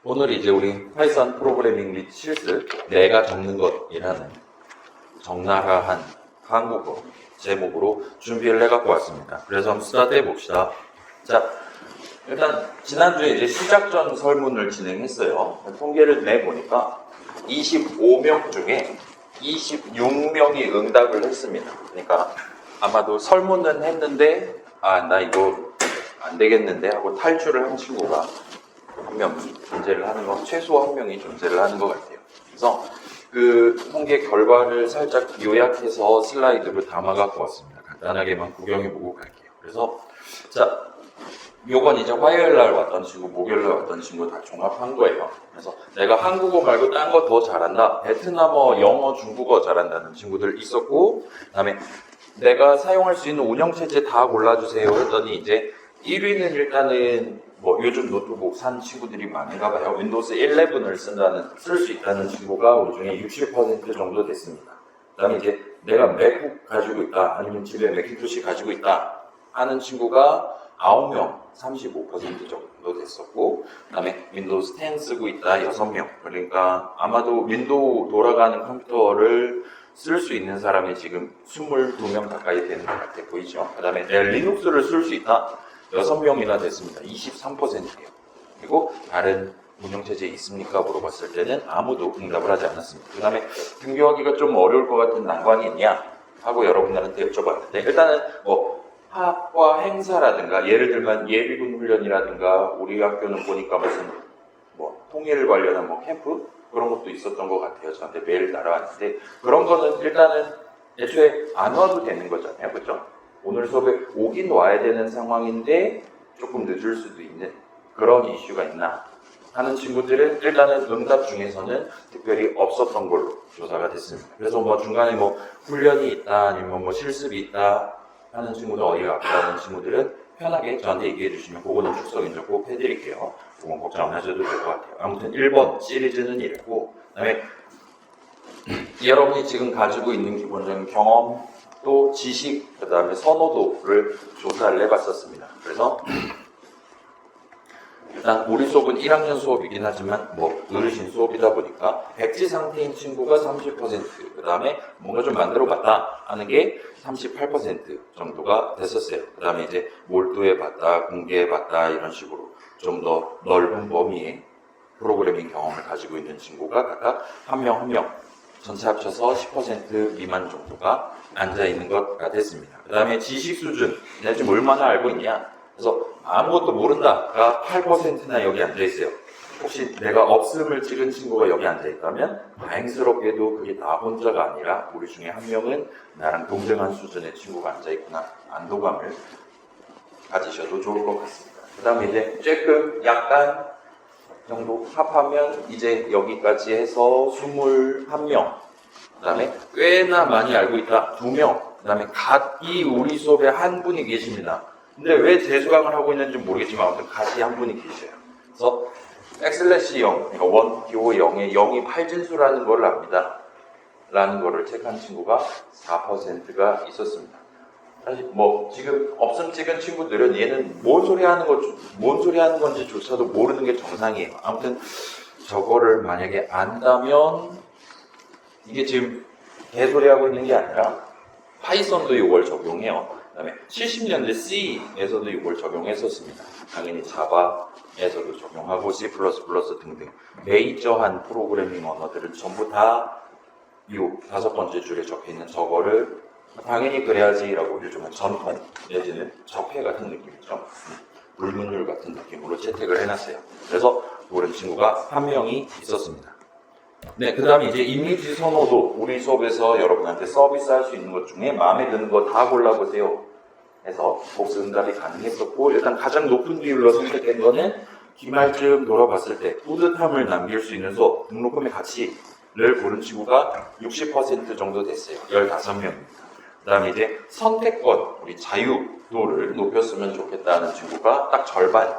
오늘 이제 우리 파이썬 프로그래밍 및 실습 내가 적는 것이라는 적나라한 한국어 제목으로 준비를 해갖고 왔습니다. 그래서 한번 스타트 해봅시다. 자, 일단 지난주에 이제 시작전 설문을 진행했어요. 통계를 내보니까 25명 중에 26명이 응답을 했습니다. 그러니까 아마도 설문은 했는데 나 이거 안 되겠는데 하고 탈출을 한 친구가 한 명 존재를 하는 거, 최소 한 명이 존재를 하는 것 같아요. 그래서 그 통계 결과를 살짝 요약해서 슬라이드로 담아갖고 왔습니다. 간단하게만 구경해보고 갈게요. 그래서 자, 요건 이제 화요일날 왔던 친구, 목요일날 왔던 친구 다 종합한 거예요. 그래서 내가 한국어 말고 딴 거 더 잘한다, 베트남어, 영어, 중국어 잘한다는 친구들 있었고, 그 다음에 내가 사용할 수 있는 운영체제 다 골라주세요 했더니 이제 1위는 일단은 뭐 요즘 노트북 산 친구들이 많은가 봐요. 윈도우스 11을 쓸 수 있다는 친구가 우리 중에 60% 정도 됐습니다. 그 다음에 이제 내가 맥북 가지고 있다, 아니면 집에 맥킨토시 가지고 있다 하는 친구가 9명, 35% 정도 됐었고, 그 다음에 윈도우스 10 쓰고 있다, 6명. 그러니까 아마도 윈도우 돌아가는 컴퓨터를 쓸 수 있는 사람이 지금 22명 가까이 되는 것 같아 보이죠? 그 다음에 내가 리눅스를 쓸 수 있다, 6명이나 됐습니다. 23%예요. 그리고 다른 운영체제 있습니까? 물어봤을 때는 아무도 응답을 하지 않았습니다. 그 다음에 등교하기가 좀 어려울 것 같은 난관이 있냐? 하고 여러분들한테 여쭤봤는데, 일단은 뭐 학과 행사라든가, 예를 들면 예비군 훈련이라든가, 우리 학교는 보니까 무슨 뭐 통일 관련한 뭐 캠프? 그런 것도 있었던 것 같아요. 저한테 메일 날아왔는데, 그런 거는 일단은 애초에 안 와도 되는 거잖아요. 그죠? 오늘 수업에 오긴 와야 되는 상황인데 조금 늦을 수도 있는 그런 이슈가 있나 하는 친구들은 일단은 응답 중에서는 특별히 없었던 걸로 조사가 됐습니다. 그래서 뭐 중간에 뭐 훈련이 있다, 아니면 뭐 실습이 있다 하는 친구들, 어디가 아프다는 친구들은 편하게 저한테 얘기해 주시면 그거는 출석 인정 꼭 해드릴게요. 그건 걱정 안 하셔도 될 것 같아요. 아무튼 1번 시리즈는 이랬고, 그 다음에 여러분이 지금 가지고 있는 기본적인 경험, 또 지식, 그 다음에 선호도를 조사를 해봤었습니다. 그래서 일단 우리 수업은 1학년 수업이긴 하지만 뭐 어르신 수업이다 보니까 백지 상태인 친구가 30%, 그 다음에 뭔가 좀 만들어봤다 하는 게 38% 정도가 됐었어요. 그 다음에 이제 몰두해봤다, 공개해봤다 이런 식으로 좀 더 넓은 범위의 프로그래밍 경험을 가지고 있는 친구가 각각 한 명 한 명 전체 합쳐서 10% 미만 정도가 앉아있는 것가 됐습니다. 그 다음에 지식 수준, 내가 지금 얼마나 알고 있냐? 그래서 아무것도 모른다가 8%나 여기 앉아있어요. 혹시 내가 없음을 찍은 친구가 여기 앉아있다면 다행스럽게도 그게 나 혼자가 아니라 우리 중에 한 명은 나랑 동등한 수준의 친구가 앉아있구나, 안도감을 가지셔도 좋을 것 같습니다. 그 다음에 이제 조금 약간 정도 합하면 이제 여기까지 해서 21명, 그 다음에 꽤나 많이 알고 있다 2명, 그 다음에 갓이 우리 수업에 한 분이 계십니다. 근데 왜 재수강을 하고 있는지 모르겠지만 아무튼 갓이 한 분이 계셔요. 그래서 엑슬래시 0, 그러니까 1, 기호 0에 0이 팔진수라는 걸 압니다 라는 거를 체크한 친구가 4%가 있었습니다. 사실 뭐 지금 없음 찍은 친구들은 얘는 뭔 소리 하는 건지조차도 모르는 게 정상이에요. 아무튼 저거를 만약에 안다면 이게 지금 개소리 하고 있는 게 아니라 파이썬도 이걸 적용해요. 그 다음에 70년대 C에서도 이걸 적용했었습니다. 당연히 자바에서도 적용하고 C++ 등등 메이저한 프로그래밍 언어들은 전부 다 이 5번째 줄에 적혀있는 저거를 당연히 그래야지라고 요즘은 전판 내지는 적폐 같은 느낌이죠. 불문율 같은 느낌으로 채택을 해놨어요. 그래서 모르는 친구가 한 명이 있었습니다. 네, 그 다음에 이제 이미지 선호도, 우리 수업에서 여러분한테 서비스할 수 있는 것 중에 마음에 드는 거 다 골라보세요 해서 복수 응답이 가능했었고, 일단 가장 높은 비율로 선택된 거는 기말쯤 돌아봤을 때 뿌듯함을 남길 수 있는 수업, 등록금의 가치를 고른 친구가 60% 정도 됐어요. 15명입니다. 그 다음에 이제 선택권, 우리 자유도를 높였으면 좋겠다는 친구가 딱 절반.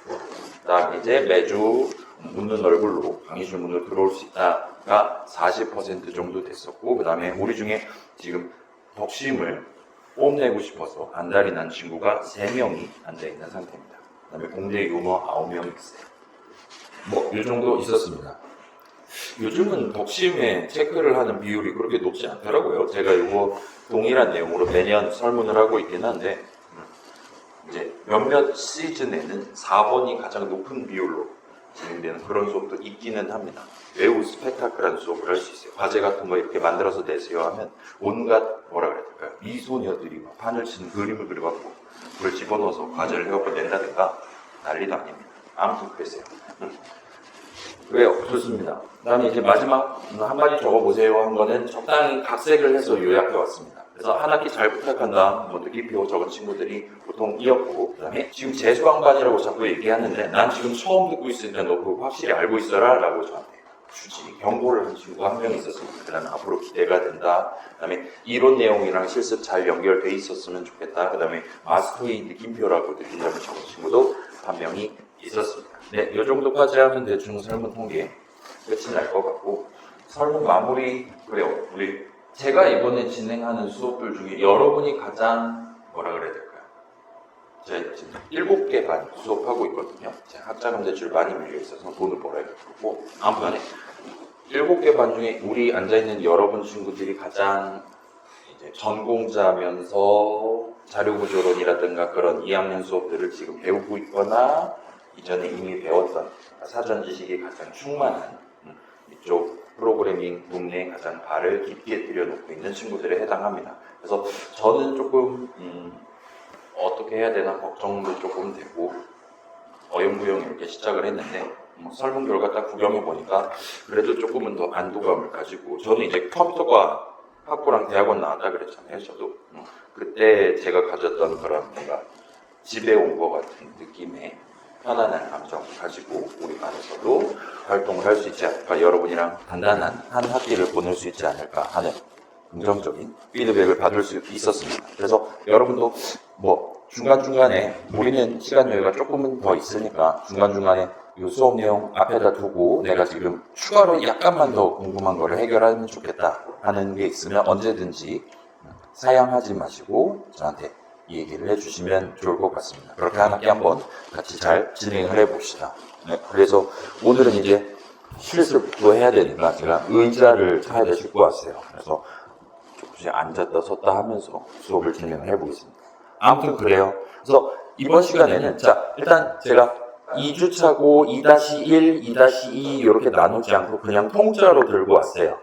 그 다음에 이제 매주 묻는 얼굴로 강의 질문으로 들어올 수 있다가 40% 정도 됐었고, 그 다음에 우리 중에 지금 덕심을 뽐내고 싶어서 안달이 난 친구가 3명이 앉아있는 상태입니다. 그 다음에 공대 유머 9명이 있어요. 뭐 이 정도 있었습니다. 요즘은 덕심에 체크를 하는 비율이 그렇게 높지 않더라고요. 제가 이거 동일한 내용으로 매년 설문을 하고 있긴 한데 이제 몇몇 시즌에는 4번이 가장 높은 비율로 진행되는 그런 수업도 있기는 합니다. 매우 스펙타클한 수업을 할 수 있어요. 과제 같은 거 이렇게 만들어서 내세요 하면 온갖 뭐라 그래야 될까요? 미소녀들이 막 판을 치는 그림을 그려갖고 그걸 집어넣어서 과제를 해갖고 낸다든가 난리도 아닙니다. 아무튼 그랬어요. 그래요. 좋습니다. 그 다음에 이제 마지막 한마디 적어보세요 한 거는 적당히 각색을 해서 요약해 왔습니다. 그래서 한 학기 잘 부탁한다, 뭐 느낌표 적은 친구들이 보통 이었고, 그 다음에 지금 재수강반이라고 자꾸 얘기하는데 난 지금 처음 듣고 있으니까 너 그거 확실히 알고 있어라 라고 저한테 굳이 경고를 한 친구가 한 명 있었습니다. 그 다음에 앞으로 기대가 된다. 그 다음에 이론 내용이랑 실습 잘 연결돼 있었으면 좋겠다. 그 다음에 마스터의 느낌표라고 느낀 점을 적은 친구도 한 명이 있었습니다. 네, 이 정도까지 하면 대충 설문 통계 끝이 날 것 같고, 설문 마무리, 그래요. 우리 제가 이번에 진행하는 수업들 중에 여러분이 가장 뭐라 그래야 될까요? 제가 지금 7개 반 수업하고 있거든요. 제가 학자금 대출 많이 밀려 있어서 돈을 벌어야 되고, 아무튼 7개 반 중에 우리 앉아있는 여러분 친구들이 가장 이제 전공자면서 자료구조론이라든가 그런 2학년 수업들을 지금 배우고 있거나 이전에 이미 배웠던 사전 지식이 가장 충만한 이쪽 프로그래밍 분야에 가장 발을 깊게 들여놓고 있는 친구들에 해당합니다. 그래서 저는 조금 어떻게 해야 되나 걱정도 조금 되고 어영부영 이렇게 시작을 했는데 설문 결과 딱 구경해 보니까 그래도 조금은 더 안도감을 가지고, 저는 이제 컴퓨터과 학부랑 대학원 나왔다 그랬잖아요. 저도 그때 제가 가졌던 그런 뭔가 집에 온 것 같은 느낌의 편안한 감정을 가지고 우리 반에서도 활동을 할 수 있지 않을까, 여러분이랑 단단한 한 학기를 보낼 수 있지 않을까 하는 긍정적인 피드백을 받을 수 있었습니다. 그래서 여러분도 뭐 중간중간에 우리는 시간 여유가 조금은 더 있으니까 중간중간에 이 수업 내용 앞에다 두고 내가 지금 추가로 약간만 더 궁금한 거를 해결하면 좋겠다 하는 게 있으면 언제든지 사양하지 마시고 저한테 얘기를 해주시면 좋을 것 같습니다. 그렇게 한 학기 한번 같이 잘 진행을 해봅시다. 네, 그래서 오늘은 이제 실습도 해야 되니까 제가 의자를 차에다 싣고 왔어요. 그래서 조금씩 앉았다 섰다 하면서 수업을 진행을 해보겠습니다. 아무튼 그래요. 그래서 이번 시간에는 자 일단 제가 2주차고 2-1, 2-2 이렇게 나누지 않고 그냥 통짜로 들고 왔어요.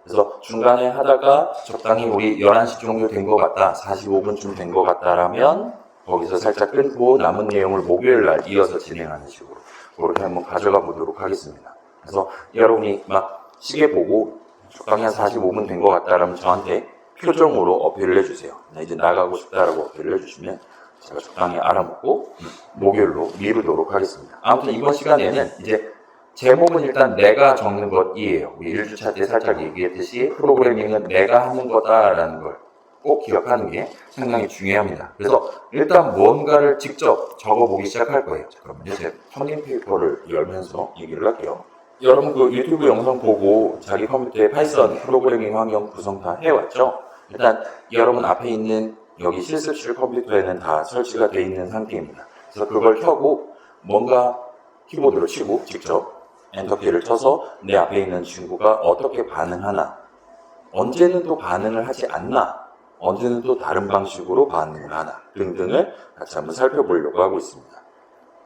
그래서 중간에 하다가 적당히 우리 11시 정도 된 것 같다, 45분쯤 된 것 같다라면 거기서 살짝 끊고 남은 내용을 목요일 날 이어서 진행하는 식으로 그렇게 한번 가져가 보도록 하겠습니다. 그래서 여러분이 막 시계 보고 적당히 한 45분 된 것 같다라면 저한테 표정으로 어필을 해주세요. 나 이제 나가고 싶다라고 어필을 해주시면 제가 적당히 알아먹고 목요일로 미루도록 하겠습니다. 아무튼 이번 시간에는 이제 제목은 일단 내가 적는 것이에요. 우리 1주차 때 살짝 얘기했듯이 프로그래밍은 내가 하는 거다라는 걸 꼭 기억하는 게 상당히 중요합니다. 그래서 일단 뭔가를 직접 적어보기 시작할 거예요. 잠깐만요. 제가 펀딩 페이퍼를 열면서 얘기를 할게요. 여러분 그 유튜브 영상 보고 자기 컴퓨터에 파이썬 프로그래밍 환경 구성 다 해왔죠? 일단 여러분 앞에 있는 여기 실습실 컴퓨터에는 다 설치가 되어 있는 상태입니다. 그래서 그걸 켜고 뭔가 키보드를 치고 직접 엔터키를 쳐서 내 앞에 있는 친구가 어떻게 반응하나, 언제는 또 반응을 하지 않나, 언제는 또 다른 방식으로 반응을 하나 등등을 같이 한번 살펴보려고 하고 있습니다.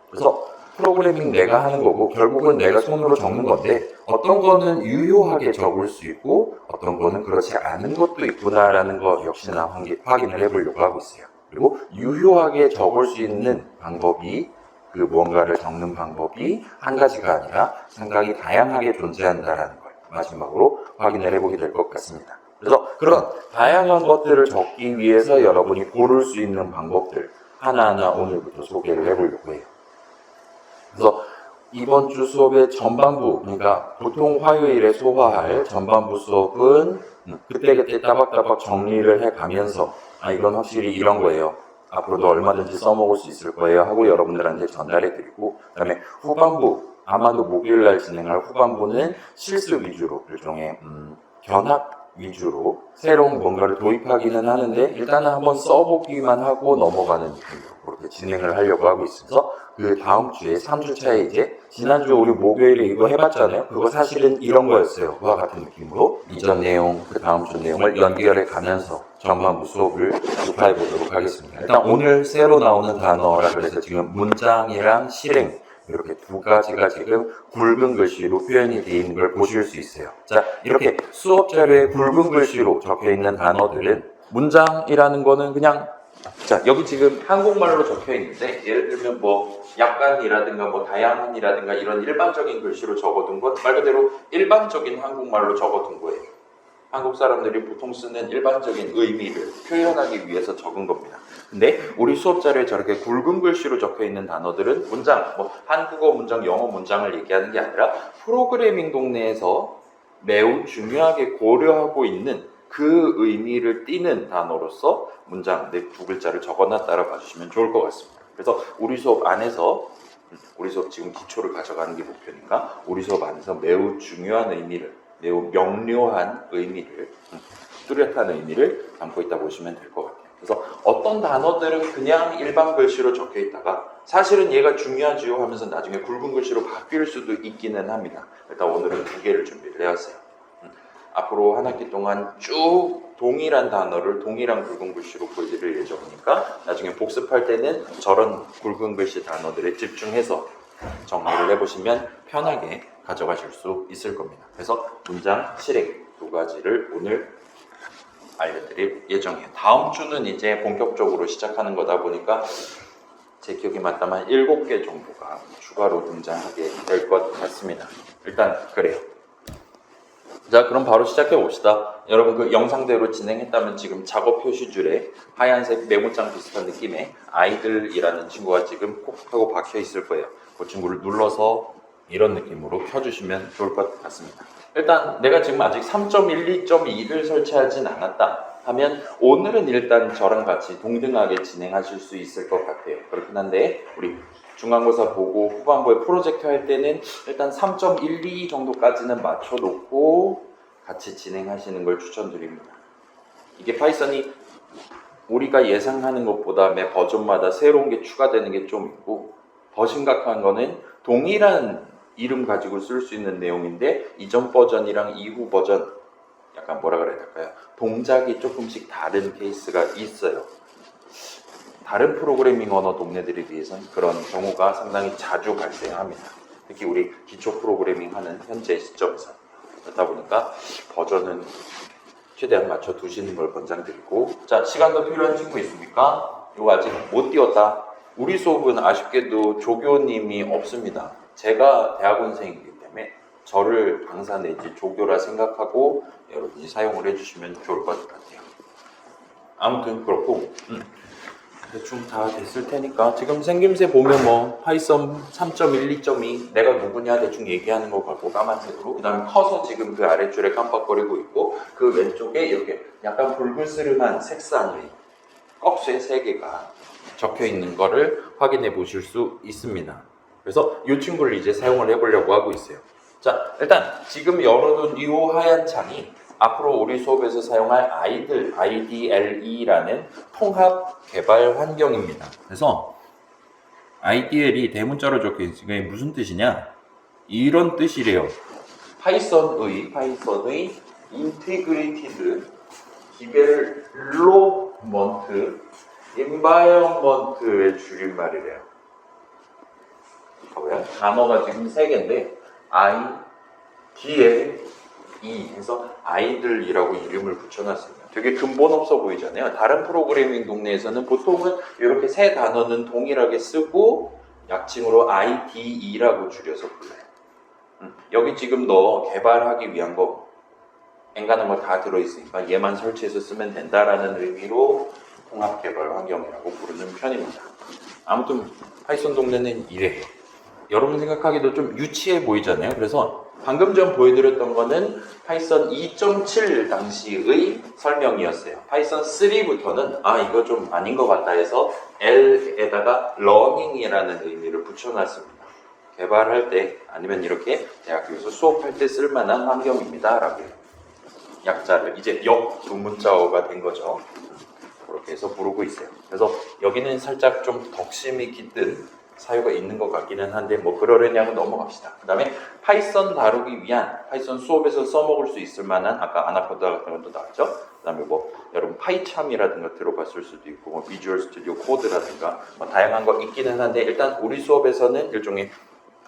그래서 프로그래밍 내가 하는 거고 결국은 내가 손으로 적는 건데 어떤 거는 유효하게 적을 수 있고 어떤 거는 그렇지 않은 것도 있구나라는 거 역시나 확인을 해보려고 하고 있어요. 그리고 유효하게 적을 수 있는 방법이 그 무언가를 적는 방법이 한 가지가 아니라 상당히 다양하게 존재한다라는 걸 마지막으로 확인을 해보게 될 것 같습니다. 그래서 그런 다양한 것들을 적기 위해서 여러분이 고를 수 있는 방법들 하나하나 오늘부터 소개를 해보려고 해요. 그래서 이번 주 수업의 전반부, 그러니까 보통 화요일에 소화할 전반부 수업은 그때그때 따박따박 정리를 해가면서 이건 확실히 이런 거예요. 앞으로도 얼마든지 써먹을 수 있을 거예요 하고 여러분들한테 전달해드리고, 그 다음에 후반부, 아마도 목요일날 진행할 후반부는 실습 위주로 일종의 견학 위주로 새로운 뭔가를 도입하기는 하는데 일단은 한번 써보기만 하고 넘어가는 느낌으로 그렇게 진행을 하려고 하고 있어서 그 다음 주에 3주차에 이제 지난주 우리 목요일에 이거 해봤잖아요. 그거 사실은 이런 거였어요. 그와 같은 느낌으로 이전 내용, 그 다음 주 내용을 연결해 가면서 전반부 수업을 접해 보도록 하겠습니다. 일단 오늘 새로 나오는 단어라 그래서 지금 문장이랑 실행 이렇게 두 가지가 지금 굵은 글씨로 표현이 되어 있는 걸 보실 수 있어요. 자, 이렇게 수업 자료에 굵은 글씨로 적혀 있는 단어들은 문장이라는 거는 그냥 자, 여기 지금 한국말로 적혀 있는데 예를 들면 뭐 약간이라든가 뭐 다양한이라든가 이런 일반적인 글씨로 적어둔 것 말 그대로 일반적인 한국말로 적어둔 거예요. 한국 사람들이 보통 쓰는 일반적인 의미를 표현하기 위해서 적은 겁니다. 근데 우리 수업 자료에 저렇게 굵은 글씨로 적혀 있는 단어들은 문장, 뭐 한국어 문장, 영어 문장을 얘기하는 게 아니라 프로그래밍 동네에서 매우 중요하게 고려하고 있는 그 의미를 띠는 단어로서 문장 네 두 글자를 적어놨다라 봐주시면 좋을 것 같습니다. 그래서 우리 수업 안에서 우리 수업 지금 기초를 가져가는 게 목표니까 우리 수업 안에서 매우 중요한 의미를 매우 명료한 의미를 뚜렷한 의미를 담고 있다 보시면 될 것 같아요. 그래서 어떤 단어들은 그냥 일반 글씨로 적혀 있다가 사실은 얘가 중요하지요 하면서 나중에 굵은 글씨로 바뀔 수도 있기는 합니다. 일단 오늘은 두 개를 준비를 해왔어요. 앞으로 한 학기 동안 쭉 동일한 단어를 동일한 굵은 글씨로 보여드릴 예정이니까 나중에 복습할 때는 저런 굵은 글씨 단어들에 집중해서 정리를 해보시면 편하게 가져가실 수 있을 겁니다. 그래서 문장, 실행 두 가지를 오늘 알려드릴 예정이에요. 다음 주는 이제 본격적으로 시작하는 거다 보니까 제 기억이 맞다면 7개 정도가 추가로 등장하게 될 것 같습니다. 일단 그래요. 자, 그럼 바로 시작해 봅시다. 여러분 그 영상대로 진행했다면 지금 작업 표시줄에 하얀색 메모장 비슷한 느낌의 아이들이라는 친구가 지금 콕 하고 박혀 있을 거예요. 그 친구를 눌러서 이런 느낌으로 켜주시면 좋을 것 같습니다. 일단 내가 지금 아직 3.12.2를 설치하진 않았다 하면 오늘은 일단 저랑 같이 동등하게 진행하실 수 있을 것 같아요. 그렇긴 한데 우리 중간고사 보고 후반부에 프로젝트 할 때는 일단 3.12 정도까지는 맞춰놓고 같이 진행하시는 걸 추천드립니다. 이게 파이썬이 우리가 예상하는 것보다 매 버전마다 새로운 게 추가되는 게 좀 있고 더 심각한 거는 동일한 이름 가지고 쓸 수 있는 내용인데 이전 버전이랑 이후 버전 약간 뭐라 그래야 될까요? 동작이 조금씩 다른 케이스가 있어요. 다른 프로그래밍 언어 동네들에 비해서는 그런 경우가 상당히 자주 발생합니다. 특히 우리 기초 프로그래밍 하는 현재 시점에서. 그렇다 보니까 버전은 최대한 맞춰 두시는 걸 권장드리고 자, 시간도 필요한 친구 있습니까? 이거 아직 못 띄웠다. 우리 수업은 아쉽게도 조교님이 없습니다. 제가 대학원생이기 때문에 저를 강사 내지 조교라 생각하고 여러분이 사용을 해주시면 좋을 것 같아요. 아무튼 그렇고 대충 다 됐을 테니까 지금 생김새 보면 뭐 파이썬 3.1, 2.2 내가 누구냐 대충 얘기하는 거 같고 까만색으로 그 다음에 커서 지금 그 아래줄에 깜빡거리고 있고 그 왼쪽에 이렇게 약간 불그스름한 색상의 꺽쇠 3개가 적혀 있는 거를 확인해 보실 수 있습니다. 그래서 이 친구를 이제 사용을 해보려고 하고 있어요. 자, 일단 지금 열어둔 이 하얀 창이 앞으로 우리 수업에서 사용할 IDLE라는 통합 개발 환경입니다. 그래서 IDL이 대문자로 적혀 있으니까 이게 무슨 뜻이냐? 이런 뜻이래요. 파이썬의 Integrated Development Environment의 줄임말이래요. 뭐야? 단어가 지금 3개인데 IDLE 해서 아이들이라고 이름을 붙여놨습니다. 되게 근본 없어 보이잖아요. 다른 프로그래밍 동네에서는 보통은 이렇게 세 단어는 동일하게 쓰고 약칭으로 IDE라고 줄여서 불러요. 여기 지금 너 개발하기 위한 거 엔간한 거 다 들어있으니까 얘만 설치해서 쓰면 된다라는 의미로 통합 개발 환경이라고 부르는 편입니다. 아무튼 파이썬 동네는 이래요. 여러분 생각하기도 좀 유치해 보이잖아요. 그래서 방금 전 보여드렸던 거는 파이썬 2.7 당시의 설명이었어요. 파이썬 3부터는 이거 좀 아닌 것 같다 해서 L에다가 러닝이라는 의미를 붙여놨습니다. 개발할 때 아니면 이렇게 대학교에서 수업할 때 쓸만한 환경입니다 라고. 약자를 이제 역 두 문자어가 된 거죠. 그렇게 해서 부르고 있어요. 그래서 여기는 살짝 좀 덕심이 깃든 사유가 있는 것 같기는 한데 뭐 그러려냐고 넘어갑시다. 그 다음에 파이썬 다루기 위한 파이썬 수업에서 써먹을 수 있을 만한 아까 아나콘다 같은 것도 나왔죠. 그 다음에 뭐 여러분 파이참이라든가 들어봤을 수도 있고 뭐 비주얼 스튜디오 코드라든가 뭐 다양한 거 있기는 한데 일단 우리 수업에서는 일종의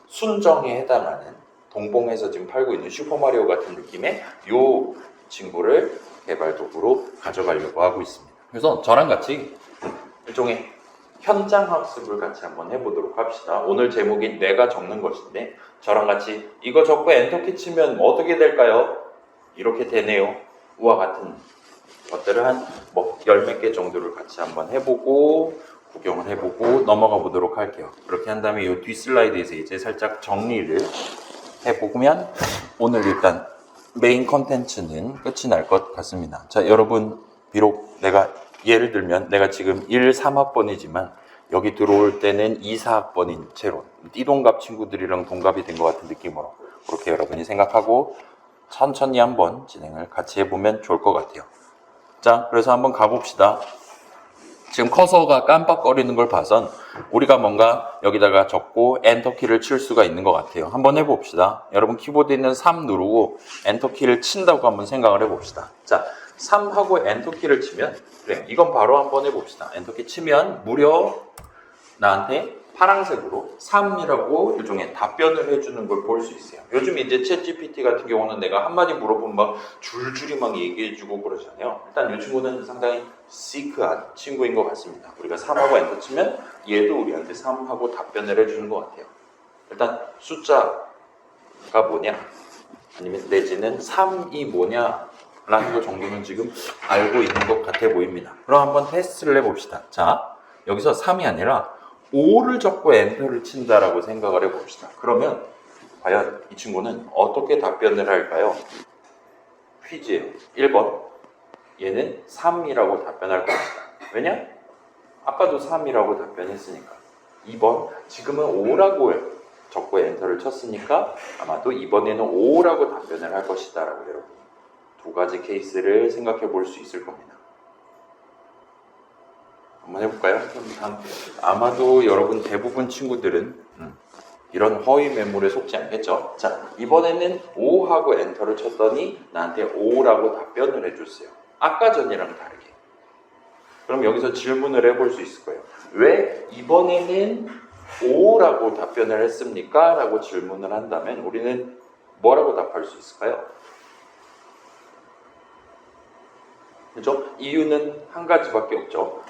순정에 해당하는 동봉해서 지금 팔고 있는 슈퍼마리오 같은 느낌의 요 친구를 개발 도구로 가져가려고 하고 있습니다. 그래서 저랑 같이 일종의 현장 학습을 같이 한번 해보도록 합시다. 오늘 제목이 내가 적는 것인데 저랑 같이 이거 적고 엔터키 치면 어떻게 될까요? 이렇게 되네요. 우와 같은 것들을 한 뭐 열 몇 개 정도를 같이 한번 해보고 구경을 해보고 넘어가 보도록 할게요. 그렇게 한 다음에 이 뒷 슬라이드에서 이제 살짝 정리를 해보면 오늘 일단 메인 컨텐츠는 끝이 날 것 같습니다. 자, 여러분 비록 내가 예를 들면 내가 지금 1, 3학번이지만 여기 들어올 때는 2, 4학번인 채로 띠동갑 친구들이랑 동갑이 된 것 같은 느낌으로 그렇게 여러분이 생각하고 천천히 한번 진행을 같이 해보면 좋을 것 같아요. 자, 그래서 한번 가봅시다. 지금 커서가 깜빡거리는 걸 봐선 우리가 뭔가 여기다가 적고 엔터키를 칠 수가 있는 것 같아요. 한번 해봅시다. 여러분 키보드에 있는 3 누르고 엔터키를 친다고 한번 생각을 해봅시다. 자, 3하고 엔터키를 치면 그래, 이건 바로 한번 해봅시다. 엔터키 치면 무려 나한테 파란색으로 3이라고 일종의 답변을 해주는 걸 볼 수 있어요. 요즘 이제 챗GPT 같은 경우는 내가 한마디 물어보면 막 줄줄이 막 얘기해주고 그러잖아요. 일단 이 친구는 상당히 시크한 친구인 것 같습니다. 우리가 3하고 엔터 치면 얘도 우리한테 3하고 답변을 해주는 것 같아요. 일단 숫자가 뭐냐 아니면 내지는 3이 뭐냐 라는 것 정도는 지금 알고 있는 것 같아 보입니다. 그럼 한번 테스트를 해봅시다. 자, 여기서 3이 아니라 5를 적고 엔터를 친다라고 생각을 해봅시다. 그러면 과연 이 친구는 어떻게 답변을 할까요? 퀴즈예요. 1번 얘는 3이라고 답변할 것이다. 왜냐? 아까도 3이라고 답변했으니까. 2번 지금은 5라고 적고 엔터를 쳤으니까 아마도 이번에는 5라고 답변을 할 것이다 라고 여러분 두 가지 케이스를 생각해 볼 수 있을 겁니다. 한번 해볼까요? 아마도 여러분 대부분 친구들은 이런 허위 매물에 속지 않겠죠? 자, 이번에는 5하고 엔터를 쳤더니 나한테 5라고 답변을 해줬어요. 아까 전이랑 다르게. 그럼 여기서 질문을 해볼 수 있을 거예요. 왜 이번에는 5라고 답변을 했습니까? 라고 질문을 한다면 우리는 뭐라고 답할 수 있을까요? 그죠? 이유는 한 가지밖에 없죠.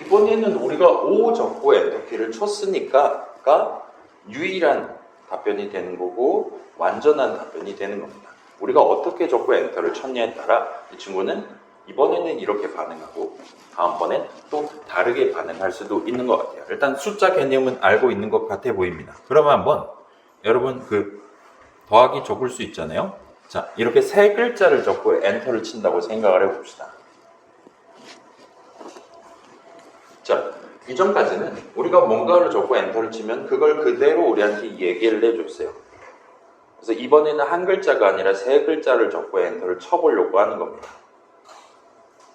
이번에는 우리가 5 적고 엔터키를 쳤으니까가 유일한 답변이 되는 거고 완전한 답변이 되는 겁니다. 우리가 어떻게 적고 엔터를 쳤냐에 따라 이 친구는 이번에는 이렇게 반응하고 다음번엔 또 다르게 반응할 수도 있는 것 같아요. 일단 숫자 개념은 알고 있는 것 같아 보입니다. 그러면 한번 여러분 더하기 적을 수 있잖아요. 자, 이렇게 세 글자를 적고 엔터를 친다고 생각을 해봅시다. 자, 이전까지는 우리가 뭔가를 적고 엔터를 치면 그걸 그대로 우리한테 얘기를 해줬어요. 그래서 이번에는 한 글자가 아니라 세 글자를 적고 엔터를 쳐보려고 하는 겁니다.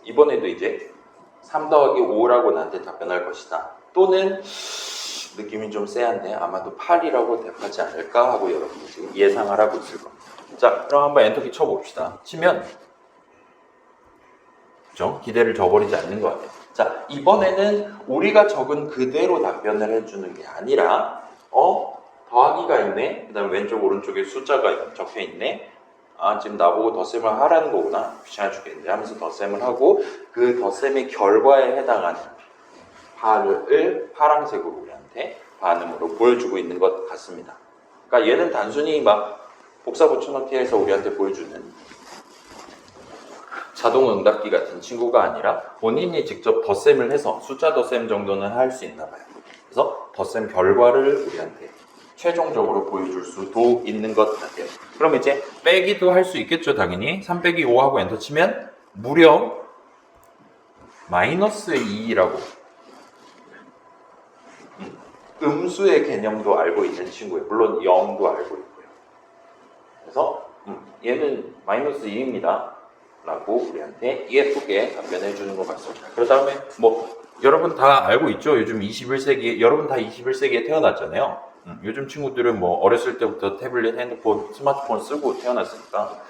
이번에도 이제 3 더하기 5라고 나한테 답변할 것이다. 또는 느낌이 좀 쎄한데 아마도 8이라고 답하지 않을까 하고 여러분이 지금 예상을 하고 있을 겁니다. 자, 그럼 한번 엔터키 쳐봅시다. 치면 그죠? 기대를 저버리지 않는 것 같아요. 자, 이번에는 우리가 적은 그대로 답변을 해주는 게 아니라 더하기가 있네. 그 다음에 왼쪽 오른쪽에 숫자가 적혀 있네. 아, 지금 나보고 덧셈을 하라는 거구나. 귀찮아 죽겠는데 하면서 덧셈을 하고 그 덧셈의 결과에 해당하는 발을 파란색으로 우리한테 반음으로 보여주고 있는 것 같습니다. 그러니까 얘는 단순히 막 복사 붙여넣기해서 우리한테 보여주는 자동응답기 같은 친구가 아니라 본인이 직접 덧셈을 해서 숫자 덧셈 정도는 할 수 있나 봐요. 그래서 덧셈 결과를 우리한테 최종적으로 보여줄 수도 있는 것 같아요. 그럼 이제 빼기도 할 수 있겠죠, 당연히. 3 빼기 5하고 엔터 치면 무려 마이너스 2라고 음수의 개념도 알고 있는 친구예요. 물론 0도 알고 있고요. 그래서 얘는 마이너스 2입니다. 라고 우리한테 예쁘게 답변해 주는 것 같습니다. 그 다음에 뭐 여러분 다 알고 있죠? 요즘 21세기에 여러분 다 21세기에 태어났잖아요. 요즘 친구들은 뭐 어렸을 때부터 태블릿, 핸드폰, 스마트폰 쓰고 태어났으니까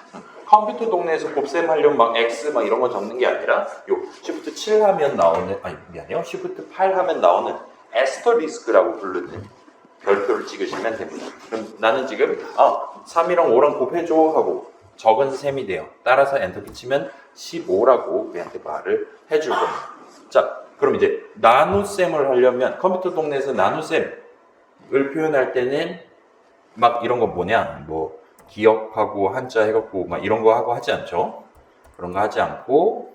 컴퓨터 동네에서 곱셈 하려면 막 X 막 이런 거 적는 게 아니라 요 Shift 7 하면 나오는 아니 미안해요. Shift 8 하면 나오는 애스터리스크라고 부르는 별표를 찍으시면 됩니다. 그럼 나는 지금 3이랑 5랑 곱해줘 하고 적은 셈이 돼요. 따라서 엔터 키치면 15라고 우리한테 말을 해줄 겁니다. 자, 그럼 이제 나눗셈을 하려면 컴퓨터 동네에서 나눗셈을 표현할 때는 막 이런 거 뭐냐 뭐 기억하고 한자 해갖고 막 이런 거 하고 하지 않죠? 그런 거 하지 않고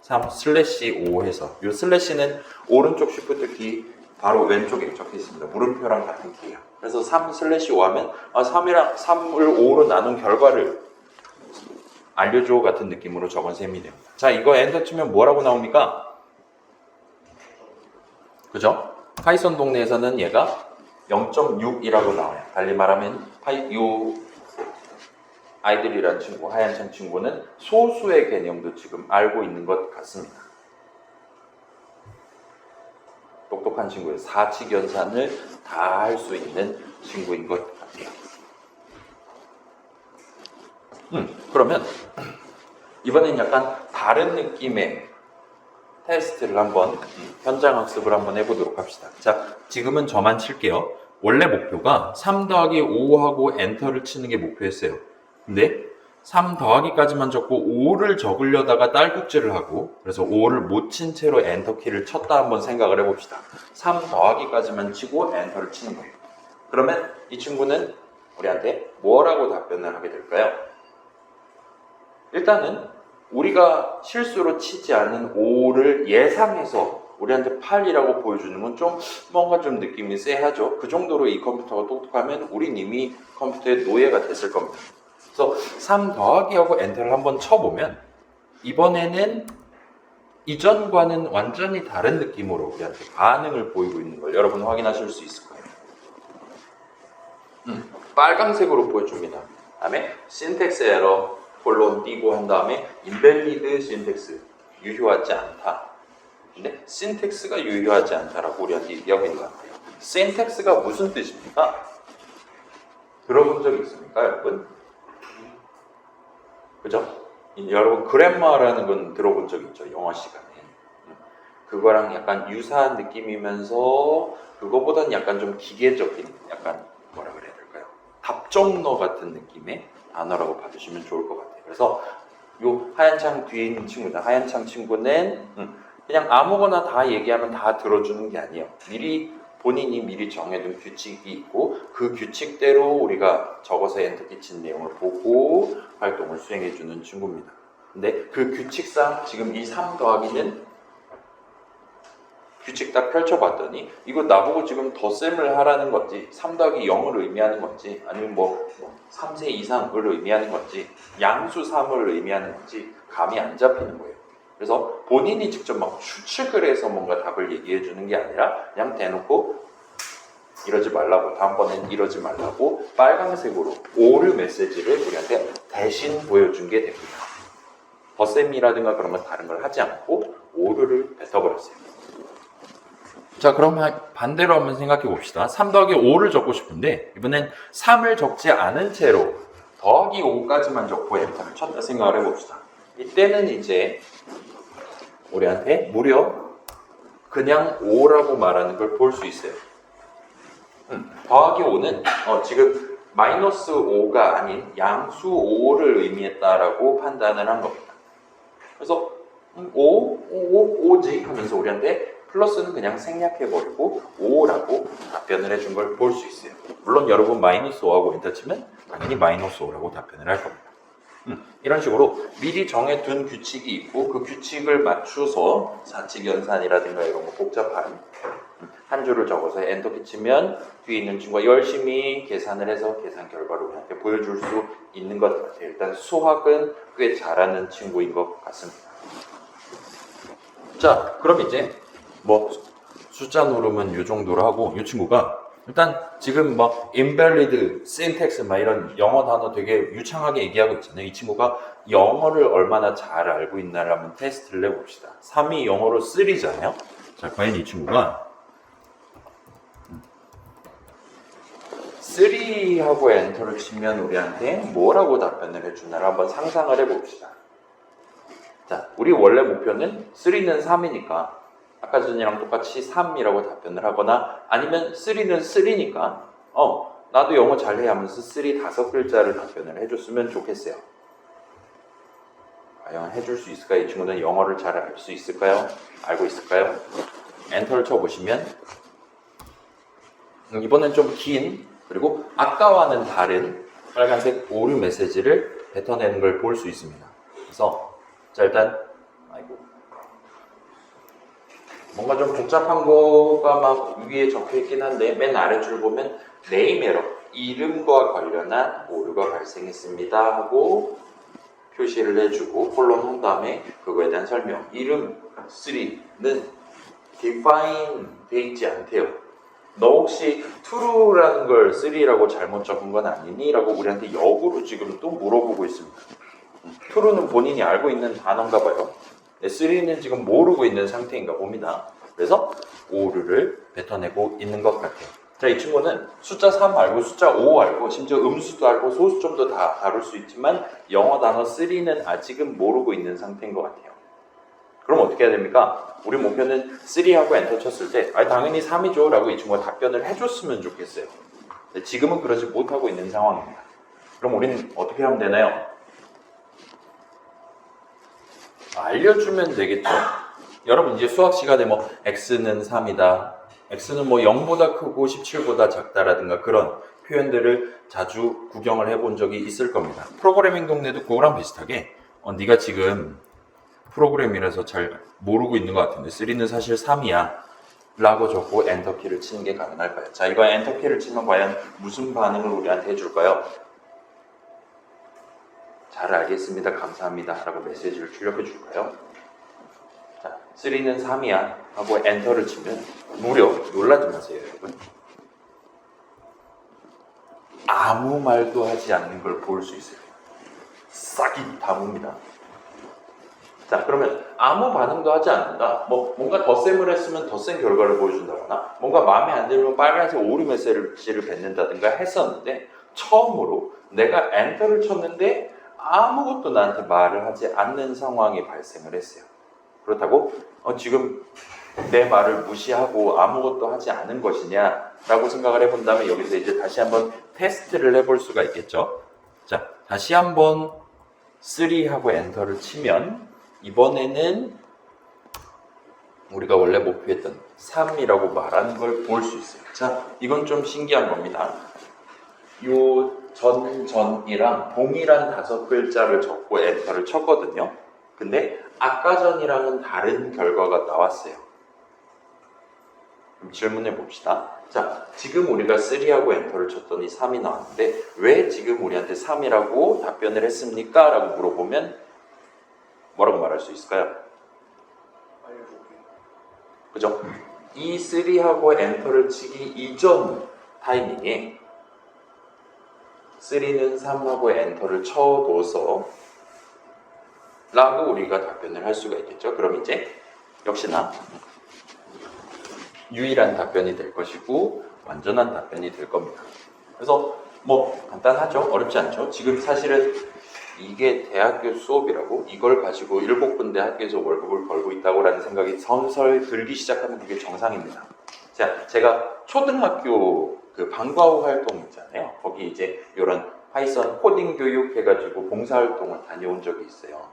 3/5 해서 이 슬래시는 오른쪽 쉬프트 키 바로 왼쪽에 적혀 있습니다. 물음표랑 같은 키예요. 그래서 3/5 하면 3을 5로 나눈 결과를 알려줘 같은 느낌으로 적은 셈이 됩니다. 자, 이거 엔터 치면 뭐라고 나옵니까? 그죠? 파이썬 동네에서는 얘가 0.6이라고 나와요. 달리 말하면 이 아이들이라는 친구, 하얀창 친구는 소수의 개념도 지금 알고 있는 것 같습니다. 똑똑한 친구예요. 사칙 연산을 다 할 수 있는 친구인 것 같아요. 그러면 이번엔 약간 다른 느낌의 테스트를 한번 현장 학습을 한번 해보도록 합시다. 자, 지금은 저만 칠게요. 원래 목표가 3 더하기 5하고 엔터를 치는 게 목표였어요. 근데 3 더하기까지만 적고 5를 적으려다가 딸꾹질을 하고 그래서 5를 못 친 채로 엔터 키를 쳤다 한번 생각을 해봅시다. 3 더하기까지만 치고 엔터를 치는 거예요. 그러면 이 친구는 우리한테 뭐라고 답변을 하게 될까요? 일단은 우리가 실수로 치지 않은 5를 예상해서 우리한테 8이라고 보여주는 건 좀 뭔가 좀 느낌이 쎄하죠. 그 정도로 이 컴퓨터가 똑똑하면 우린 이미 컴퓨터의 노예가 됐을 겁니다. 그래서 3 더하기하고 엔터를 한번 쳐보면 이번에는 이전과는 완전히 다른 느낌으로 우리한테 반응을 보이고 있는 걸 여러분 확인하실 수 있을 거예요. 빨강색으로 보여줍니다. 다음에 신텍스 에러 콜론 띄고 한 다음에 인밸리드 신텍스 유효하지 않다. 근데 신텍스가 유효하지 않다라고 우리한테 얘기하고 있는 것 같아요. 신텍스가 무슨 뜻입니까? 들어본 적 있습니까, 여러분? 그죠? 여러분 그랜마라는 건 들어본 적 있죠, 영어 시간에. 그거랑 약간 유사한 느낌이면서 그거보다는 약간 좀 기계적인, 약간 뭐라 그래야 될까요? 답정너 같은 느낌의 단어라고 봐주시면 좋을 것 같아요. 그래서 요 하얀 창 뒤에 있는 친구다. 하얀 창 친구는 그냥 아무거나 다 얘기하면 다 들어주는 게 아니에요. 본인이 미리 정해둔 규칙이 있고 그 규칙대로 우리가 적어서 엔터 끼친 내용을 보고 활동을 수행해주는 친구입니다. 근데 그 규칙상 지금 이 3 더하기는 규칙 딱 펼쳐봤더니 이거 나보고 지금 덧셈을 하라는 건지 3 더하기 0을 의미하는 건지 아니면 뭐 3세 이상을 의미하는 건지 양수 3을 의미하는 건지 감이 안 잡히는 거예요. 그래서 본인이 직접 막 추측을 해서 뭔가 답을 얘기해 주는 게 아니라 그냥 대놓고 이러지 말라고, 다음번엔 이러지 말라고 빨간색으로 오류 메시지를 우리한테 대신 보여준 게 됩니다. 덧셈이라든가 그런 건 다른 걸 하지 않고 오류를 뱉어버렸어요. 자, 그럼 반대로 한번 생각해 봅시다. 3 더하기 5를 적고 싶은데 이번엔 3을 적지 않은 채로 더하기 5까지만 적고 엔터를 쳤다 생각을 해봅시다. 이때는 이제 우리한테 무려 그냥 5라고 말하는 걸 볼 수 있어요. 더하기 5는 지금 마이너스 5가 아닌 양수 5를 의미했다라고 판단을 한 겁니다. 그래서 5지 하면서 우리한테 플러스는 그냥 생략해버리고 5라고 답변을 해준 걸 볼 수 있어요. 물론 여러분 마이너스 5하고 엔터 치면 당연히 마이너스 5라고 답변을 할 겁니다. 이런 식으로 미리 정해둔 규칙이 있고 그 규칙을 맞춰서 사칙연산이라든가 이런 거 복잡한 한 줄을 적어서 엔터 키치면 뒤에 있는 친구가 열심히 계산을 해서 계산 결과를 우리한테 보여줄 수 있는 것 같아요. 일단 수학은 꽤 잘하는 친구인 것 같습니다. 자, 그럼 이제 뭐 숫자 노름은 이 정도로 하고 이 친구가 일단 지금 뭐 invalid, syntax 막 이런 영어 단어 되게 유창하게 얘기하고 있잖아요. 이 친구가 영어를 얼마나 잘 알고 있나를 한번 테스트를 해봅시다. 3이 영어로 3잖아요. 자, 과연 이 친구가 3하고 엔터를 치면 우리한테 뭐라고 답변을 해주나를 한번 상상을 해봅시다. 자, 우리 원래 목표는 3는 3이니까 아까 전이랑 똑같이 3이라고 답변을 하거나 아니면 3는 3니까 나도 영어 잘해 하면서 3 다섯 글자를 답변을 해줬으면 좋겠어요. 과연 해줄 수 있을까요? 이 친구는 영어를 잘 알 수 있을까요? 알고 있을까요? 엔터를 쳐보시면 이번엔 좀 긴 그리고 아까와는 다른 빨간색 오류 메시지를 뱉어내는 걸 볼 수 있습니다. 그래서 자 일단 뭔가 좀 복잡한 거가 막 위에 적혀 있긴 한데 맨 아래줄 보면 name error, 이름과 관련한 오류가 발생했습니다 하고 표시를 해주고 콜론 한 다음에 그거에 대한 설명. 이름 3는 define 돼 있지 않대요. 너 혹시 true라는 걸 3라고 잘못 적은 건 아니니? 라고 우리한테 역으로 지금 또 물어보고 있습니다. true는 본인이 알고 있는 단어인가 봐요. 3는 지금 모르고 있는 상태인가 봅니다. 그래서 오류를 뱉어내고 있는 것 같아요. 자, 이 친구는 숫자 3 알고 숫자 5 알고 심지어 음수도 알고 소수점도 다 다룰 수 있지만 영어 단어 3는 아직은 모르고 있는 상태인 것 같아요. 그럼 어떻게 해야 됩니까? 우리 목표는 3하고 엔터 쳤을 때 당연히 3이죠 라고 이 친구가 답변을 해줬으면 좋겠어요. 근데 지금은 그러지 못하고 있는 상황입니다. 그럼 우리는 어떻게 하면 되나요? 알려주면 되겠죠. 여러분 이제 수학 시간에 뭐 x는 3이다, x는 뭐 0보다 크고 17보다 작다라든가 그런 표현들을 자주 구경을 해본 적이 있을 겁니다. 프로그래밍 동네도 그거랑 비슷하게 네가 지금 프로그램이라서 잘 모르고 있는 것 같은데 3는 사실 3이야 라고 적고 엔터키를 치는 게 가능할까요? 자, 이거 엔터키를 치면 과연 무슨 반응을 우리한테 해줄까요? 잘 알겠습니다. 감사합니다. 라고 메시지를 출력해 줄까요? 자, 3는 3이야 하고 엔터를 치면 무려 놀라지 마세요, 여러분. 아무 말도 하지 않는 걸 볼 수 있어요. 싹이 다뭅니다. 자, 그러면 아무 반응도 하지 않는다. 뭔가 덧셈을 했으면 덧셈 결과를 보여준다거나 뭔가 마음에 안 들면 빨간색 오류 메시지를 뱉는다든가 했었는데 처음으로 내가 엔터를 쳤는데 아무것도 나한테 말을 하지 않는 상황이 발생을 했어요. 그렇다고 지금 내 말을 무시하고 아무것도 하지 않은 것이냐 라고 생각을 해본다면 여기서 이제 다시 한번 테스트를 해볼 수가 있겠죠. 자, 다시 한번 3하고 엔터를 치면 이번에는 우리가 원래 목표했던 3이라고 말하는 걸 볼 수 있어요. 자, 이건 좀 신기한 겁니다. 요 전이랑 동일한 다섯 글자를 적고 엔터를 쳤거든요. 근데 아까 전이랑은 다른 결과가 나왔어요. 그럼 질문해 봅시다. 자, 지금 우리가 3하고 엔터를 쳤더니 3이 나왔는데 왜 지금 우리한테 3이라고 답변을 했습니까? 라고 물어보면 뭐라고 말할 수 있을까요? 그죠? 이 3하고 엔터를 치기 이전 타이밍에 3는 3하고 엔터를 쳐둬서 라고 우리가 답변을 할 수가 있겠죠. 그럼 이제 역시나 유일한 답변이 될 것이고 완전한 답변이 될 겁니다. 그래서 간단하죠? 어렵지 않죠? 지금 사실은 이게 대학교 수업이라고 이걸 가지고 7군데 학교에서 월급을 벌고 있다고 라는 생각이 선설 들기 시작하면 그게 정상입니다. 자, 제가 초등학교 그 방과후 활동 있잖아요. 거기 이제 이런 파이썬 코딩 교육 해가지고 봉사활동을 다녀온 적이 있어요.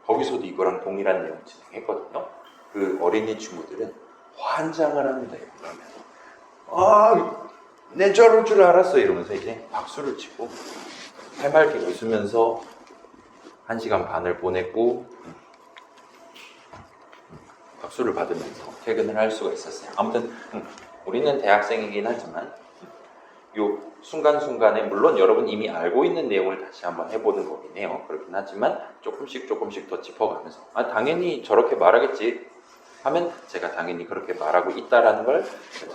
거기서도 이거랑 동일한 내용 진행했거든요. 그 어린이 친구들은 환장을 합니다. 이러면 내 저럴 줄 알았어 이러면서 이제 박수를 치고 해맑게 웃으면서 1시간 반을 보냈고 박수를 받으면서 퇴근을 할 수가 있었어요. 아무튼 우리는 대학생이긴 하지만 요 순간순간에 물론 여러분 이미 알고 있는 내용을 다시 한번 해보는 거긴 해요. 그렇긴 하지만 조금씩 더 짚어가면서 당연히 저렇게 말하겠지 하면 제가 당연히 그렇게 말하고 있다라는 걸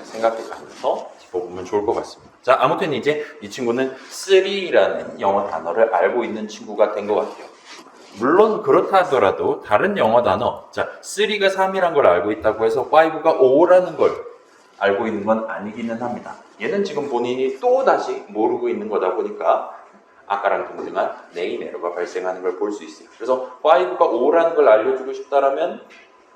생각해가면서 짚어보면 좋을 것 같습니다. 자, 아무튼 이제 이 친구는 3라는 영어 단어를 알고 있는 친구가 된 것 같아요. 물론 그렇다 하더라도 다른 영어 단어, 자, 3가 3이란 걸 알고 있다고 해서 5가 5라는 걸 알고 있는 건 아니기는 합니다. 얘는 지금 본인이 또 다시 모르고 있는 거다 보니까 아까랑 동등한 네임 에러가 발생하는 걸 볼 수 있어요. 그래서 5가 5라는 걸 알려주고 싶다라면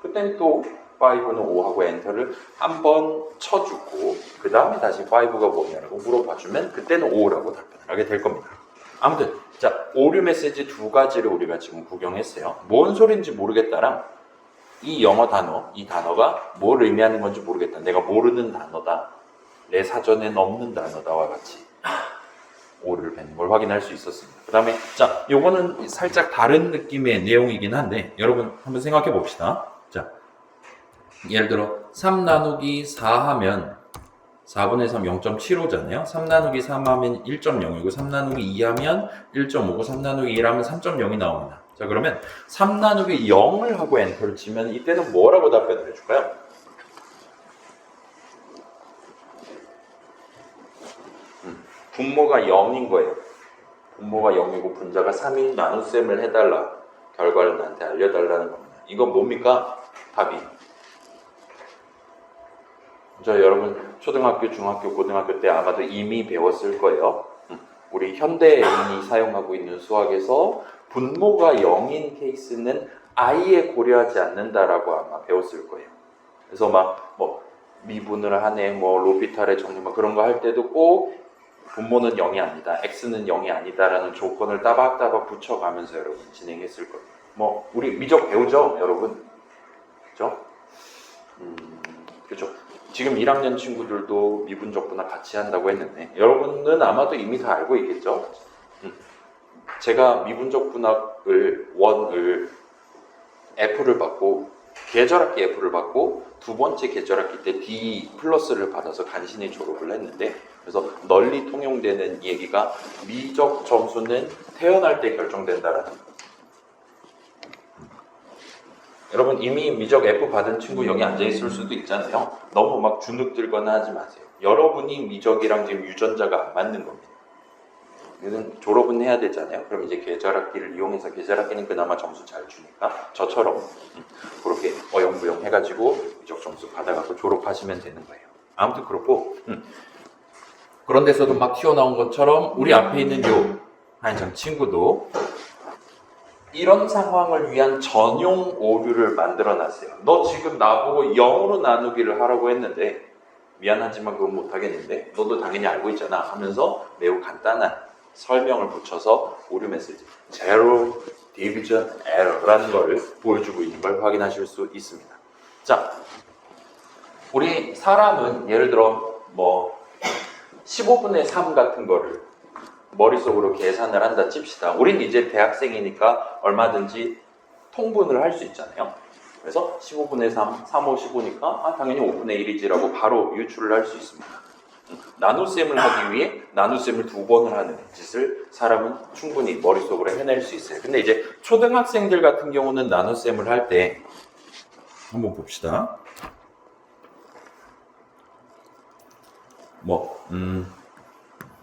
그땐 또 5는 5하고 엔터를 한번 쳐주고 그 다음에 다시 5가 뭐냐라고 물어봐주면 그때는 5라고 답변을 하게 될 겁니다. 아무튼 자, 오류 메시지 두 가지를 우리가 지금 구경했어요. 뭔 소리인지 모르겠다랑 이 영어 단어, 이 단어가 뭘 의미하는 건지 모르겠다. 내가 모르는 단어다. 내 사전엔 없는 단어다와 같이 오류를 뱉는 걸 확인할 수 있었습니다. 그 다음에 자, 요거는 살짝 다른 느낌의 내용이긴 한데 여러분 한번 생각해 봅시다. 자, 예를 들어 3 나누기 4 하면 4분의 3 0.75잖아요. 3 나누기 3 하면 1.0이고 3 나누기 2 하면 1.5고 3 나누기 1 하면 3.0이 나옵니다. 자, 그러면 3 나누기 0을 하고 엔터를 치면 이때는 뭐라고 답변을 해줄까요? 분모가 0인 거예요. 분모가 0이고 분자가 3인 나눗셈을 해달라. 결과를 나한테 알려달라는 겁니다. 이건 뭡니까? 답이. 저 여러분 초등학교, 중학교, 고등학교 때 아마도 이미 배웠을 거예요. 우리 현대인이 사용하고 있는 수학에서 분모가 0인 케이스는 아예 고려하지 않는다라고 아마 배웠을 거예요. 그래서 막 뭐 미분을 하네, 뭐 로피탈의 정리 뭐 그런 거 할 때도 꼭 분모는 0이 아니다, x는 0이 아니다라는 조건을 따박따박 붙여가면서 여러분 진행했을 거예요. 뭐 우리 미적 배우죠, 여러분? 그죠? 그죠? 지금 1학년 친구들도 미분적분화 같이 한다고 했는데 여러분은 아마도 이미 다 알고 있겠죠? 제가 미분적분학을 원을 F를 받고 계절학기 F를 받고 두 번째 계절학기 때 D 플러스를 받아서 간신히 졸업을 했는데 그래서 널리 통용되는 얘기가 미적 점수는 태어날 때 결정된다라는 거. 여러분 이미 미적 F 받은 친구 여기 앉아있을 수도 있잖아요. 너무 막 주눅 들거나 하지 마세요. 여러분이 미적이랑 지금 유전자가 안 맞는 겁니다. 얘는 졸업은 해야 되잖아요. 그럼 이제 계절학기를 이용해서 계절학기는 그나마 점수 잘 주니까 저처럼 그렇게 어영부영 해가지고 미적 점수 받아갖고 졸업하시면 되는 거예요. 아무튼 그렇고 그런 데서도 막 튀어나온 것처럼 우리 앞에 있는 요 한장 친구도 이런 상황을 위한 전용 오류를 만들어놨어요. 너 지금 나보고 0으로 나누기를 하라고 했는데 미안하지만 그건 못하겠는데 너도 당연히 알고 있잖아 하면서 매우 간단한 설명을 붙여서 오류 메시지 Zero Division Error라는 걸 보여주고 있는 걸 확인하실 수 있습니다. 자, 우리 사람은 예를 들어 뭐 15분의 3 같은 거를 머릿속으로 계산을 한다 칩시다. 우린 이제 대학생이니까 얼마든지 통분을 할 수 있잖아요. 그래서 15분의 3, 3, 5, 15니까 당연히 5분의 1이지라고 바로 유출을 할 수 있습니다. 나눗셈을 하기 위해 나눗셈을 2번을 하는 짓을 사람은 충분히 머릿속으로 해낼 수 있어요. 근데 이제 초등학생들 같은 경우는 나눗셈을 할 때 한번 봅시다.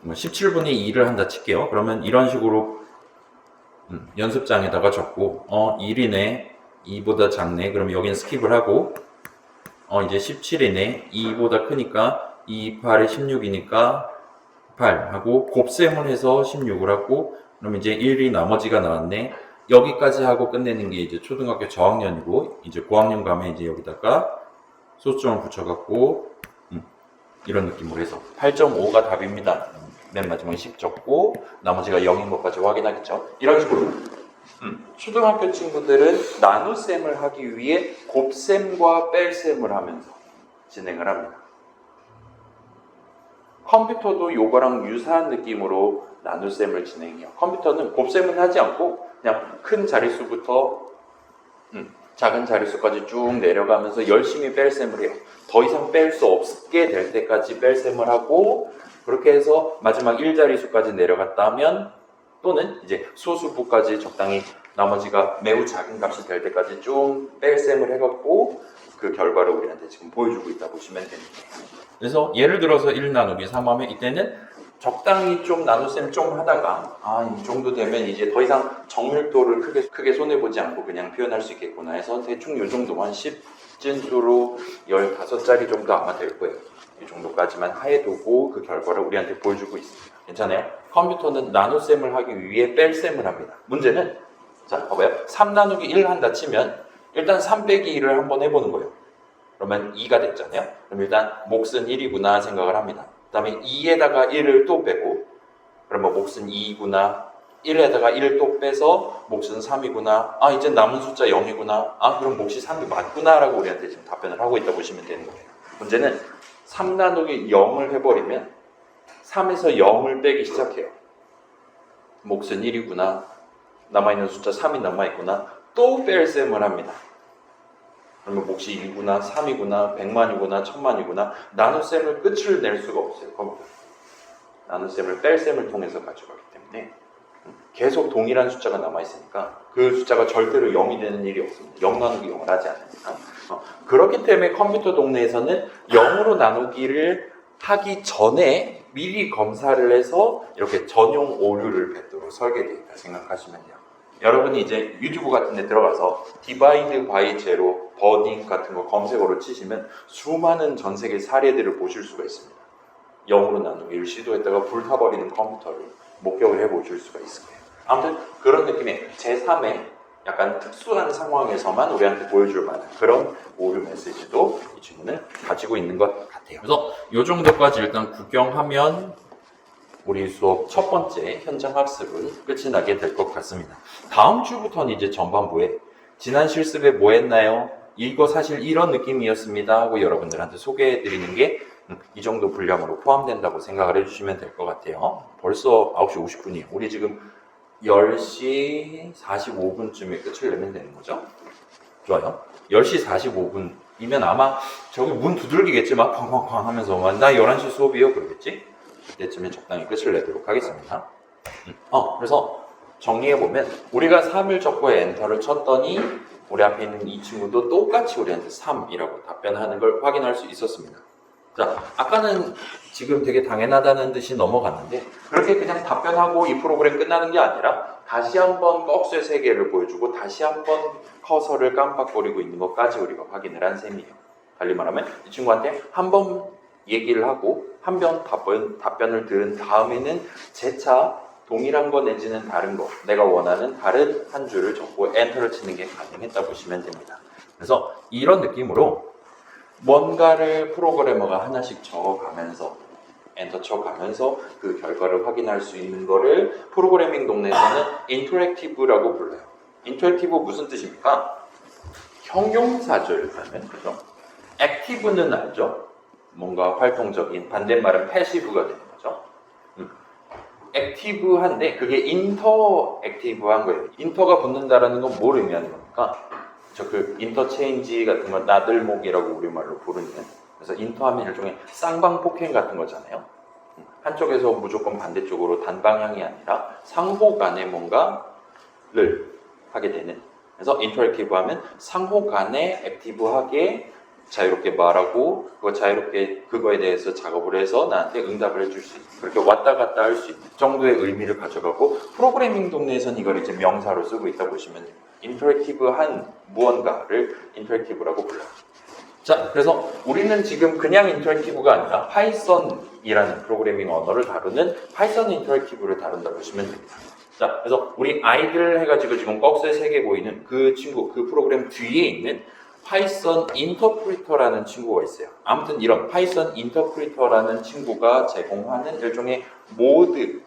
17분의 2를 한다 칠게요. 그러면 이런 식으로 연습장에다가 적고 1이네, 2보다 작네. 그러면 여기는 스킵을 하고 이제 17이네, 2보다 크니까 2, 8에 16이니까 8 하고 곱셈을 해서 16을 하고 그럼 이제 1이 나머지가 나왔네. 여기까지 하고 끝내는 게 이제 초등학교 저학년이고 이제 고학년 가면 이제 여기다가 소수점을 붙여갖고 이런 느낌으로 해서 8.5가 답입니다. 맨 마지막에 10 적고 나머지가 0인 것까지 확인하겠죠. 이런 식으로 초등학교 친구들은 나눗셈을 하기 위해 곱셈과 뺄셈을 하면서 진행을 합니다. 컴퓨터도 요거랑 유사한 느낌으로 나눗셈을 진행해요. 컴퓨터는 곱셈은 하지 않고 그냥 큰 자릿수부터 작은 자릿수까지 쭉 내려가면서 열심히 뺄셈을 해요. 더 이상 뺄 수 없게 될 때까지 뺄셈을 하고 그렇게 해서 마지막 1자릿수까지 내려갔다 하면 또는 이제 소수부까지 적당히 나머지가 매우 작은 값이 될 때까지 좀 뺄셈을 해갖고 그 결과를 우리한테 지금 보여주고 있다 보시면 됩니다. 그래서 예를 들어서 1 나누기 3 하면 이때는 적당히 좀 나눗셈 좀 하다가 이 정도 되면 이제 더 이상 정밀도를 크게 손해보지 않고 그냥 표현할 수 있겠구나 해서 대충 이 정도만 10진수로 15자리 정도 아마 될 거예요. 이 정도까지만 해두고 그 결과를 우리한테 보여주고 있습니다. 괜찮아요? 컴퓨터는 나눗셈을 하기 위해 뺄셈을 합니다. 문제는 자 봐봐요. 3 나누기 1 한다 치면 일단 3 빼기 1을 한번 해보는 거예요. 그러면 2가 됐잖아요. 그럼 일단 몫은 1이구나 생각을 합니다. 그 다음에 2에다가 1을 또 빼고 그러면 몫은 2이구나 1에다가 1을 또 빼서 몫은 3이구나 이제 남은 숫자 0이구나 그럼 몫이 3이 맞구나 라고 우리한테 지금 답변을 하고 있다 보시면 되는 거예요. 문제는 3 나누기 0을 해버리면 3에서 0을 빼기 시작해요. 몫은 1이구나 남아있는 숫자 3이 남아있구나 또 뺄셈을 합니다. 그러면 몫이 1이구나 3이구나 100만이구나 1000만이구나 나눗셈을 끝을 낼 수가 없어요. 컴퓨터 나눗셈을 뺄셈을 통해서 가져가기 때문에 계속 동일한 숫자가 남아있으니까 그 숫자가 절대로 0이 되는 일이 없습니다. 0 나누기 0을 하지 않으니까 그렇기 때문에 컴퓨터 동네에서는 0으로 나누기를 하기 전에 미리 검사를 해서 이렇게 전용 오류를 뱉도록 설계되어 있다 생각하시면 돼요. 여러분이 이제 유튜브 같은 데 들어가서 디바이드 바이 제로, 버닝 같은 거 검색어로 치시면 수많은 전 세계 사례들을 보실 수가 있습니다. 0으로 나누기를 시도했다가 불타버리는 컴퓨터를 목격을 해보실 수가 있을 거예요. 아무튼 그런 느낌의 제3의 약간 특수한 상황에서만 우리한테 보여줄 만한 그런 오류 메시지도 이 친구는 가지고 있는 것 같아요. 그래서 이 정도까지 일단 구경하면 우리 수업 첫 번째 현장 학습은 끝이 나게 될 것 같습니다. 다음 주부터는 이제 전반부에 지난 실습에 뭐 했나요? 이거 사실 이런 느낌이었습니다 하고 여러분들한테 소개해 드리는 게 이 정도 분량으로 포함된다고 생각을 해주시면 될 것 같아요. 벌써 9시 50분이에요. 우리 지금 10시 45분쯤에 끝을 내면 되는 거죠? 좋아요. 10시 45분이면 아마 저기 문 두들기겠지. 막 쾅쾅쾅 하면서 나 11시 수업이요 그러겠지? 그때쯤에 적당히 끝을 내도록 하겠습니다. 그래서 정리해보면 우리가 3을 적고 엔터를 쳤더니 우리 앞에 있는 이 친구도 똑같이 우리한테 3이라고 답변하는 걸 확인할 수 있었습니다. 자, 아까는 지금 되게 당연하다는 듯이 넘어갔는데 그렇게 그냥 답변하고 이 프로그램 끝나는 게 아니라 다시 한번 꺽쇠 세개를 보여주고 다시 한번 커서를 깜빡거리고 있는 것까지 우리가 확인을 한 셈이에요. 달리 말하면 이 친구한테 한 번 얘기를 하고 한 번 답변을 들은 다음에는 재차 동일한 거 내지는 다른 거 내가 원하는 다른 한 줄을 적고 엔터를 치는 게 가능했다 보시면 됩니다. 그래서 이런 느낌으로 뭔가를 프로그래머가 하나씩 적어가면서 엔터 쳐가면서 그 결과를 확인할 수 있는 거를 프로그래밍 동네에서는 인터랙티브라고 불러요. 인터랙티브 무슨 뜻입니까? 형용사절 하면 그죠? 액티브는 알죠? 뭔가 활동적인 반대말은 패시브가 되는 거죠. 액티브한데 그게 인터액티브한 거예요. 인터가 붙는다라는 건 뭘 의미하는 겁니까? 그 인터체인지 같은 거 나들목이라고 우리말로 부르는 그래서 인터하면 일종의 쌍방폭행 같은 거잖아요. 한쪽에서 무조건 반대쪽으로 단방향이 아니라 상호 간에 뭔가를 하게 되는 그래서 인터랙티브 하면 상호 간에 액티브하게 자유롭게 말하고 자유롭게 그거에 대해서 작업을 해서 나한테 응답을 해줄 수 있는 그렇게 왔다 갔다 할 수 있는 정도의 의미를 가져가고 프로그래밍 동네에서는 이걸 이제 명사로 쓰고 있다 보시면 됩니다. 인터랙티브한 무언가를 인터랙티브라고 불러요. 자, 그래서 우리는 지금 그냥 인터랙티브가 아니라 파이썬이라는 프로그래밍 언어를 다루는 파이썬 인터랙티브를 다룬다고 보시면 됩니다. 자, 그래서 우리 아이들 해가지고 지금 꺽쇠 3개 보이는 그 친구, 그 프로그램 뒤에 있는 파이썬 인터프리터라는 친구가 있어요. 아무튼 이런 파이썬 인터프리터라는 친구가 제공하는 일종의 모드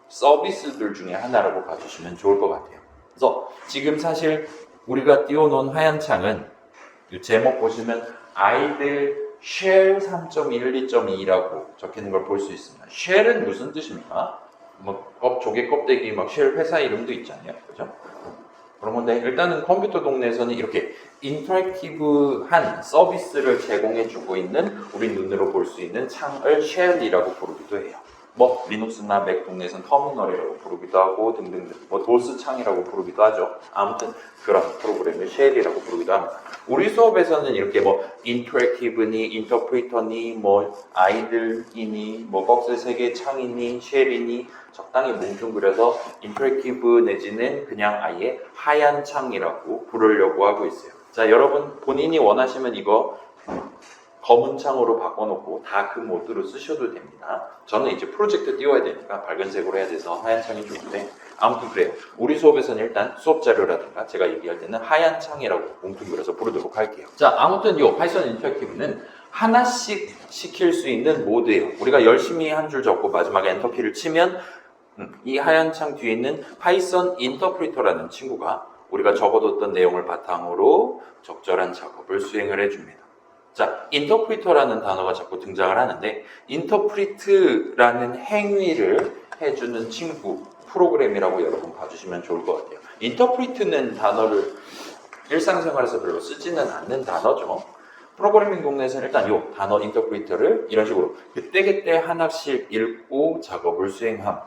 서비스들 중에 하나라고 봐주시면 좋을 것 같아요. 그래서 지금 사실 우리가 띄워놓은 하얀 창은 이 제목 보시면 아이들 쉘 3.12.2라고 적혀있는 걸 볼 수 있습니다. 쉘은 무슨 뜻입니까? 조개 껍데기 쉘 회사 이름도 있잖아요. 그죠? 그런데 일단은 컴퓨터 동네에서는 이렇게 인터랙티브한 서비스를 제공해주고 있는 우리 눈으로 볼 수 있는 창을 쉘이라고 부르기도 해요. 뭐 리눅스나 맥 동네에서는 터미널이라고 부르기도 하고 등등등, 뭐 도스 창이라고 부르기도 하죠. 아무튼 그런 프로그램을 쉘이라고 부르기도 합니다. 우리 수업에서는 이렇게 뭐 인터랙티브니, 인터프리터니, 뭐 아이들이니, 뭐 박스 3개 창이니, 쉘이니 적당히 뭉뚱그려서 인터랙티브 내지는 그냥 아예 하얀 창이라고 부르려고 하고 있어요. 자, 여러분 본인이 원하시면 이거 검은 창으로 바꿔놓고 다크 모드로 쓰셔도 됩니다. 저는 이제 프로젝트 띄워야 되니까 밝은색으로 해야 돼서 하얀 창이 좋은데, 아무튼 그래요. 우리 수업에서는 일단 수업 자료라든가 제가 얘기할 때는 하얀 창이라고 뭉뚱그려서 부르도록 할게요. 자, 아무튼 이 파이썬 인터랙티브는 하나씩 시킬 수 있는 모드예요. 우리가 열심히 한 줄 적고 마지막에 엔터키를 치면 이 하얀 창 뒤에 있는 파이썬 인터프리터라는 친구가 우리가 적어뒀던 내용을 바탕으로 적절한 작업을 수행을 해줍니다. 자, 인터프리터라는 단어가 자꾸 등장을 하는데, 인터프리트라는 행위를 해주는 친구, 프로그램이라고 여러분 봐주시면 좋을 것 같아요. 인터프리트는 단어를 일상생활에서 별로 쓰지는 않는 단어죠. 프로그래밍 동네에서는 일단 이 단어 인터프리터를 이런 식으로 그때그때 하나씩 읽고 작업을 수행함을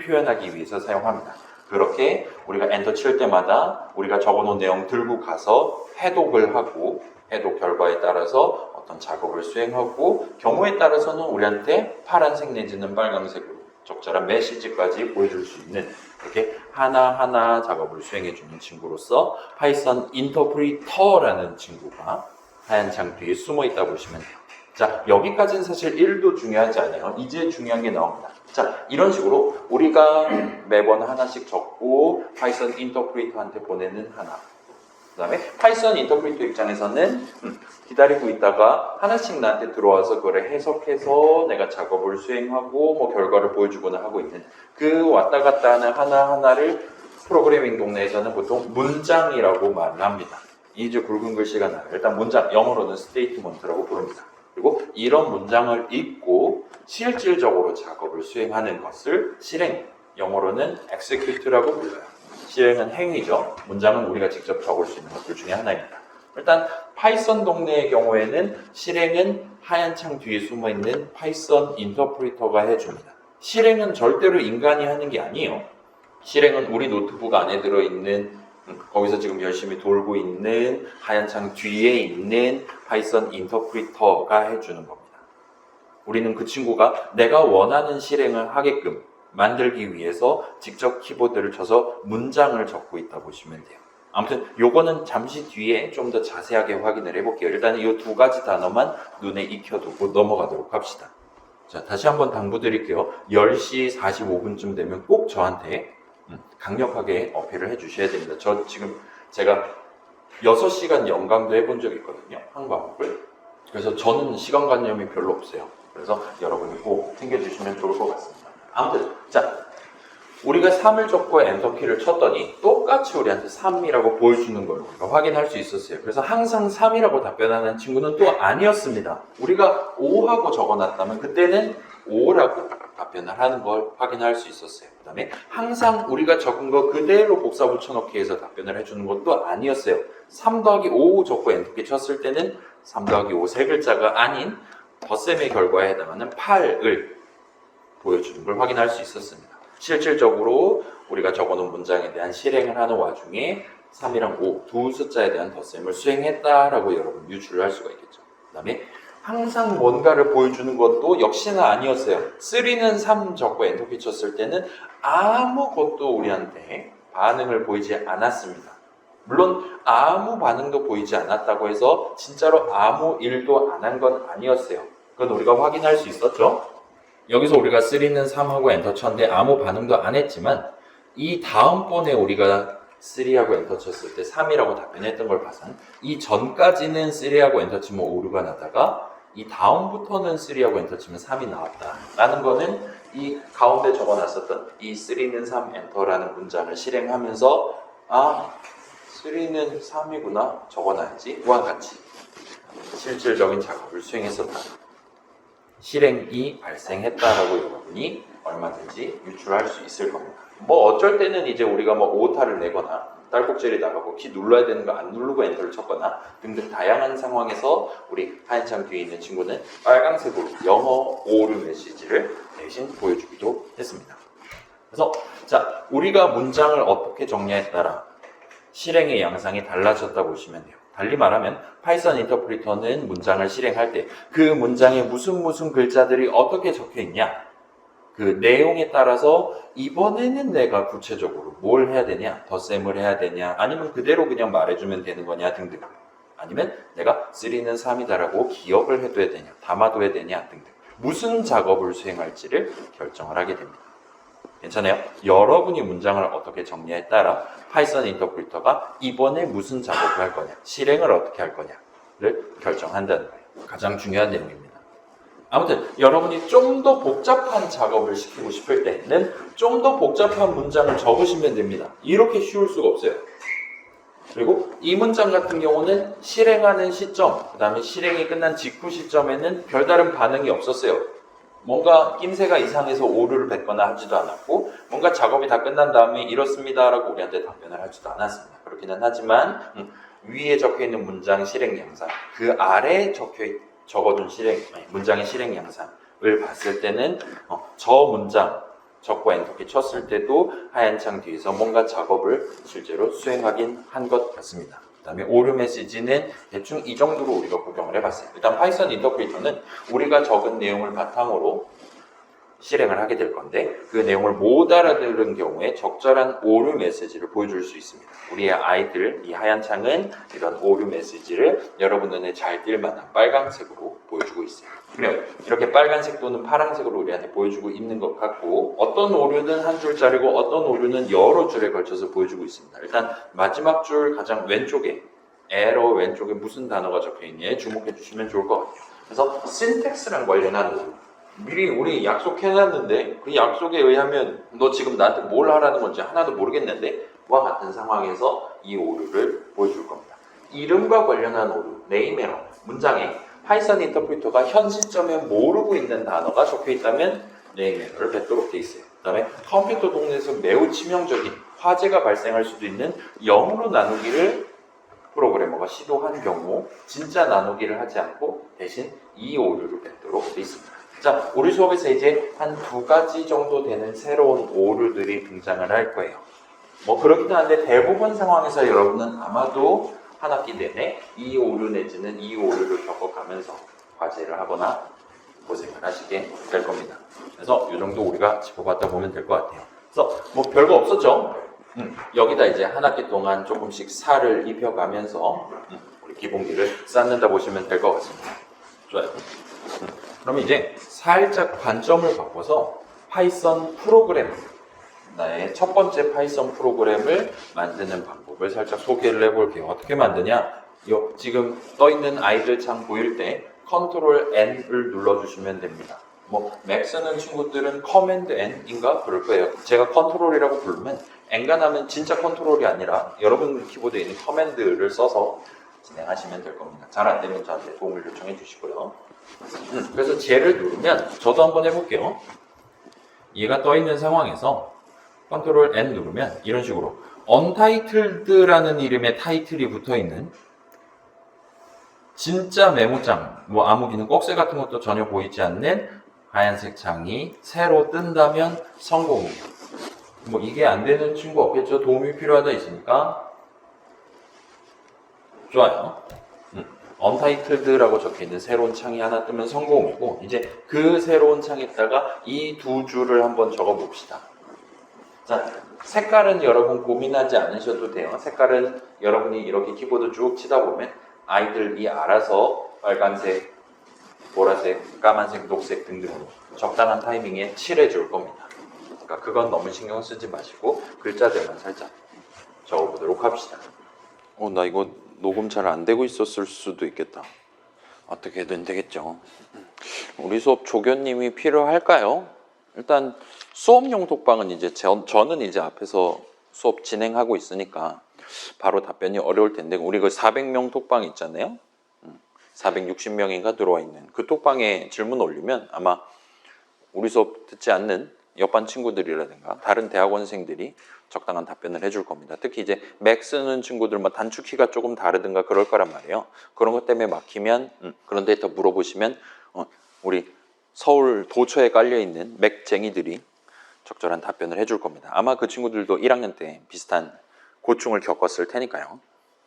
표현하기 위해서 사용합니다. 그렇게 우리가 엔터 칠 때마다 우리가 적어놓은 내용 들고 가서 해독을 하고, 해독 결과에 따라서 어떤 작업을 수행하고, 경우에 따라서는 우리한테 파란색 내지는 빨간색으로 적절한 메시지까지 보여줄 수 있는, 이렇게 하나하나 작업을 수행해주는 친구로서 파이썬 인터프리터라는 친구가 하얀 창 뒤에 숨어 있다 보시면 돼요. 자, 여기까지는 사실 1도 중요하지 않아요. 이제 중요한 게 나옵니다. 자, 이런 식으로 우리가 매번 하나씩 적고 파이썬 인터프리터한테 보내는 하나, 그 다음에 파이썬 인터프리터 입장에서는 기다리고 있다가 하나씩 나한테 들어와서 그걸 해석해서 내가 작업을 수행하고 뭐 결과를 보여주거나 하고 있는 그 왔다 갔다 하는 하나하나를 프로그래밍 동네에서는 보통 문장이라고 말을 합니다. 이제 굵은 글씨가 나요. 일단 문장, 영어로는 스테이트먼트라고 부릅니다. 그리고 이런 문장을 읽고 실질적으로 작업을 수행하는 것을 실행, 영어로는 execute라고 불러요. 실행은 행위죠. 문장은 우리가 직접 적을 수 있는 것들 중에 하나입니다. 일단 파이썬 동네의 경우에는 실행은 하얀 창 뒤에 숨어있는 파이썬 인터프리터가 해줍니다. 실행은 절대로 인간이 하는 게 아니에요. 실행은 우리 노트북 안에 들어있는, 거기서 지금 열심히 돌고 있는 하얀 창 뒤에 있는 파이썬 인터프리터가 해주는 겁니다. 우리는 그 친구가 내가 원하는 실행을 하게끔 만들기 위해서 직접 키보드를 쳐서 문장을 적고 있다 보시면 돼요. 아무튼 요거는 잠시 뒤에 좀 더 자세하게 확인을 해볼게요. 일단 이 두 가지 단어만 눈에 익혀두고 넘어가도록 합시다. 자, 다시 한번 당부드릴게요. 10시 45분쯤 되면 꼭 저한테 강력하게 어필을 해주셔야 됩니다. 저 지금 제가 6시간 연강도 해본 적이 있거든요. 한 과목을. 그래서 저는 시간관념이 별로 없어요. 그래서 여러분이 꼭 챙겨주시면 좋을 것 같습니다. 아무튼 자, 우리가 3을 적고 엔터키를 쳤더니 똑같이 우리한테 3이라고 보여주는 걸 우리가 확인할 수 있었어요. 그래서 항상 3이라고 답변하는 친구는 또 아니었습니다. 우리가 5하고 적어놨다면 그때는 5라고 답변을 하는 걸 확인할 수 있었어요. 그 다음에 항상 우리가 적은 거 그대로 복사 붙여넣기 해서 답변을 해주는 것도 아니었어요. 3 더하기 5 적고 엔터키 쳤을 때는 3 더하기 5 세 글자가 아닌 덧셈의 결과에 해당하는 8을 보여주는 걸 확인할 수 있었습니다. 실질적으로 우리가 적어놓은 문장에 대한 실행을 하는 와중에 3이랑 5 두 숫자에 대한 덧셈을 수행했다라고 여러분 유추를 할 수가 있겠죠. 그 다음에 항상 뭔가를 보여주는 것도 역시나 아니었어요. 3는 3 적고 엔터키 쳤을 때는 아무것도 우리한테 반응을 보이지 않았습니다. 물론 아무 반응도 보이지 않았다고 해서 진짜로 아무 일도 안 한 건 아니었어요. 그건 우리가 확인할 수 있었죠. 여기서 우리가 3는 3하고 엔터 쳤는데 아무 반응도 안 했지만 이 다음번에 우리가 3하고 엔터 쳤을 때 3이라고 답변했던 걸 봐선 이 전까지는 3하고 엔터 치면 5류가 나다가 이 다음부터는 3하고 엔터 치면 3이 나왔다 라는 거는 이 가운데 적어놨었던 이 3는 3 엔터라는 문장을 실행하면서 3는 3이구나 적어놔야지 와 같이 실질적인 작업을 수행했었다, 실행이 발생했다라고 여러분이 얼마든지 유추할 수 있을 겁니다. 뭐 어쩔 때는 이제 우리가 뭐 오타를 내거나 딸꾹질이 나가고 키 눌러야 되는 거 안 누르고 엔터를 쳤거나 등등 다양한 상황에서 우리 하얀 창 뒤에 있는 친구는 빨간색으로 영어 오류 메시지를 대신 보여주기도 했습니다. 그래서 자, 우리가 문장을 어떻게 정리에 따라 실행의 양상이 달라졌다 보시면 돼요. 달리 말하면 파이썬 인터프리터는 문장을 실행할 때 그 문장에 무슨 글자들이 어떻게 적혀 있냐, 그 내용에 따라서 이번에는 내가 구체적으로 뭘 해야 되냐, 덧셈을 해야 되냐, 아니면 그대로 그냥 말해주면 되는 거냐 등등, 아니면 내가 3는 3이다라고 기억을 해둬야 되냐, 담아둬야 되냐 등등 무슨 작업을 수행할지를 결정을 하게 됩니다. 괜찮아요? 여러분이 문장을 어떻게 정리에 따라 파이썬 인터프리터가 이번에 무슨 작업을 할 거냐, 실행을 어떻게 할 거냐를 결정한다는 거예요. 가장 중요한 내용입니다. 아무튼 여러분이 좀 더 복잡한 작업을 시키고 싶을 때는 좀 더 복잡한 문장을 적으시면 됩니다. 이렇게 쉬울 수가 없어요. 그리고 이 문장 같은 경우는 실행하는 시점, 그 다음에 실행이 끝난 직후 시점에는 별다른 반응이 없었어요. 뭔가 낌새가 이상해서 오류를 뱉거나 하지도 않았고, 뭔가 작업이 다 끝난 다음에 이렇습니다 라고 우리한테 답변을 하지도 않았습니다. 그렇기는 하지만 위에 적혀있는 문장 실행 양상, 그 아래에 적어둔 문장의 실행 양상을 봤을 때는 저 문장 적고 엔터키 쳤을 때도 하얀 창 뒤에서 뭔가 작업을 실제로 수행하긴 한 것 같습니다. 그 다음에 오류 메시지는 대충 이 정도로 우리가 구경을 해봤어요. 일단 파이썬 인터프리터는 우리가 적은 내용을 바탕으로 실행을 하게 될 건데, 그 내용을 못 알아들은 경우에 적절한 오류 메시지를 보여줄 수 있습니다. 우리의 아이들, 이 하얀 창은 이런 오류 메시지를 여러분 눈에 잘 띌 만한 빨간색으로 보여주고 있어요. 그래요. 이렇게 빨간색 또는 파란색으로 우리한테 보여주고 있는 것 같고, 어떤 오류는 한 줄짜리고 어떤 오류는 여러 줄에 걸쳐서 보여주고 있습니다. 일단 마지막 줄 가장 왼쪽에, 에러 왼쪽에 무슨 단어가 적혀있냐에 주목해 주시면 좋을 것 같아요. 그래서 신텍스랑 관련한 오류, 미리 우리 약속해놨는데 그 약속에 의하면 너 지금 나한테 뭘 하라는 건지 하나도 모르겠는데 와 같은 상황에서 이 오류를 보여줄 겁니다. 이름과 관련한 오류, 네임 에러, 문장에 파이썬 인터프리터가 현 시점에 모르고 있는 단어가 적혀있다면 네임 에러를 뱉도록 돼 있어요. 그 다음에 컴퓨터 동네에서 매우 치명적인 화재가 발생할 수도 있는 0으로 나누기를 프로그래머가 시도한 경우 진짜 나누기를 하지 않고 대신 이 오류를 뱉도록 돼 있습니다. 자, 우리 수업에서 이제 한 2가지 정도 되는 새로운 오류들이 등장을 할 거예요. 뭐 그렇긴 한데 대부분 상황에서 여러분은 아마도 한 학기 내내 이 오류 내지는 이 오류를 겪어가면서 과제를 하거나 고생을 하시게 될 겁니다. 그래서 이 정도 우리가 짚어봤다 보면 될 것 같아요. 그래서 뭐 별거 없었죠? 여기다 이제 한 학기 동안 조금씩 살을 입혀가면서 우리 기본기를 쌓는다 보시면 될 것 같습니다. 좋아요. 그럼 이제 살짝 관점을 바꿔서 파이썬 프로그램, 나의 첫 번째 파이썬 프로그램을 만드는 방법을 살짝 소개를 해볼게요. 어떻게 만드냐? 지금 떠있는 아이들 창 보일 때 컨트롤 N을 눌러주시면 됩니다. 뭐 맥 쓰는 친구들은 커맨드 N인가 그럴 거예요. 제가 컨트롤이라고 부르면 엔간하면 진짜 컨트롤이 아니라 여러분 키보드에 있는 커맨드를 써서 진행하시면 될 겁니다. 잘 안 되면 저한테 도움을 요청해 주시고요. 그래서 쟤를 누르면 저도 한번 해볼게요. 얘가 떠있는 상황에서 컨트롤 N 누르면 이런 식으로 Untitled라는 이름의 타이틀이 붙어있는 진짜 메모장, 뭐 아무 기능, 꺽쇠 같은 것도 전혀 보이지 않는 하얀색 창이 새로 뜬다면 성공이에요. 뭐 이게 안 되는 친구 없겠죠? 도움이 필요하다 있으니까 좋아요. Untitled라고 적혀있는 새로운 창이 하나 뜨면 성공이고, 이제 그 새로운 창에다가 이 두 줄을 한번 적어봅시다. 자, 색깔은 여러분 고민하지 않으셔도 돼요. 색깔은 여러분이 이렇게 키보드 쭉 치다 보면 아이들이 알아서 빨간색, 보라색, 까만색, 녹색 등등으로 적당한 타이밍에 칠해줄 겁니다. 그러니까 그건 너무 신경 쓰지 마시고 글자들만 살짝 적어보도록 합시다. 나 이거 녹음 잘 안 되고 있었을 수도 있겠다. 어떻게든 되겠죠. 우리 수업 조교님이 필요할까요? 일단 수업용 톡방은 이제 저는 이제 앞에서 수업 진행하고 있으니까 바로 답변이 어려울 텐데, 우리 그 400명 톡방 있잖아요. 460명인가 들어와 있는 그 톡방에 질문 올리면 아마 우리 수업 듣지 않는 옆반 친구들이라든가 다른 대학원생들이 적당한 답변을 해줄 겁니다. 특히 이제 맥 쓰는 친구들 뭐 단축키가 조금 다르든가 그럴 거란 말이에요. 그런 것 때문에 막히면 그런 데이터 물어보시면 우리 서울 도처에 깔려있는 맥쟁이들이 적절한 답변을 해줄 겁니다. 아마 그 친구들도 1학년 때 비슷한 고충을 겪었을 테니까요.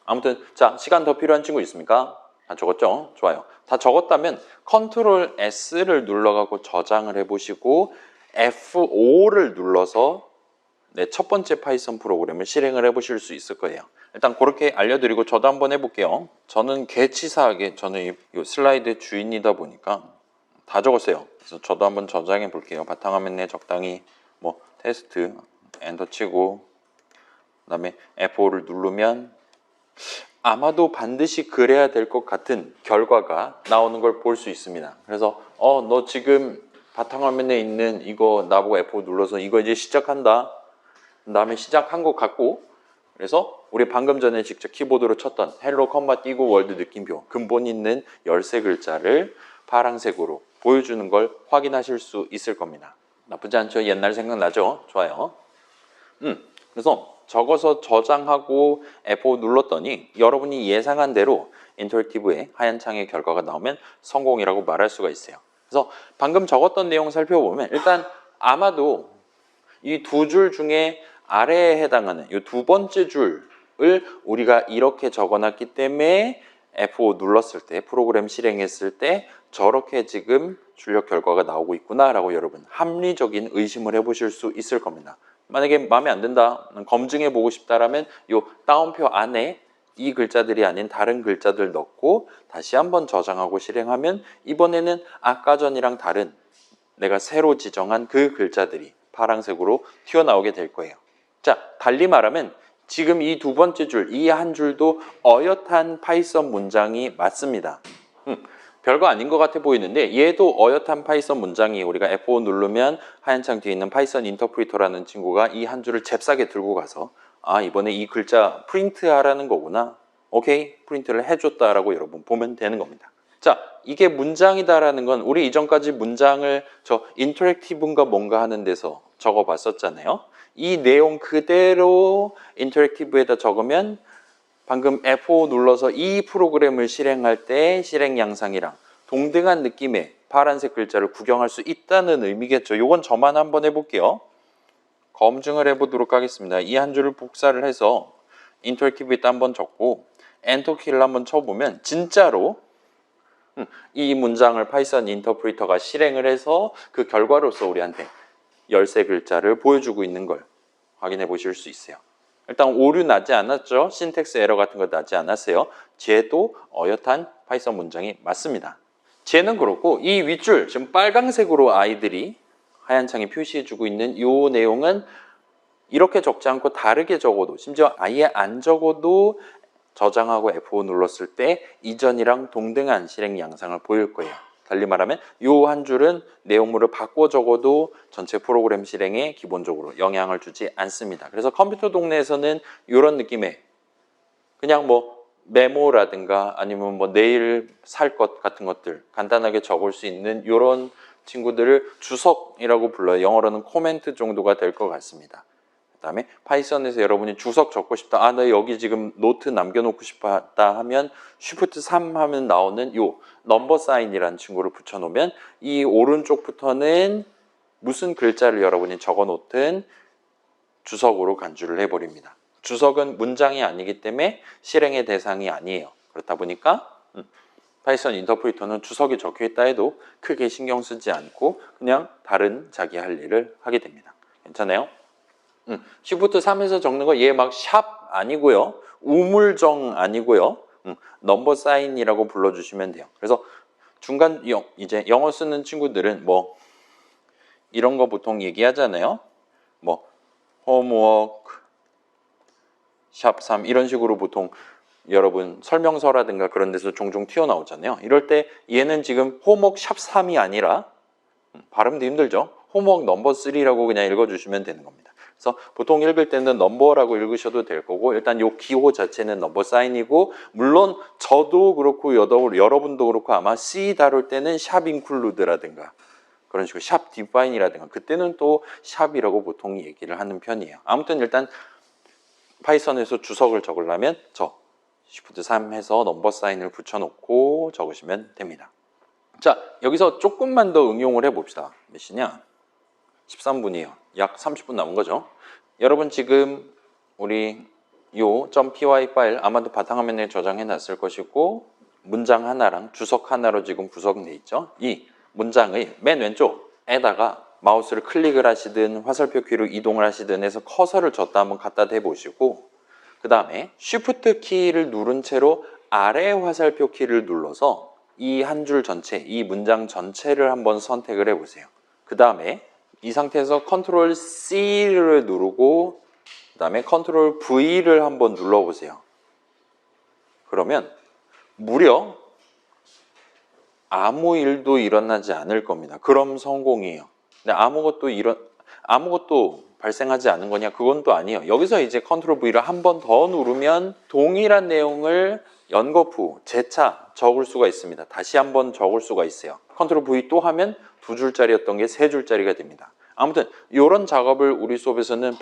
아무튼 자, 시간 더 필요한 친구 있습니까? 다 적었죠? 좋아요. 다 적었다면 컨트롤 S를 눌러가고 저장을 해보시고 F5를 눌러서 첫 번째 파이썬 프로그램을 실행을 해보실 수 있을 거예요. 일단 그렇게 알려드리고 저도 한번 해볼게요. 저는 개치사하게 저는 이 슬라이드 주인이다 보니까 다 적었어요. 그래서 저도 한번 저장해 볼게요. 바탕화면에 적당히 뭐 테스트 엔터 치고 그다음에 F5를 누르면 아마도 반드시 그래야 될 것 같은 결과가 나오는 걸 볼 수 있습니다. 그래서 너 지금 바탕화면에 있는 이거 나보고 F5 눌러서 이거 이제 시작한다. 그 다음에 시작한 것 같고, 그래서 우리 방금 전에 직접 키보드로 쳤던 헬로 컴마 띄고 월드 느낌표 근본 있는 13글자를 파란색으로 보여주는 걸 확인하실 수 있을 겁니다. 나쁘지 않죠? 옛날 생각나죠? 좋아요. 그래서 적어서 저장하고 F5 눌렀더니 여러분이 예상한 대로 인터랙티브의 하얀 창의 결과가 나오면 성공이라고 말할 수가 있어요. 그래서 방금 적었던 내용 살펴보면 일단 아마도 이 두 줄 중에 아래에 해당하는 이 두 번째 줄을 우리가 이렇게 적어놨기 때문에 F5 눌렀을 때 프로그램 실행했을 때 저렇게 지금 출력 결과가 나오고 있구나 라고 여러분 합리적인 의심을 해보실 수 있을 겁니다. 만약에 마음에 안 든다, 검증해 보고 싶다라면 이 따옴표 안에 이 글자들이 아닌 다른 글자들 넣고 다시 한번 저장하고 실행하면 이번에는 아까 전이랑 다른 내가 새로 지정한 그 글자들이 파란색으로 튀어나오게 될 거예요. 자, 달리 말하면 지금 이 두 번째 줄, 이 한 줄도 어엿한 파이썬 문장이 맞습니다. 별거 아닌 것 같아 보이는데 얘도 어엿한 파이썬 문장이 우리가 F5 누르면 하얀 창 뒤에 있는 파이썬 인터프리터라는 친구가 이 한 줄을 잽싸게 들고 가서 이번에 이 글자 프린트하라는 거구나. 오케이, 프린트를 해줬다라고 여러분 보면 되는 겁니다. 자, 이게 문장이다라는 건 우리 이전까지 문장을 저 인터랙티브인가 뭔가 하는 데서 적어봤었잖아요. 이 내용 그대로 인터랙티브에다 적으면 방금 F5 눌러서 이 프로그램을 실행할 때 실행 양상이랑 동등한 느낌의 파란색 글자를 구경할 수 있다는 의미겠죠. 이건 저만 한번 해볼게요. 검증을 해보도록 하겠습니다. 이 한 줄을 복사를 해서 인터랙티브에다 한번 적고 엔터 키를 한번 쳐보면 진짜로 이 문장을 파이썬 인터프리터가 실행을 해서 그 결과로서 우리한테 13글자를 보여주고 있는 걸 확인해 보실 수 있어요. 일단 오류 나지 않았죠? 신텍스 에러 같은 거 나지 않았어요. 쟤도 어엿한 파이썬 문장이 맞습니다. 쟤는 그렇고 이 윗줄, 지금 빨강색으로 아이들이 하얀 창에 표시해주고 있는 이 내용은 이렇게 적지 않고 다르게 적어도 심지어 아예 안 적어도 저장하고 F5 눌렀을 때 이전이랑 동등한 실행 양상을 보일 거예요. 달리 말하면 이 한 줄은 내용물을 바꿔 적어도 전체 프로그램 실행에 기본적으로 영향을 주지 않습니다. 그래서 컴퓨터 동네에서는 이런 느낌의 그냥 뭐 메모라든가 아니면 뭐 내일 살 것 같은 것들 간단하게 적을 수 있는 이런 친구들을 주석이라고 불러요. 영어로는 코멘트 정도가 될 것 같습니다. 그 다음에 파이썬에서 여러분이 주석 적고 싶다. 나 여기 지금 노트 남겨놓고 싶다 하면 Shift 3 하면 나오는 요 넘버 사인이라는 친구를 붙여놓으면 이 오른쪽부터는 무슨 글자를 여러분이 적어놓든 주석으로 간주를 해버립니다. 주석은 문장이 아니기 때문에 실행의 대상이 아니에요. 그렇다 보니까 파이썬 인터프리터는 주석이 적혀있다 해도 크게 신경 쓰지 않고 그냥 다른 자기 할 일을 하게 됩니다. 괜찮아요? Shift 3에서 적는 거 얘 막 샵 아니고요. 우물정 아니고요. 넘버 사인이라고 불러주시면 돼요. 그래서 중간 이제 영어 쓰는 친구들은 뭐 이런 거 보통 얘기하잖아요. 뭐 홈워크 샵 3 이런 식으로 보통 여러분 설명서라든가 그런 데서 종종 튀어나오잖아요. 이럴 때 얘는 지금 홈워크 샵 3이 아니라 발음도 힘들죠. 홈워크 넘버 3라고 그냥 읽어주시면 되는 겁니다. 그래서 보통 읽을 때는 넘버라고 읽으셔도 될 거고 일단 요 기호 자체는 넘버 사인이고 물론 저도 그렇고 여러분도 그렇고 아마 C 다룰 때는 샵 인클루드라든가 그런 식으로 샵 디파인이라든가 그때는 또 샵이라고 보통 얘기를 하는 편이에요. 아무튼 일단 파이썬에서 주석을 적으려면 Shift 3 해서 넘버 사인을 붙여놓고 적으시면 됩니다. 자, 여기서 조금만 더 응용을 해봅시다. 몇 시냐? 13분이에요. 약 30분 남은 거죠. 여러분 지금 우리 요 .py 파일 아마도 바탕화면에 저장해 놨을 것이고 문장 하나랑 주석 하나로 지금 구성되어 있죠. 이 문장의 맨 왼쪽에다가 마우스를 클릭을 하시든 화살표 키로 이동을 하시든 해서 커서를 줬다 한번 갖다 대보시고 그 다음에 Shift 키를 누른 채로 아래 화살표 키를 눌러서 이 한 줄 전체, 이 문장 전체를 한번 선택을 해보세요. 그 다음에 이 상태에서 Ctrl C를 누르고 그 다음에 Ctrl V를 한번 눌러보세요. 그러면 무려 아무 일도 일어나지 않을 겁니다. 그럼 성공이에요. 근데 아무것도 발생하지 않은 거냐? 그건 또 아니에요. 여기서 이제 Ctrl V를 한 번 더 누르면 동일한 내용을 연거푸, 재차 적을 수가 있습니다. 다시 한번 적을 수가 있어요. Ctrl V 또 하면 2줄짜리였던 게 3줄짜리가 됩니다. 아무튼 이런 작업을 우리 수업에서는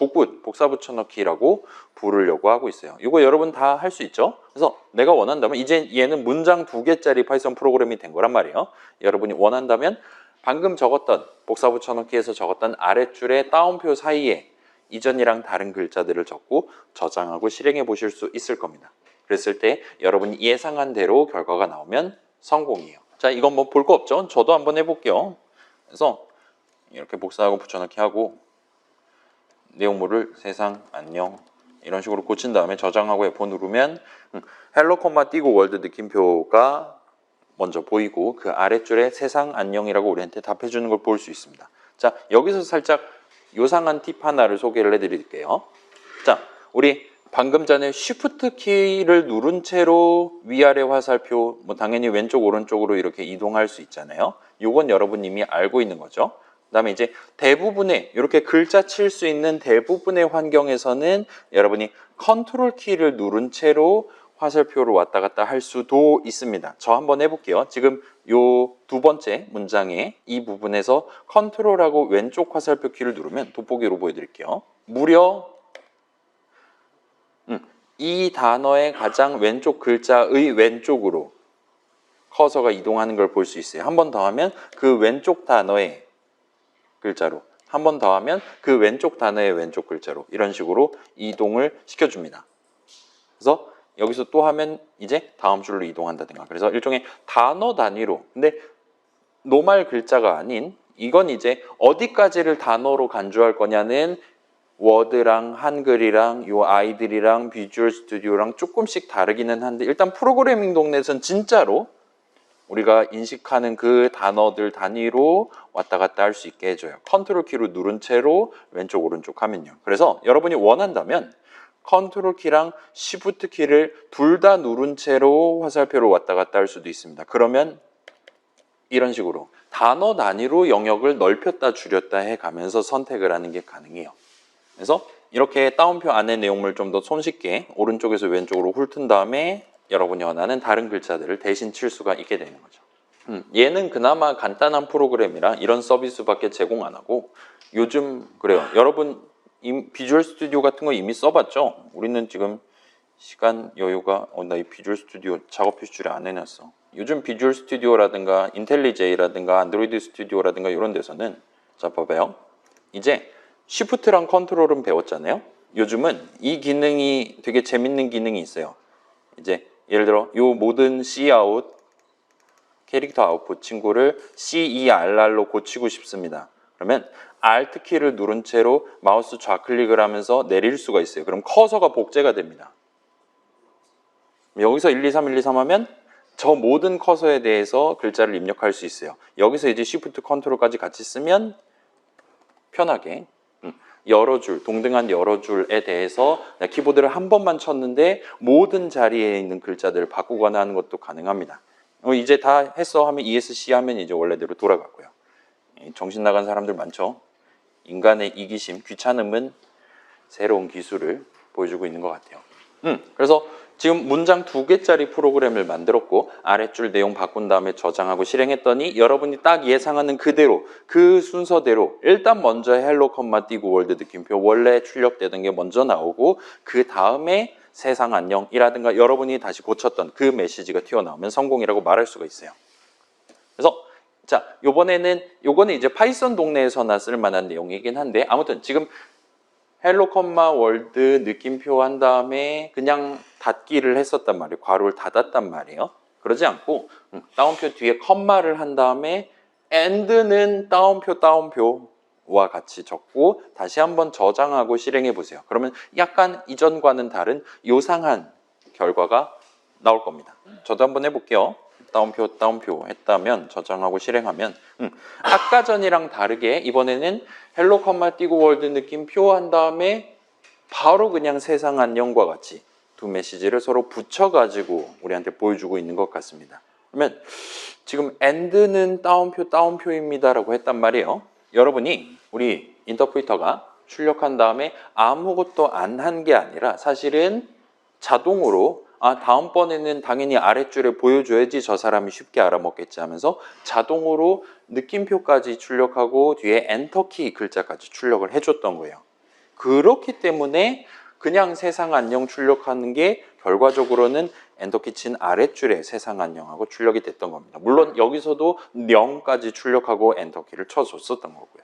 복사 붙여넣기라고 부르려고 하고 있어요. 이거 여러분 다 할 수 있죠? 그래서 내가 원한다면 이제 얘는 문장 2개짜리 파이썬 프로그램이 된 거란 말이에요. 여러분이 원한다면 방금 적었던 복사 붙여넣기에서 적었던 아랫줄에 따옴표 사이에 이전이랑 다른 글자들을 적고 저장하고 실행해 보실 수 있을 겁니다. 그랬을 때 여러분이 예상한 대로 결과가 나오면 성공이에요. 자, 이건 뭐 볼 거 없죠? 저도 한번 해볼게요. 그래서 이렇게 복사하고 붙여넣기 하고 내용물을 세상 안녕 이런 식으로 고친 다음에 저장하고 F4 누르면 헬로 콤마 띄고 월드 느낌표가 먼저 보이고 그 아랫줄에 세상 안녕이라고 우리한테 답해주는 걸 볼 수 있습니다. 자, 여기서 살짝 요상한 팁 하나를 소개를 해드릴게요. 자, 우리 방금 전에 Shift 키를 누른 채로 위아래 화살표 뭐 당연히 왼쪽 오른쪽으로 이렇게 이동할 수 있잖아요. 요건 여러분 이미 알고 있는 거죠. 그 다음에 이제 대부분의 이렇게 글자 칠 수 있는 대부분의 환경에서는 여러분이 컨트롤 키를 누른 채로 화살표로 왔다 갔다 할 수도 있습니다. 저 한번 해볼게요. 지금 요 두 번째 문장의 이 부분에서 컨트롤하고 왼쪽 화살표 키를 누르면 돋보기로 보여드릴게요. 무려 이 단어의 가장 왼쪽 글자의 왼쪽으로 커서가 이동하는 걸 볼 수 있어요. 한 번 더 하면 그 왼쪽 단어의 글자로, 한 번 더 하면 그 왼쪽 단어의 왼쪽 글자로 이런 식으로 이동을 시켜줍니다. 그래서 여기서 또 하면 이제 다음 줄로 이동한다든가. 그래서 일종의 단어 단위로, 근데 노말 글자가 아닌 이건 이제 어디까지를 단어로 간주할 거냐는 워드랑 한글이랑 요 아이들이랑 비주얼 스튜디오랑 조금씩 다르기는 한데 일단 프로그래밍 동네에서는 진짜로 우리가 인식하는 그 단어들 단위로 왔다 갔다 할 수 있게 해줘요. 컨트롤 키로 누른 채로 왼쪽 오른쪽 하면요. 그래서 여러분이 원한다면 컨트롤 키랑 시프트 키를 둘 다 누른 채로 화살표로 왔다 갔다 할 수도 있습니다. 그러면 이런 식으로 단어 단위로 영역을 넓혔다 줄였다 해가면서 선택을 하는 게 가능해요. 그래서 이렇게 따옴표 안에 내용물 좀 더 손쉽게 오른쪽에서 왼쪽으로 훑은 다음에 여러분이 원하는 다른 글자들을 대신 칠 수가 있게 되는 거죠. 얘는 그나마 간단한 프로그램이라 이런 서비스밖에 제공 안 하고 요즘 그래요. 여러분 비주얼 스튜디오 같은 거 이미 써봤죠? 우리는 지금 시간 여유가 나 이 비주얼 스튜디오 작업 휴지줄에 안 해놨어. 요즘 비주얼 스튜디오라든가 인텔리제이라든가 안드로이드 스튜디오라든가 이런 데서는 자 봐봐요. 이제 쉬프트랑 컨트롤은 배웠잖아요. 요즘은 이 기능이 되게 재밌는 기능이 있어요. 이제 예를 들어 요 모든 Cout 캐릭터 아웃풋 친구를 CERR로 고치고 싶습니다. 그러면 Alt 키를 누른 채로 마우스 좌클릭을 하면서 내릴 수가 있어요. 그럼 커서가 복제가 됩니다. 여기서 1, 2, 3, 1, 2, 3 하면 저 모든 커서에 대해서 글자를 입력할 수 있어요. 여기서 이제 Shift 컨트롤까지 같이 쓰면 편하게 여러 줄, 동등한 여러 줄에 대해서 키보드를 한 번만 쳤는데 모든 자리에 있는 글자들을 바꾸거나 하는 것도 가능합니다. 이제 다 했어 하면 ESC 하면 이제 원래대로 돌아가고요. 정신 나간 사람들 많죠. 인간의 이기심, 귀찮음은 새로운 기술을 보여주고 있는 것 같아요. 그래서 지금 문장 2개짜리 프로그램을 만들었고 아랫줄 내용 바꾼 다음에 저장하고 실행했더니 여러분이 딱 예상하는 그대로 그 순서대로 일단 먼저 헬로 컴마 띄고 월드 느낌표 원래 출력되던 게 먼저 나오고 그 다음에 세상 안녕이라든가 여러분이 다시 고쳤던 그 메시지가 튀어나오면 성공이라고 말할 수가 있어요. 그래서 자, 요거는 이제 파이썬 동네에서나 쓸만한 내용이긴 한데 아무튼 지금 헬로 컴마 월드 느낌표 한 다음에 그냥 닫기를 했었단 말이에요. 괄호를 닫았단 말이에요. 그러지 않고 따옴표 뒤에 컴마를 한 다음에 and는 따옴표와 같이 적고 다시 한번 저장하고 실행해 보세요. 그러면 약간 이전과는 다른 요상한 결과가 나올 겁니다. 저도 한번 해볼게요. 따옴표 했다면 저장하고 실행하면 아까 전이랑 다르게 이번에는 헬로 컴마 띄고 월드 느낌표 한 다음에 바로 그냥 세상 안녕과 같이 두 메시지를 서로 붙여가지고 우리한테 보여주고 있는 것 같습니다. 그러면 지금 and는 따옴표입니다 라고 했단 말이에요. 여러분이 우리 인터프리터가 출력한 다음에 아무것도 안 한 게 아니라 사실은 자동으로 다음번에는 당연히 아랫줄에 보여줘야지 저 사람이 쉽게 알아먹겠지 하면서 자동으로 느낌표까지 출력하고 뒤에 엔터키 글자까지 출력을 해줬던 거예요. 그렇기 때문에 그냥 세상 안녕 출력하는 게 결과적으로는 엔터키 친 아랫줄에 세상 안녕하고 출력이 됐던 겁니다. 물론 여기서도 0까지 출력하고 엔터키를 쳐줬었던 거고요.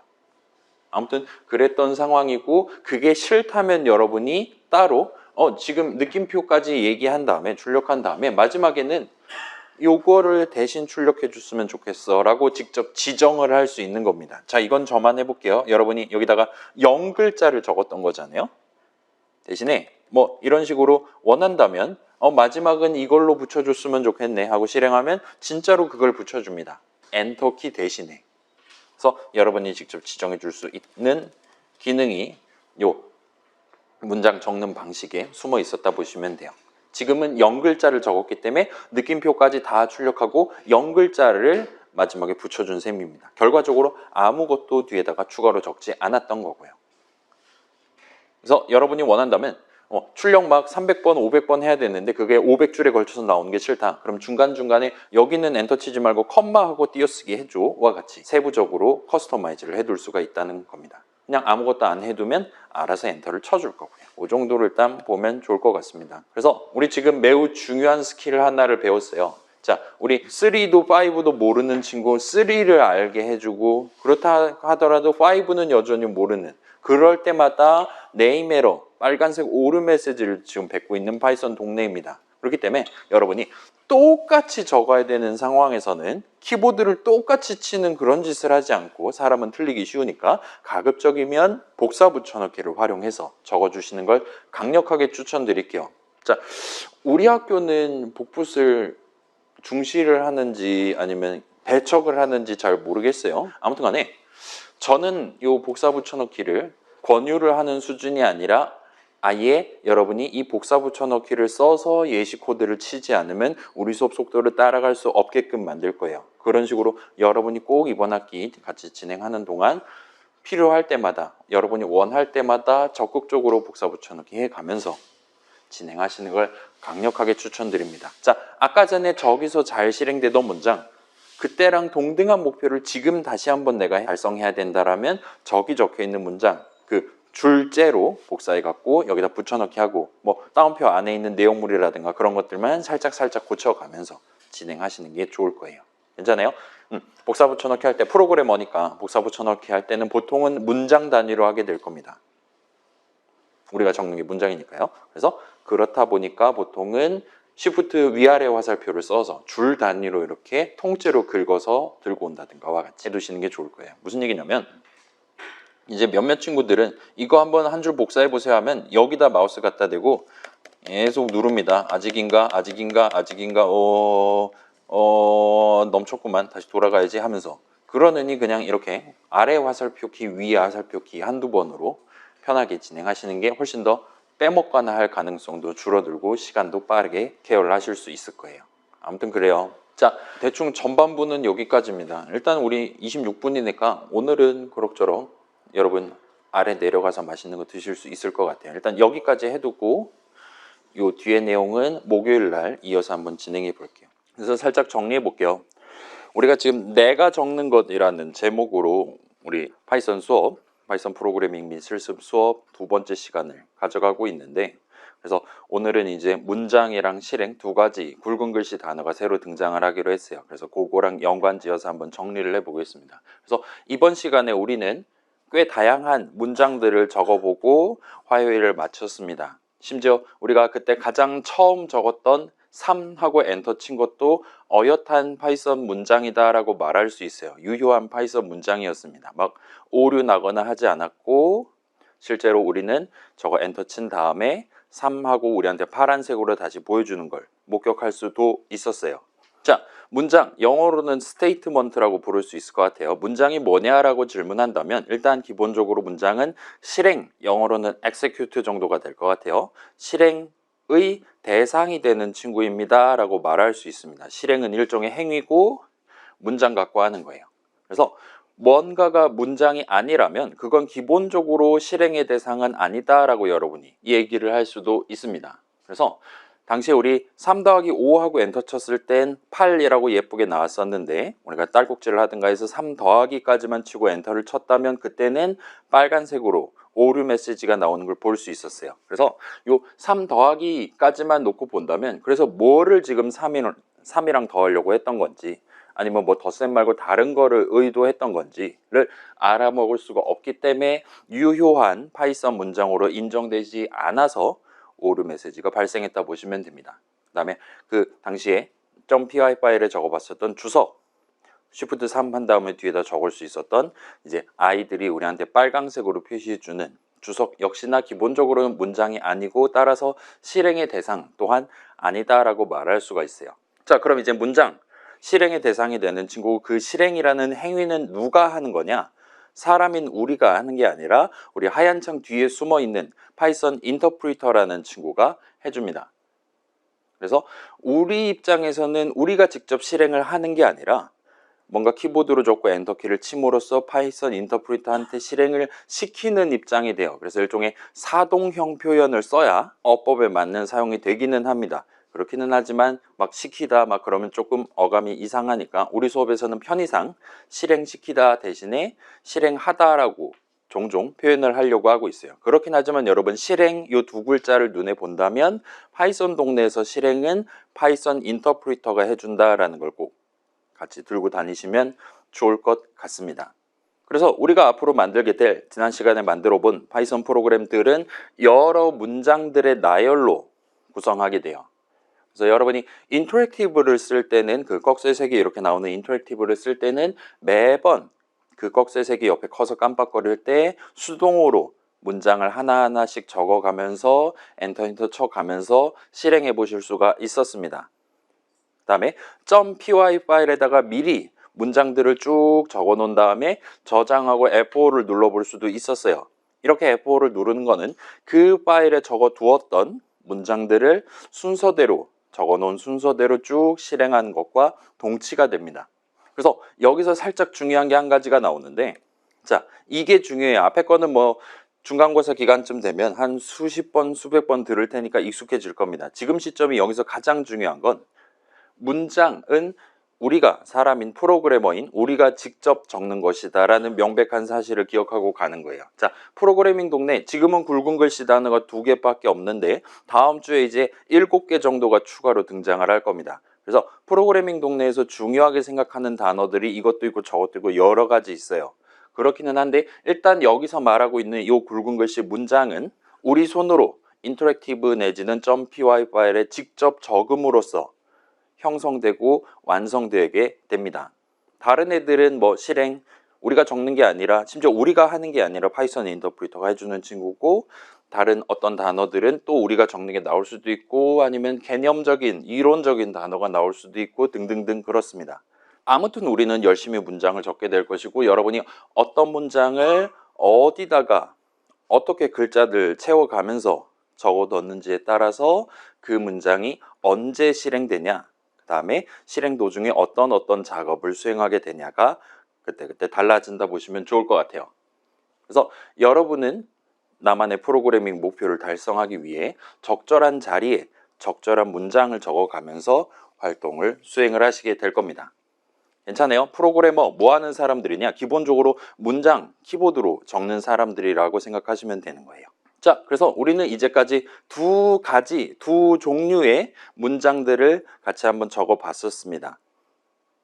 아무튼 그랬던 상황이고 그게 싫다면 여러분이 따로 지금 느낌표까지 얘기한 다음에 출력한 다음에 마지막에는 요거를 대신 출력해 줬으면 좋겠어 라고 직접 지정을 할 수 있는 겁니다. 자, 이건 저만 해볼게요. 여러분이 여기다가 0글자를 적었던 거잖아요. 대신에 뭐 이런 식으로 원한다면 마지막은 이걸로 붙여줬으면 좋겠네 하고 실행하면 진짜로 그걸 붙여줍니다. 엔터키 대신에. 그래서 여러분이 직접 지정해 줄 수 있는 기능이 요 문장 적는 방식에 숨어 있었다 보시면 돼요. 지금은 0글자를 적었기 때문에 느낌표까지 다 출력하고 0글자를 마지막에 붙여준 셈입니다. 결과적으로 아무것도 뒤에다가 추가로 적지 않았던 거고요. 그래서 여러분이 원한다면 출력 막 300번, 500번 해야 되는데 그게 500줄에 걸쳐서 나오는 게 싫다. 그럼 중간중간에 여기는 엔터 치지 말고 컴마하고 띄어쓰기 해줘와 같이 세부적으로 커스터마이즈를 해둘 수가 있다는 겁니다. 그냥 아무것도 안 해두면 알아서 엔터를 쳐줄 거고요. 그 정도를 일단 보면 좋을 것 같습니다. 그래서 우리 지금 매우 중요한 스킬 하나를 배웠어요. 자, 우리 3도 5도 모르는 친구 3를 알게 해주고 그렇다 하더라도 5는 여전히 모르는 그럴 때마다 네임 에러, 빨간색 오르 메시지를 지금 뱉고 있는 파이썬 동네입니다. 그렇기 때문에 여러분이 똑같이 적어야 되는 상황에서는 키보드를 똑같이 치는 그런 짓을 하지 않고 사람은 틀리기 쉬우니까 가급적이면 복사 붙여넣기를 활용해서 적어주시는 걸 강력하게 추천드릴게요. 자, 우리 학교는 복붙을 중시를 하는지 아니면 배척을 하는지 잘 모르겠어요. 아무튼 간에 저는 이 복사 붙여넣기를 권유를 하는 수준이 아니라 아예 여러분이 이 복사 붙여넣기를 써서 예시 코드를 치지 않으면 우리 수업 속도를 따라갈 수 없게끔 만들 거예요. 그런 식으로 여러분이 꼭 이번 학기 같이 진행하는 동안 필요할 때마다 여러분이 원할 때마다 적극적으로 복사 붙여넣기 해가면서 진행하시는 걸 강력하게 추천드립니다. 자, 아까 전에 저기서 잘 실행되던 문장 그때랑 동등한 목표를 지금 다시 한번 내가 달성해야 된다라면 저기 적혀 있는 문장 그 줄째로 복사해 갖고 여기다 붙여넣기 하고 뭐 따옴표 안에 있는 내용물이라든가 그런 것들만 살짝 고쳐가면서 진행하시는 게 좋을 거예요. 괜찮아요? 복사 붙여넣기 할 때 프로그래머니까 복사 붙여넣기 할 때는 보통은 문장 단위로 하게 될 겁니다. 우리가 적는 게 문장이니까요. 그래서 그렇다 보니까 보통은 Shift 위아래 화살표를 써서 줄 단위로 이렇게 통째로 긁어서 들고 온다든가와 같이 해두시는 게 좋을 거예요. 무슨 얘기냐면 이제 몇몇 친구들은 이거 한번 한 줄 복사해 보세요 하면 여기다 마우스 갖다 대고 계속 누릅니다. 아직인가 넘쳤구만 다시 돌아가야지 하면서 그러느니 그냥 이렇게 아래 화살표 키 위에 화살표 키 한두 번으로 편하게 진행하시는 게 훨씬 더 빼먹거나 할 가능성도 줄어들고 시간도 빠르게 케어를 하실 수 있을 거예요. 아무튼 그래요. 자, 대충 전반부는 여기까지입니다. 일단 우리 26분이니까 오늘은 그럭저럭 여러분 아래 내려가서 맛있는 거 드실 수 있을 것 같아요. 일단 여기까지 해두고 요 뒤에 내용은 목요일 날 이어서 한번 진행해 볼게요. 그래서 살짝 정리해 볼게요. 우리가 지금 내가 적는 것이라는 제목으로 우리 파이썬 수업, 파이썬 프로그래밍 및 실습 수업 두 번째 시간을 가져가고 있는데, 그래서 오늘은 이제 문장이랑 실행 두 가지 굵은 글씨 단어가 새로 등장을 하기로 했어요. 그래서 그거랑 연관지어서 한번 정리를 해보겠습니다. 그래서 이번 시간에 우리는 꽤 다양한 문장들을 적어보고 화요일을 마쳤습니다. 심지어 우리가 그때 가장 처음 적었던 3하고 엔터 친 것도 어엿한 파이썬 문장이다라고 말할 수 있어요. 유효한 파이썬 문장이었습니다. 막 오류 나거나 하지 않았고, 실제로 우리는 저거 엔터 친 다음에 3하고 우리한테 파란색으로 다시 보여주는 걸 목격할 수도 있었어요. 자, 문장, 영어로는 스테이트먼트라고 부를 수 있을 것 같아요. 문장이 뭐냐라고 질문한다면 일단 기본적으로 문장은 실행, 영어로는 execute 정도가 될 것 같아요. 실행의 대상이 되는 친구입니다 라고 말할 수 있습니다. 실행은 일종의 행위고 문장 갖고 하는 거예요. 그래서 뭔가가 문장이 아니라면 그건 기본적으로 실행의 대상은 아니다 라고 여러분이 얘기를 할 수도 있습니다. 그래서 당시에 우리 3 더하기 5하고 엔터 쳤을 땐 8이라고 예쁘게 나왔었는데, 우리가 딸꾹질을 하든가 해서 3 더하기까지만 치고 엔터를 쳤다면 그때는 빨간색으로 오류 메시지가 나오는 걸 볼 수 있었어요. 그래서 요 3 더하기까지만 놓고 본다면, 그래서 뭐를 지금 3이랑 더하려고 했던 건지, 아니면 뭐 덧셈 말고 다른 거를 의도했던 건지를 알아먹을 수가 없기 때문에 유효한 파이썬 문장으로 인정되지 않아서 오류 메시지가 발생했다 보시면 됩니다. 그 다음에 그 당시에 .py 파일에 적어봤었던 주석, Shift 3 한 다음에 뒤에다 적을 수 있었던 이제 아이들이 우리한테 빨강색으로 표시해주는 주석 역시나 기본적으로는 문장이 아니고, 따라서 실행의 대상 또한 아니다라고 말할 수가 있어요. 자, 그럼 이제 문장, 실행의 대상이 되는 친구, 그 실행이라는 행위는 누가 하는 거냐? 사람인 우리가 하는 게 아니라 우리 하얀 창 뒤에 숨어 있는 파이썬 인터프리터라는 친구가 해줍니다. 그래서 우리 입장에서는 우리가 직접 실행을 하는 게 아니라 뭔가 키보드로 적고 엔터키를 침으로써 파이썬 인터프리터한테 실행을 시키는 입장이 돼요. 그래서 일종의 사동형 표현을 써야 어법에 맞는 사용이 되기는 합니다. 그렇기는 하지만 막 시키다 막 그러면 조금 어감이 이상하니까 우리 수업에서는 편의상 실행시키다 대신에 실행하다라고 종종 표현을 하려고 하고 있어요. 그렇긴 하지만 여러분, 실행 요 두 글자를 눈에 본다면 파이썬 동네에서 실행은 파이썬 인터프리터가 해준다라는 걸 꼭 같이 들고 다니시면 좋을 것 같습니다. 그래서 우리가 앞으로 만들게 될, 지난 시간에 만들어 본 파이썬 프로그램들은 여러 문장들의 나열로 구성하게 돼요. 그래서 여러분이 인터랙티브를 쓸 때는, 그 꺽쇠색이 이렇게 나오는 인터랙티브를 쓸 때는 매번 그 꺽쇠색이 옆에 커서 깜빡거릴 때 수동으로 문장을 하나하나씩 적어가면서 엔터 쳐가면서 실행해 보실 수가 있었습니다. 그 다음에 .py 파일에다가 미리 문장들을 쭉 적어 놓은 다음에 저장하고 F5를 눌러볼 수도 있었어요. 이렇게 F5를 누르는 거는 그 파일에 적어 두었던 문장들을 순서대로, 적어 놓은 순서대로 쭉 실행한 것과 동치가 됩니다. 그래서 여기서 살짝 중요한 게 한 가지가 나오는데, 자, 이게 중요해요. 앞에 거는 뭐 중간고사 기간쯤 되면 한 수십 번, 수백 번 들을 테니까 익숙해질 겁니다. 지금 시점이 여기서 가장 중요한 건, 문장은 우리가, 사람인 프로그래머인 우리가 직접 적는 것이다 라는 명백한 사실을 기억하고 가는 거예요. 자, 프로그래밍 동네, 지금은 굵은 글씨 단어가 2개밖에 없는데 다음 주에 이제 7개 정도가 추가로 등장을 할 겁니다. 그래서 프로그래밍 동네에서 중요하게 생각하는 단어들이 이것도 있고 저것도 있고 여러 가지 있어요. 그렇기는 한데, 일단 여기서 말하고 있는 이 굵은 글씨 문장은 우리 손으로 인터랙티브 내지는 .py 파일에 직접 적음으로써 형성되고 완성되게 됩니다. 다른 애들은 뭐 실행, 우리가 적는 게 아니라, 심지어 우리가 하는 게 아니라 파이썬 인터프리터가 해주는 친구고, 다른 어떤 단어들은 또 우리가 적는 게 나올 수도 있고, 아니면 개념적인, 이론적인 단어가 나올 수도 있고 등등등 그렇습니다. 아무튼 우리는 열심히 문장을 적게 될 것이고, 여러분이 어떤 문장을 어디다가 어떻게 글자들 채워가면서 적어뒀는지에 따라서 그 문장이 언제 실행되냐, 그 다음에 실행 도중에 어떤 작업을 수행하게 되냐가 그때 달라진다 보시면 좋을 것 같아요. 그래서 여러분은 나만의 프로그래밍 목표를 달성하기 위해 적절한 자리에 적절한 문장을 적어가면서 활동을 수행을 하시게 될 겁니다. 괜찮아요? 프로그래머 뭐 하는 사람들이냐? 기본적으로 문장, 키보드로 적는 사람들이라고 생각하시면 되는 거예요. 자, 그래서 우리는 이제까지 두 종류의 문장들을 같이 한번 적어 봤었습니다.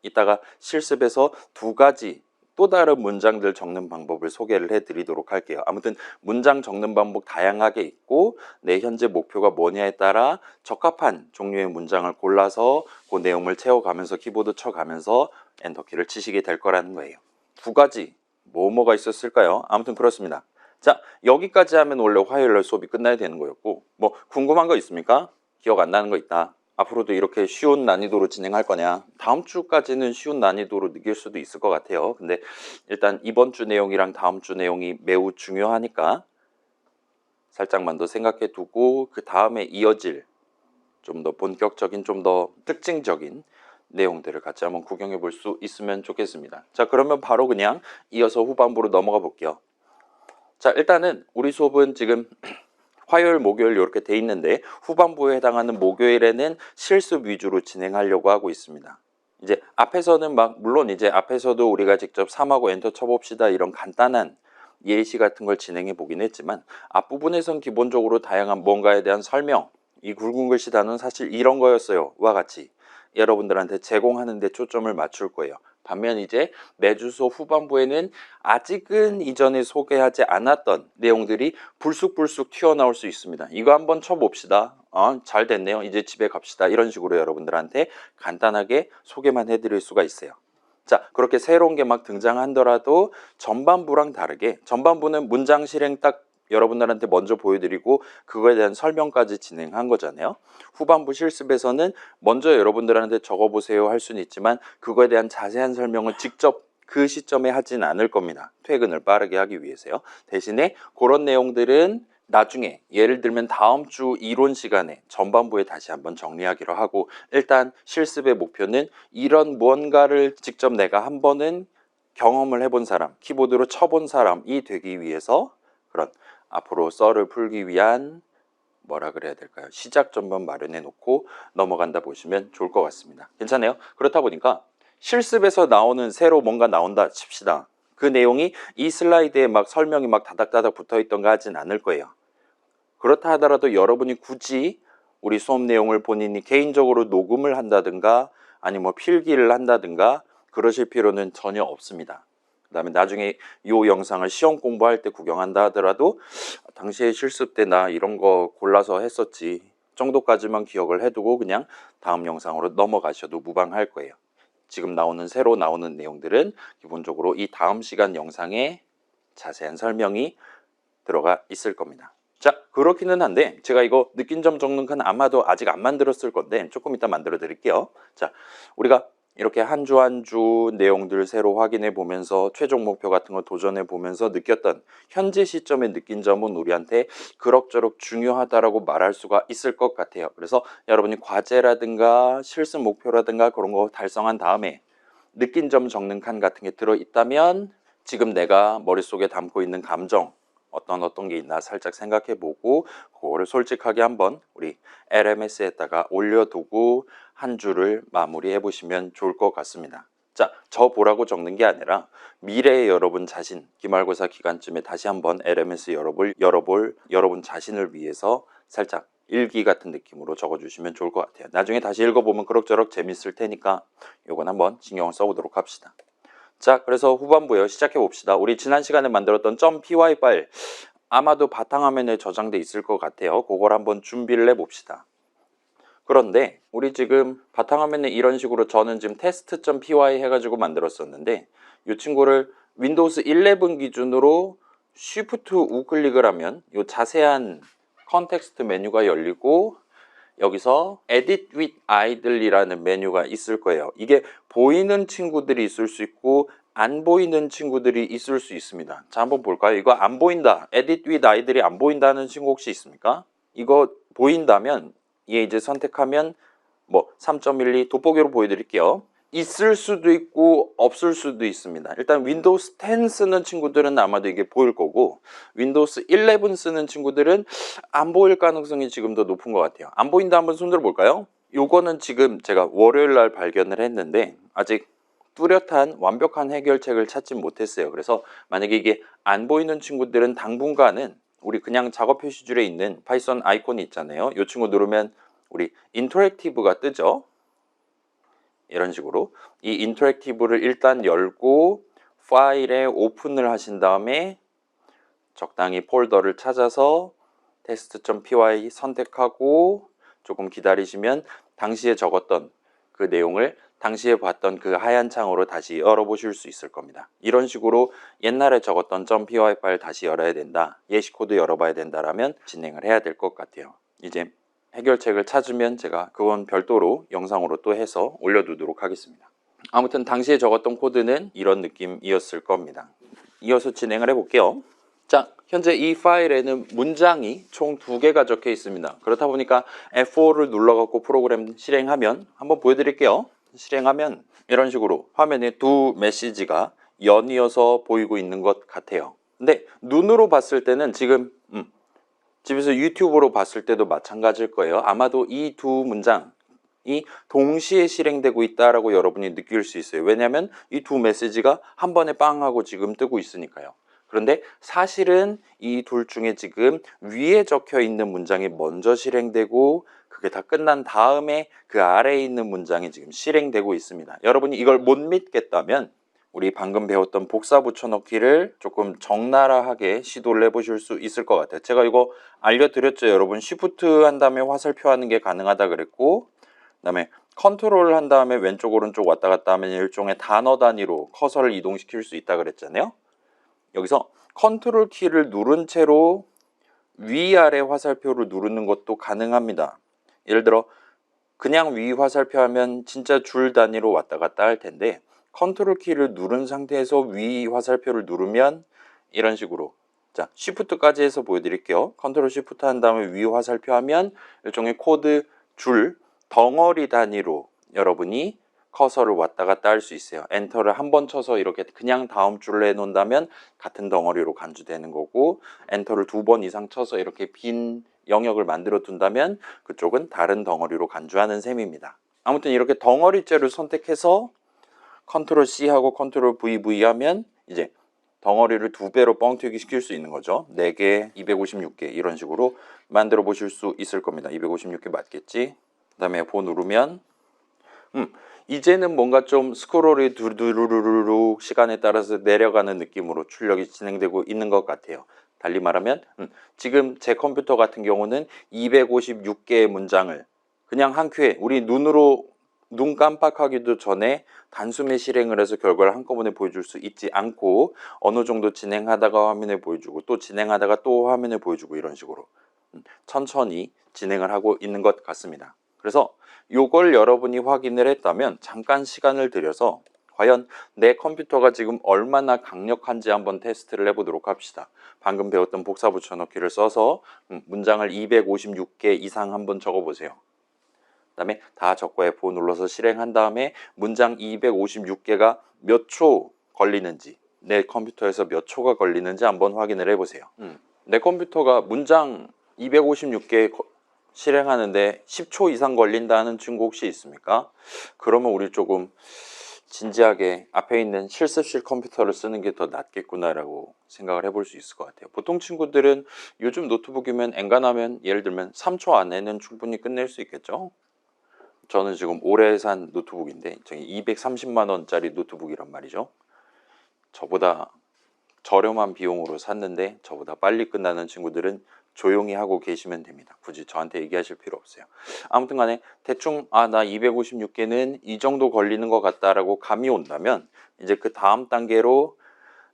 이따가 실습에서 두 가지 또 다른 문장들 적는 방법을 소개를 해드리도록 할게요. 아무튼 문장 적는 방법 다양하게 있고 내 현재 목표가 뭐냐에 따라 적합한 종류의 문장을 골라서 그 내용을 채워가면서 키보드 쳐가면서 엔터키를 치시게 될 거라는 거예요. 두 가지 뭐가 있었을까요? 아무튼 그렇습니다. 자, 여기까지 하면 원래 화요일날 수업이 끝나야 되는 거였고 뭐 궁금한 거 있습니까? 기억 안 나는 거 있다. 앞으로도 이렇게 쉬운 난이도로 진행할 거냐? 다음 주까지는 쉬운 난이도로 느낄 수도 있을 것 같아요. 근데 일단 이번 주 내용이랑 다음 주 내용이 매우 중요하니까 살짝만 더 생각해 두고 그 다음에 이어질 좀 더 본격적인, 좀 더 특징적인 내용들을 같이 한번 구경해 볼 수 있으면 좋겠습니다. 자, 그러면 바로 그냥 이어서 후반부로 넘어가 볼게요. 자, 일단은 우리 수업은 지금 화요일, 목요일 이렇게 돼 있는데 후반부에 해당하는 목요일에는 실습 위주로 진행하려고 하고 있습니다. 이제 앞에서는 물론 이제 앞에서도 우리가 직접 3하고 엔터 쳐봅시다 이런 간단한 예시 같은 걸 진행해 보긴 했지만 앞부분에선 기본적으로 다양한 뭔가에 대한 설명, 이 굵은 글씨 단어는 사실 이런 거였어요. 와 같이 여러분들한테 제공하는 데 초점을 맞출 거예요. 반면 이제 매주 수업 후반부에는 아직은 이전에 소개하지 않았던 내용들이 불쑥불쑥 튀어나올 수 있습니다. 이거 한번 쳐봅시다. 잘 됐네요. 이제 집에 갑시다. 이런 식으로 여러분들한테 간단하게 소개만 해드릴 수가 있어요. 자, 그렇게 새로운 게 막 등장하더라도 전반부랑 다르게 전반부는 문장 실행 딱 여러분들한테 먼저 보여드리고 그거에 대한 설명까지 진행한 거잖아요. 후반부 실습에서는 먼저 여러분들한테 적어보세요 할 수는 있지만 그거에 대한 자세한 설명을 직접 그 시점에 하진 않을 겁니다. 퇴근을 빠르게 하기 위해서요. 대신에 그런 내용들은 나중에 예를 들면 다음 주 이론 시간에 전반부에 다시 한번 정리하기로 하고 일단 실습의 목표는 이런 무언가를 직접 내가 한 번은 경험을 해본 사람, 키보드로 쳐본 사람이 되기 위해서 그런 앞으로 썰을 풀기 위한 뭐라 그래야 될까요? 시작 전반 마련해 놓고 넘어간다 보시면 좋을 것 같습니다. 괜찮아요? 그렇다 보니까 실습에서 나오는 새로 뭔가 나온다 칩시다. 그 내용이 이 슬라이드에 막 설명이 막 다닥다닥 붙어 있던가 하진 않을 거예요. 그렇다 하더라도 여러분이 굳이 우리 수업 내용을 본인이 개인적으로 녹음을 한다든가 아니면 뭐 필기를 한다든가 그러실 필요는 전혀 없습니다. 그 다음에 나중에 이 영상을 시험 공부할 때 구경한다 하더라도 당시에 실습 때 나 이런 거 골라서 했었지 정도까지만 기억을 해두고 그냥 다음 영상으로 넘어가셔도 무방할 거예요. 지금 새로 나오는 내용들은 기본적으로 이 다음 시간 영상에 자세한 설명이 들어가 있을 겁니다. 자, 그렇기는 한데 제가 이거 느낀 점 적는 칸 아마도 아직 안 만들었을 건데 조금 이따 만들어 드릴게요. 자, 우리가 이렇게 한 주 한 주 내용들 새로 확인해 보면서 최종 목표 같은 거 도전해 보면서 느꼈던 현재 시점에 느낀 점은 우리한테 그럭저럭 중요하다라고 말할 수가 있을 것 같아요. 그래서 여러분이 과제라든가 실습 목표라든가 그런 거 달성한 다음에 느낀 점 적는 칸 같은 게 들어 있다면 지금 내가 머릿속에 담고 있는 감정 어떤 게 있나 살짝 생각해 보고 그거를 솔직하게 한번 우리 LMS에다가 올려두고 한 주를 마무리해 보시면 좋을 것 같습니다. 자, 저 보라고 적는 게 아니라 미래의 여러분 자신 기말고사 기간쯤에 다시 한번 LMS 열어볼 여러분 자신을 위해서 살짝 일기 같은 느낌으로 적어주시면 좋을 것 같아요. 나중에 다시 읽어보면 그럭저럭 재밌을 테니까 이건 한번 신경을 써보도록 합시다. 자, 그래서 후반부요. 시작해 봅시다. 우리 지난 시간에 만들었던 .py 파일 아마도 바탕화면에 저장돼 있을 것 같아요. 그걸 한번 준비를 해 봅시다. 그런데 우리 지금 바탕화면에 이런 식으로 저는 지금 test.py 해가지고 만들었었는데 이 친구를 윈도우스 11 기준으로 Shift 우클릭을 하면 이 자세한 컨텍스트 메뉴가 열리고 여기서 Edit with Idle이라는 메뉴가 있을 거예요. 이게 보이는 친구들이 있을 수 있고 안 보이는 친구들이 있을 수 있습니다. 자, 한번 볼까요? 이거 안 보인다. Edit with Idle이 안 보인다는 친구 혹시 있습니까? 이거 보인다면 얘 이제 선택하면 뭐 3.12 돋보기로 보여드릴게요. 있을 수도 있고 없을 수도 있습니다. 일단 윈도우스 10 쓰는 친구들은 아마도 이게 보일 거고 윈도우스 11 쓰는 친구들은 안 보일 가능성이 지금 더 높은 것 같아요. 안 보인다 한번 손들어 볼까요? 요거는 지금 제가 월요일 날 발견을 했는데 아직 뚜렷한 완벽한 해결책을 찾지 못했어요. 그래서 만약에 이게 안 보이는 친구들은 당분간은 우리 그냥 작업 표시줄에 있는 파이썬 아이콘이 있잖아요. 이 친구 누르면 우리 인터랙티브가 뜨죠. 이런 식으로 이 인터랙티브를 일단 열고 파일에 오픈을 하신 다음에 적당히 폴더를 찾아서 test.py 선택하고 조금 기다리시면 당시에 적었던 그 내용을 당시에 봤던 그 하얀 창으로 다시 열어보실 수 있을 겁니다. 이런 식으로 옛날에 적었던 .py 파일 다시 열어야 된다, 예시 코드 열어봐야 된다라면 진행을 해야 될 것 같아요. 이제 해결책을 찾으면 제가 그건 별도로 영상으로 또 해서 올려두도록 하겠습니다. 아무튼 당시에 적었던 코드는 이런 느낌이었을 겁니다. 이어서 진행을 해볼게요. 자, 현재 이 파일에는 문장이 총 2개가 적혀 있습니다. 그렇다 보니까 F4를 눌러갖고 프로그램 실행하면 한번 보여드릴게요. 실행하면 이런 식으로 화면에 두 메시지가 연이어서 보이고 있는 것 같아요. 근데 눈으로 봤을 때는 지금 집에서 유튜브로 봤을 때도 마찬가지일 거예요. 아마도 이 두 문장이 동시에 실행되고 있다라고 여러분이 느낄 수 있어요. 왜냐하면 이 두 메시지가 한 번에 빵 하고 지금 뜨고 있으니까요. 그런데 사실은 이 둘 중에 지금 위에 적혀 있는 문장이 먼저 실행되고 그게 다 끝난 다음에 그 아래에 있는 문장이 지금 실행되고 있습니다. 여러분이 이걸 못 믿겠다면 우리 방금 배웠던 복사 붙여넣기를 조금 적나라하게 시도를 해보실 수 있을 것 같아요. 제가 이거 알려드렸죠. 여러분 Shift 한 다음에 화살표 하는 게 가능하다 그랬고 그 다음에 컨트롤 한 다음에 왼쪽 오른쪽 왔다 갔다 하면 일종의 단어 단위로 커서를 이동시킬 수 있다 그랬잖아요. 여기서 컨트롤 키를 누른 채로 위아래 화살표를 누르는 것도 가능합니다. 예를 들어 그냥 위 화살표 하면 진짜 줄 단위로 왔다 갔다 할 텐데 컨트롤 키를 누른 상태에서 위 화살표를 누르면 이런 식으로, 자 Shift까지 해서 보여드릴게요. 컨트롤 Shift 한 다음에 위 화살표 하면 일종의 코드 줄 덩어리 단위로 여러분이 커서를 왔다 갔다 할 수 있어요. 엔터를 한 번 쳐서 이렇게 그냥 다음 줄을 해놓는다면 같은 덩어리로 간주되는 거고, 엔터를 2번 이상 쳐서 이렇게 빈 영역을 만들어 둔다면 그쪽은 다른 덩어리로 간주하는 셈입니다. 아무튼 이렇게 덩어리째를 선택해서 컨트롤 C 하고 컨트롤 VV 하면 이제 덩어리를 2배로 뻥튀기 시킬 수 있는 거죠. 4개, 256개 이런 식으로 만들어 보실 수 있을 겁니다. 256개 맞겠지? 그 다음에 F4 누르면 이제는 뭔가 좀 스크롤이 두루루루루 시간에 따라서 내려가는 느낌으로 출력이 진행되고 있는 것 같아요. 달리 말하면 지금 제 컴퓨터 같은 경우는 256개의 문장을 그냥 한 큐에 우리 눈으로 눈 깜빡하기도 전에 단숨에 실행을 해서 결과를 한꺼번에 보여줄 수 있지 않고 어느 정도 진행하다가 화면에 보여주고 또 진행하다가 또 화면에 보여주고 이런 식으로 천천히 진행을 하고 있는 것 같습니다. 그래서 이걸 여러분이 확인을 했다면 잠깐 시간을 들여서 과연 내 컴퓨터가 지금 얼마나 강력한지 한번 테스트를 해보도록 합시다. 방금 배웠던 복사 붙여넣기를 써서 문장을 256개 이상 한번 적어보세요. 그 다음에 다 적고 F5 눌러서 실행한 다음에 문장 256개가 몇 초 걸리는지, 내 컴퓨터에서 몇 초가 걸리는지 한번 확인을 해보세요. 내 컴퓨터가 문장 256개 실행하는데 10초 이상 걸린다는 친구 혹시 있습니까? 그러면 우리 조금 진지하게 앞에 있는 실습실 컴퓨터를 쓰는 게 더 낫겠구나라고 생각을 해볼 수 있을 것 같아요. 보통 친구들은 요즘 노트북이면 엔간하면 예를 들면 3초 안에는 충분히 끝낼 수 있겠죠. 저는 지금 올해 산 노트북인데 저기 230만 원짜리 노트북이란 말이죠. 저보다 저렴한 비용으로 샀는데 저보다 빨리 끝나는 친구들은 조용히 하고 계시면 됩니다. 굳이 저한테 얘기하실 필요 없어요. 아무튼 간에 대충 나 256개는 이 정도 걸리는 것 같다라고 감이 온다면 이제 그 다음 단계로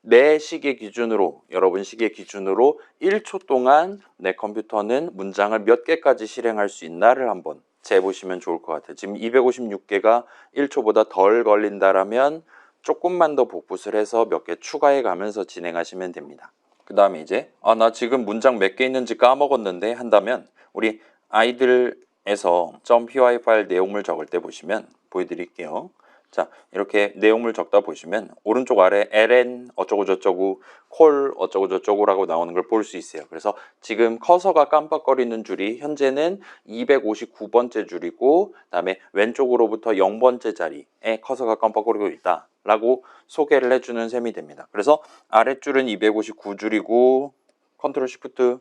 내 시계 기준으로, 여러분 시계 기준으로 1초 동안 내 컴퓨터는 문장을 몇 개까지 실행할 수 있나를 한번 재보시면 좋을 것 같아요. 지금 256개가 1초보다 덜 걸린다라면 조금만 더 복붙을 해서 몇 개 추가해 가면서 진행하시면 됩니다. 그 다음에 이제 나 지금 문장 몇 개 있는지 까먹었는데 한다면 우리 아이들에서 .py 파일 내용물 적을 때 보시면 보여드릴게요. 자, 이렇게 내용물 적다 보시면 오른쪽 아래 ln 어쩌고저쩌고 콜 어쩌고저쩌고라고 나오는 걸 볼 수 있어요. 그래서 지금 커서가 깜빡거리는 줄이 현재는 259번째 줄이고 그다음에 왼쪽으로부터 0번째 자리에 커서가 깜빡거리고 있다 라고 소개를 해주는 셈이 됩니다. 그래서 아랫줄은 259줄이고 컨트롤 시프트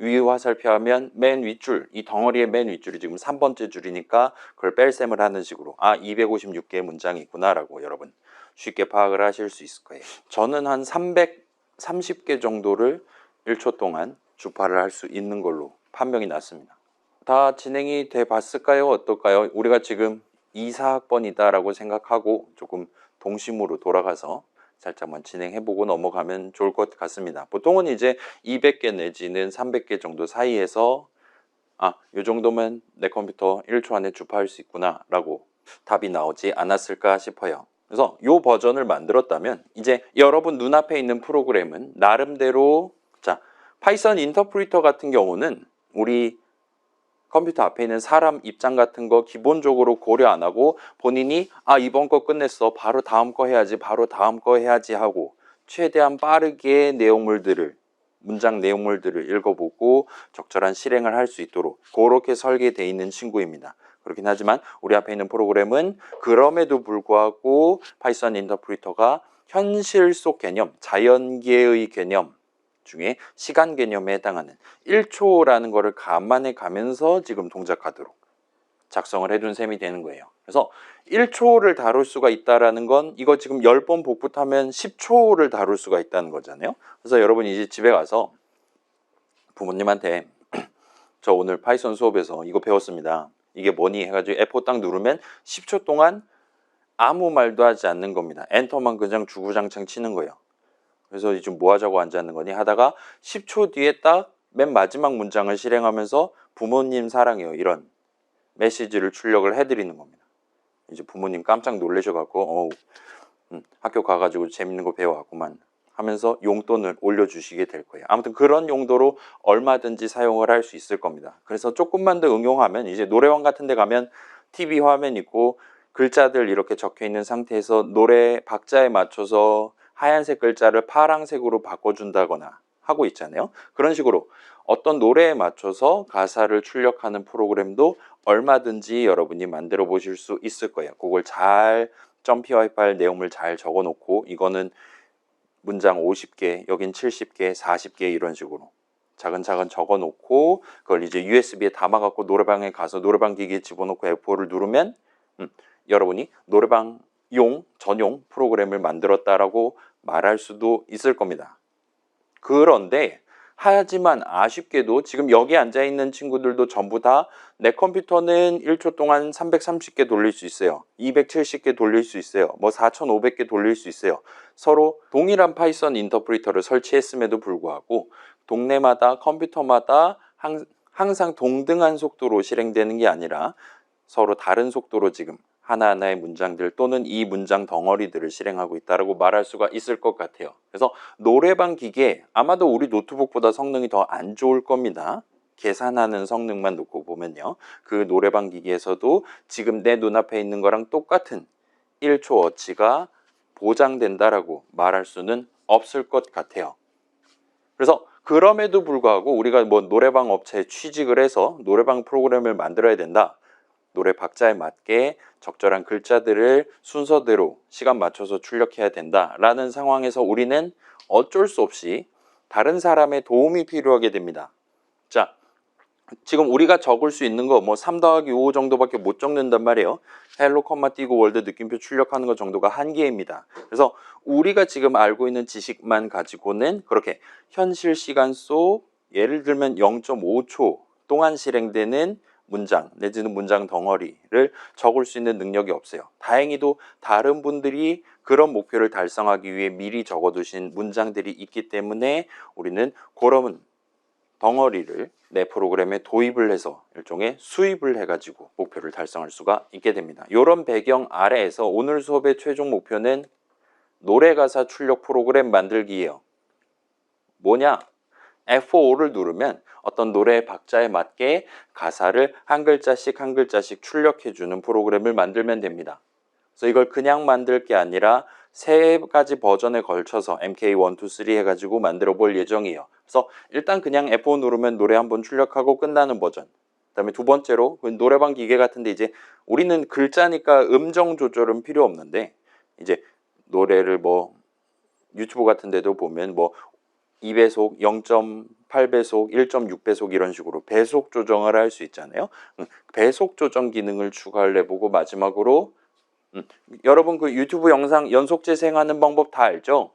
위 화살표하면 맨 윗줄, 이 덩어리의 맨 윗줄이 지금 3번째 줄이니까 그걸 뺄셈을 하는 식으로 256개의 문장이 있구나라고 여러분 쉽게 파악을 하실 수 있을 거예요. 저는 한 330개 정도를 1초 동안 주파를 할 수 있는 걸로 판명이 났습니다. 다 진행이 돼 봤을까요? 어떨까요? 우리가 지금 2, 4학번이다라고 생각하고 조금 동심으로 돌아가서 살짝만 진행해보고 넘어가면 좋을 것 같습니다. 보통은 이제 200개 내지는 300개 정도 사이에서 이 정도면 내 컴퓨터 1초 안에 주파할 수 있구나 라고 답이 나오지 않았을까 싶어요. 그래서 이 버전을 만들었다면 이제 여러분 눈앞에 있는 프로그램은 나름대로 파이썬 인터프리터 같은 경우는 우리 컴퓨터 앞에 있는 사람 입장 같은 거 기본적으로 고려 안 하고 본인이 이번 거 끝냈어 바로 다음 거 해야지 바로 다음 거 해야지 하고 최대한 빠르게 문장 내용물들을 읽어보고 적절한 실행을 할 수 있도록 그렇게 설계되어 있는 친구입니다. 그렇긴 하지만 우리 앞에 있는 프로그램은 그럼에도 불구하고 파이썬 인터프리터가 현실 속 개념, 자연계의 개념 중에 시간 개념에 해당하는 1초라는 거를 감안해 가면서 지금 동작하도록 작성을 해둔 셈이 되는 거예요. 그래서 1초를 다룰 수가 있다라는 건 이거 지금 10번 복붙하면 10초를 다룰 수가 있다는 거잖아요. 그래서 여러분이 이제 집에 가서 부모님한테 저 오늘 파이썬 수업에서 이거 배웠습니다. 이게 뭐니 해가지고 F4 딱 누르면 10초 동안 아무 말도 하지 않는 겁니다. 엔터만 그냥 주구장창 치는 거예요. 그래서 지금 뭐 하자고 앉았는 거니 하다가 10초 뒤에 딱 맨 마지막 문장을 실행하면서 부모님 사랑해요 이런 메시지를 출력을 해드리는 겁니다. 이제 부모님 깜짝 놀라셔갖고 학교 가가지고 재밌는 거 배워왔구만 하면서 용돈을 올려주시게 될 거예요. 아무튼 그런 용도로 얼마든지 사용을 할 수 있을 겁니다. 그래서 조금만 더 응용하면 이제 노래방 같은 데 가면 TV 화면 있고 글자들 이렇게 적혀 있는 상태에서 노래 박자에 맞춰서 하얀색 글자를 파란색으로 바꿔준다거나 하고 있잖아요. 그런 식으로 어떤 노래에 맞춰서 가사를 출력하는 프로그램도 얼마든지 여러분이 만들어 보실 수 있을 거예요. 그걸 잘 점피와이 파일 내용을 잘 적어 놓고 이거는 문장 50개, 여긴 70개, 40개 이런 식으로 차근차근 적어 놓고 그걸 이제 USB에 담아 갖고 노래방에 가서 노래방 기기에 집어넣고 F4를 누르면 여러분이 노래방용 전용 프로그램을 만들었다라고 말할 수도 있을 겁니다. 그런데 하지만 아쉽게도 지금 여기 앉아있는 친구들도 전부 다 내 컴퓨터는 1초 동안 330개 돌릴 수 있어요. 270개 돌릴 수 있어요. 4500개 돌릴 수 있어요. 서로 동일한 파이썬 인터프리터를 설치했음에도 불구하고 동네마다 컴퓨터마다 항상 동등한 속도로 실행되는 게 아니라 서로 다른 속도로 지금 하나하나의 문장들 또는 이 문장 덩어리들을 실행하고 있다고 말할 수가 있을 것 같아요. 그래서 노래방 기계 아마도 우리 노트북보다 성능이 더 안 좋을 겁니다. 계산하는 성능만 놓고 보면요. 그 노래방 기기에서도 지금 내 눈앞에 있는 거랑 똑같은 1초 어치가 보장된다라고 말할 수는 없을 것 같아요. 그래서 그럼에도 불구하고 우리가 노래방 업체에 취직을 해서 노래방 프로그램을 만들어야 된다. 노래 박자에 맞게 적절한 글자들을 순서대로 시간 맞춰서 출력해야 된다라는 상황에서 우리는 어쩔 수 없이 다른 사람의 도움이 필요하게 됩니다. 자, 지금 우리가 적을 수 있는 거 3 더하기 5 정도밖에 못 적는단 말이에요. 헬로 컴마 띄고 월드 느낌표 출력하는 거 정도가 한계입니다. 그래서 우리가 지금 알고 있는 지식만 가지고는 그렇게 현실 시간 속 예를 들면 0.5초 동안 실행되는 문장 내지는 문장 덩어리를 적을 수 있는 능력이 없어요. 다행히도 다른 분들이 그런 목표를 달성하기 위해 미리 적어두신 문장들이 있기 때문에 우리는 그런 덩어리를 내 프로그램에 도입을 해서 일종의 수입을 해가지고 목표를 달성할 수가 있게 됩니다. 이런 배경 아래에서 오늘 수업의 최종 목표는 노래 가사 출력 프로그램 만들기예요. 뭐냐? F5를 누르면 어떤 노래의 박자에 맞게 가사를 한 글자씩 한 글자씩 출력해주는 프로그램을 만들면 됩니다. 그래서 이걸 그냥 만들 게 아니라 세 가지 버전에 걸쳐서 MK1, 2, 3 해가지고 만들어 볼 예정이에요. 그래서 일단 그냥 F5 누르면 노래 한번 출력하고 끝나는 버전. 그다음에 두 번째로 노래방 기계 같은데 이제 우리는 글자니까 음정 조절은 필요 없는데 이제 노래를 뭐 유튜브 같은 데도 보면 뭐 2배속, 0.8배속, 1.6배속 이런 식으로 배속 조정을 할 수 있잖아요. 배속 조정 기능을 추가를 해보고 마지막으로 여러분 그 유튜브 영상 연속 재생하는 방법 다 알죠?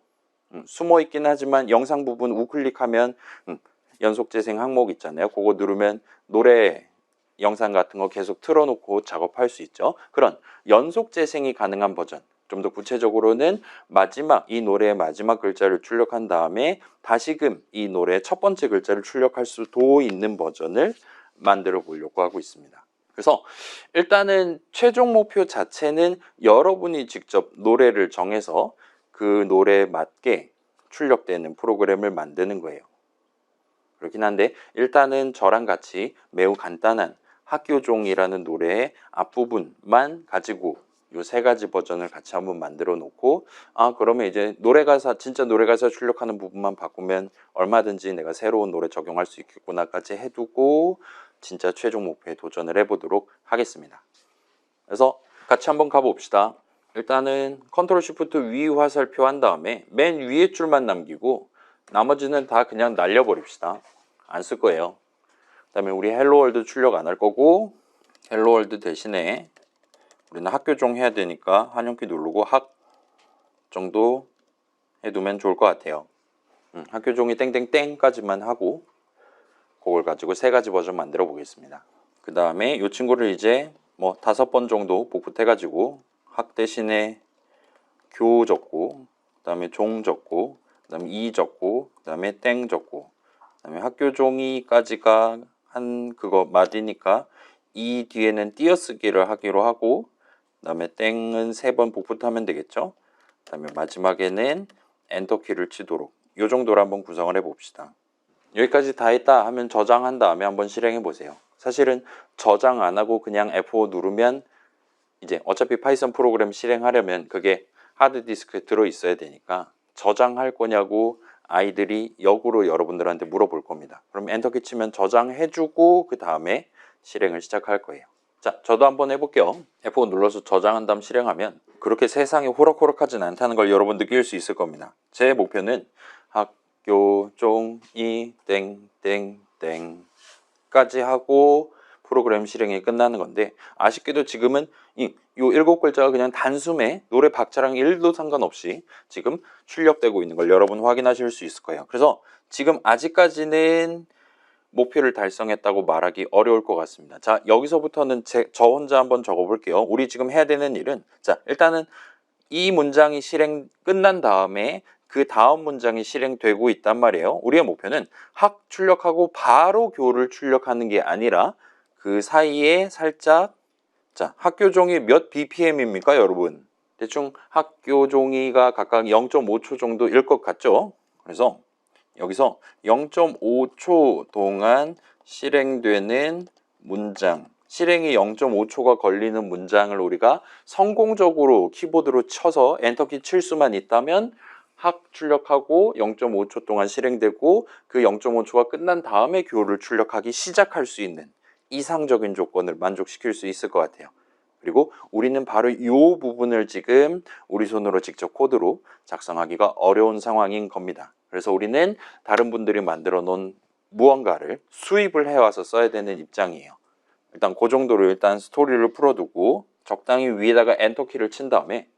숨어 있긴 하지만 영상 부분 우클릭하면 연속 재생 항목 있잖아요. 그거 누르면 노래 영상 같은 거 계속 틀어놓고 작업할 수 있죠. 그런 연속 재생이 가능한 버전. 좀 더 구체적으로는 마지막 이 노래의 마지막 글자를 출력한 다음에 다시금 이 노래의 첫 번째 글자를 출력할 수도 있는 버전을 만들어 보려고 하고 있습니다. 그래서 일단은 최종 목표 자체는 여러분이 직접 노래를 정해서 그 노래에 맞게 출력되는 프로그램을 만드는 거예요. 그렇긴 한데 일단은 저랑 같이 매우 간단한 학교종이라는 노래의 앞부분만 가지고 요 세 가지 버전을 같이 한번 만들어 놓고 그러면 이제 노래가사 진짜 노래가사 출력하는 부분만 바꾸면 얼마든지 내가 새로운 노래 적용할 수 있겠구나까지 해두고 진짜 최종 목표에 도전을 해보도록 하겠습니다. 그래서 같이 한번 가봅시다. 일단은 컨트롤 쉬프트 위 화살표 한 다음에 맨 위에 줄만 남기고 나머지는 다 그냥 날려버립시다. 안 쓸 거예요. 그 다음에 우리 헬로월드 출력 안 할 거고 헬로월드 대신에 우리는 학교종 해야 되니까 한영키 누르고 학 정도 해두면 좋을 것 같아요. 학교종이 땡땡땡까지만 하고 그걸 가지고 세 가지 버전 만들어 보겠습니다. 그 다음에 이 친구를 이제 뭐 5번 정도 복붙해가지고 학 대신에 교 적고 그 다음에 종 적고 그 다음에 이 적고 그 다음에 땡 적고 그 다음에 학교종이까지가 한 그거 맞이니까 이 뒤에는 띄어쓰기를 하기로 하고 그 다음에 땡은 3번 복붙하면 되겠죠. 그 다음에 마지막에는 엔터키를 치도록 이 정도로 한번 구성을 해봅시다. 여기까지 다 했다 하면 저장한 다음에 한번 실행해 보세요. 사실은 저장 안 하고 그냥 F5 누르면 이제 어차피 파이썬 프로그램 실행하려면 그게 하드디스크에 들어 있어야 되니까 저장할 거냐고 아이들이 역으로 여러분들한테 물어볼 겁니다. 그럼 엔터키 치면 저장해주고 그 다음에 실행을 시작할 거예요. 자, 저도 한번 해볼게요. F5 눌러서 저장한 다음 실행하면 그렇게 세상이 호락호락하진 않다는 걸 여러분 느낄 수 있을 겁니다. 제 목표는 학교종이 땡땡땡까지 하고 프로그램 실행이 끝나는 건데 아쉽게도 지금은 요 7글자가 그냥 단숨에 노래 박자랑 1도 상관없이 지금 출력되고 있는 걸 여러분 확인하실 수 있을 거예요. 그래서 지금 아직까지는 목표를 달성했다고 말하기 어려울 것 같습니다. 자, 여기서부터는 저 혼자 한번 적어볼게요. 우리 지금 해야 되는 일은 자, 일단은 이 문장이 실행 끝난 다음에 그 다음 문장이 실행되고 있단 말이에요. 우리의 목표는 학 출력하고 바로 교를 출력하는 게 아니라 그 사이에 살짝 자, 학교종이 몇 BPM입니까, 여러분? 대충 학교종이가 각각 0.5초 정도일 것 같죠? 그래서 여기서 0.5초 동안 실행되는 문장, 실행이 0.5초가 걸리는 문장을 우리가 성공적으로 키보드로 쳐서 엔터키 칠 수만 있다면 학 출력하고 0.5초 동안 실행되고 그 0.5초가 끝난 다음에 교를 출력하기 시작할 수 있는 이상적인 조건을 만족시킬 수 있을 것 같아요. 그리고 우리는 바로 이 부분을 지금 우리 손으로 직접 코드로 작성하기가 어려운 상황인 겁니다. 그래서 우리는 다른 분들이 만들어 놓은 무언가를 수입을 해와서 써야 되는 입장이에요. 일단 그 정도로 일단 스토리를 풀어두고 적당히 위에다가 엔터키를 친 다음에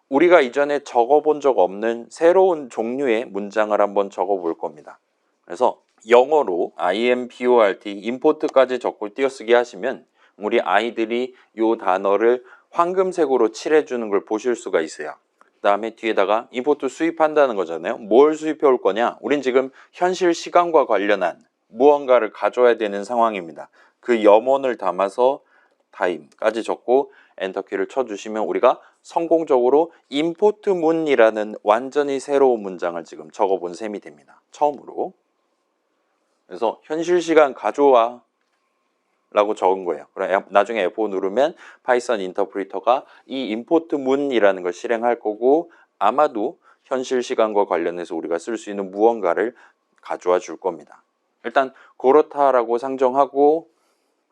우리가 이전에 적어본 적 없는 새로운 종류의 문장을 한번 적어볼 겁니다. 그래서 영어로 import, import까지 적고 띄어쓰기 하시면 우리 아이들이 이 단어를 황금색으로 칠해주는 걸 보실 수가 있어요. 그 다음에 뒤에다가 import 수입한다는 거잖아요. 뭘 수입해 올 거냐? 우린 지금 현실 시간과 관련한 무언가를 가져야 되는 상황입니다. 그 염원을 담아서 time까지 적고 엔터키를 쳐주시면 우리가 성공적으로 import 문이라는 완전히 새로운 문장을 지금 적어본 셈이 됩니다. 처음으로. 그래서 현실 시간 가져와. 라고 적은 거예요. 그럼 나중에 F5 누르면 파이썬 인터프리터가 이 임포트 문이라는 걸 실행할 거고 아마도 현실 시간과 관련해서 우리가 쓸 수 있는 무언가를 가져와 줄 겁니다. 일단 그렇다라고 상정하고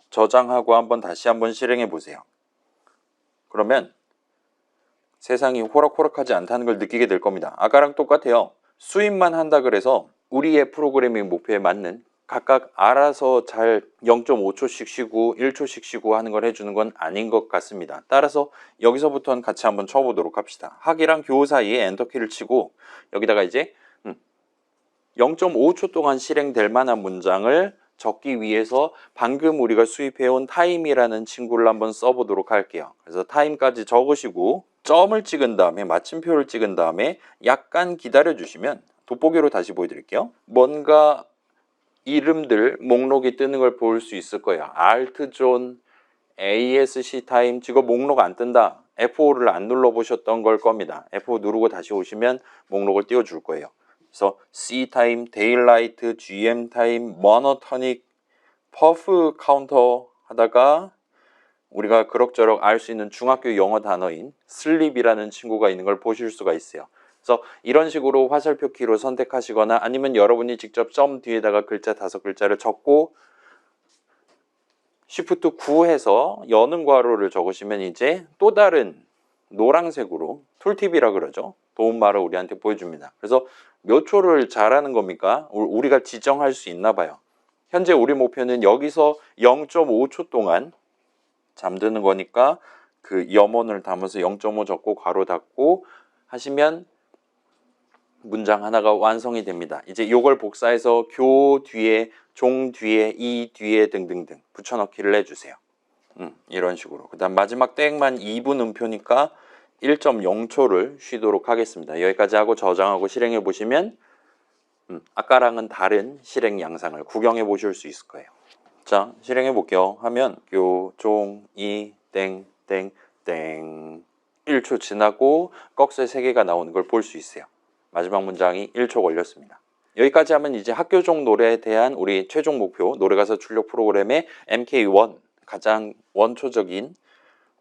저장하고 다시 한번 실행해 보세요. 그러면 세상이 호락호락하지 않다는 걸 느끼게 될 겁니다. 아까랑 똑같아요. 수입만 한다 그래서 우리의 프로그래밍 목표에 맞는 각각 알아서 잘 0.5초씩 쉬고 1초씩 쉬고 하는 걸 해주는 건 아닌 것 같습니다. 따라서 여기서부터는 같이 한번 쳐보도록 합시다. 학이랑 교 사이에 엔터키를 치고 여기다가 이제 0.5초 동안 실행될 만한 문장을 적기 위해서 방금 우리가 수입해온 타임이라는 친구를 한번 써보도록 할게요. 그래서 타임까지 적으시고 점을 찍은 다음에 마침표를 찍은 다음에 약간 기다려 주시면 돋보기로 다시 보여드릴게요. 뭔가 이름들 목록이 뜨는 걸 볼 수 있을 거예요. Alt 존, ASC 타임, 지금 목록 안 뜬다. F5를 안 눌러 보셨던 걸 겁니다. F5 누르고 다시 오시면 목록을 띄워 줄 거예요. 그래서 C 타임, 데일라이트, GM 타임, 모노토닉, 퍼프 카운터 하다가 우리가 그럭저럭 알 수 있는 중학교 영어 단어인 슬립이라는 친구가 있는 걸 보실 수가 있어요. 그래서 이런 식으로 화살표 키로 선택하시거나 아니면 여러분이 직접 점 뒤에다가 글자 5글자를 적고 Shift 9 해서 여는 괄호를 적으시면 이제 또 다른 노란색으로 툴팁이라 그러죠. 도움말을 우리한테 보여줍니다. 그래서 몇 초를 잘하는 겁니까? 우리가 지정할 수 있나 봐요. 현재 우리 목표는 여기서 0.5초 동안 잠드는 거니까 그 염원을 담아서 0.5 적고 괄호 닫고 하시면 문장 하나가 완성이 됩니다. 이제 이걸 복사해서 교 뒤에, 종 뒤에, 이 뒤에 등등등 붙여넣기를 해주세요. 이런 식으로. 그 다음 마지막 땡만 2분 음표니까 1.0초를 쉬도록 하겠습니다. 여기까지 하고 저장하고 실행해 보시면 아까랑은 다른 실행 양상을 구경해 보실 수 있을 거예요. 자, 실행해 볼게요. 하면 교, 종, 이, 땡, 땡, 땡 1초 지나고 꺽쇠 3개가 나오는 걸 볼 수 있어요. 마지막 문장이 1초 걸렸습니다. 여기까지 하면 이제 학교종 노래에 대한 우리 최종 목표 노래가사 출력 프로그램의 MK1 가장 원초적인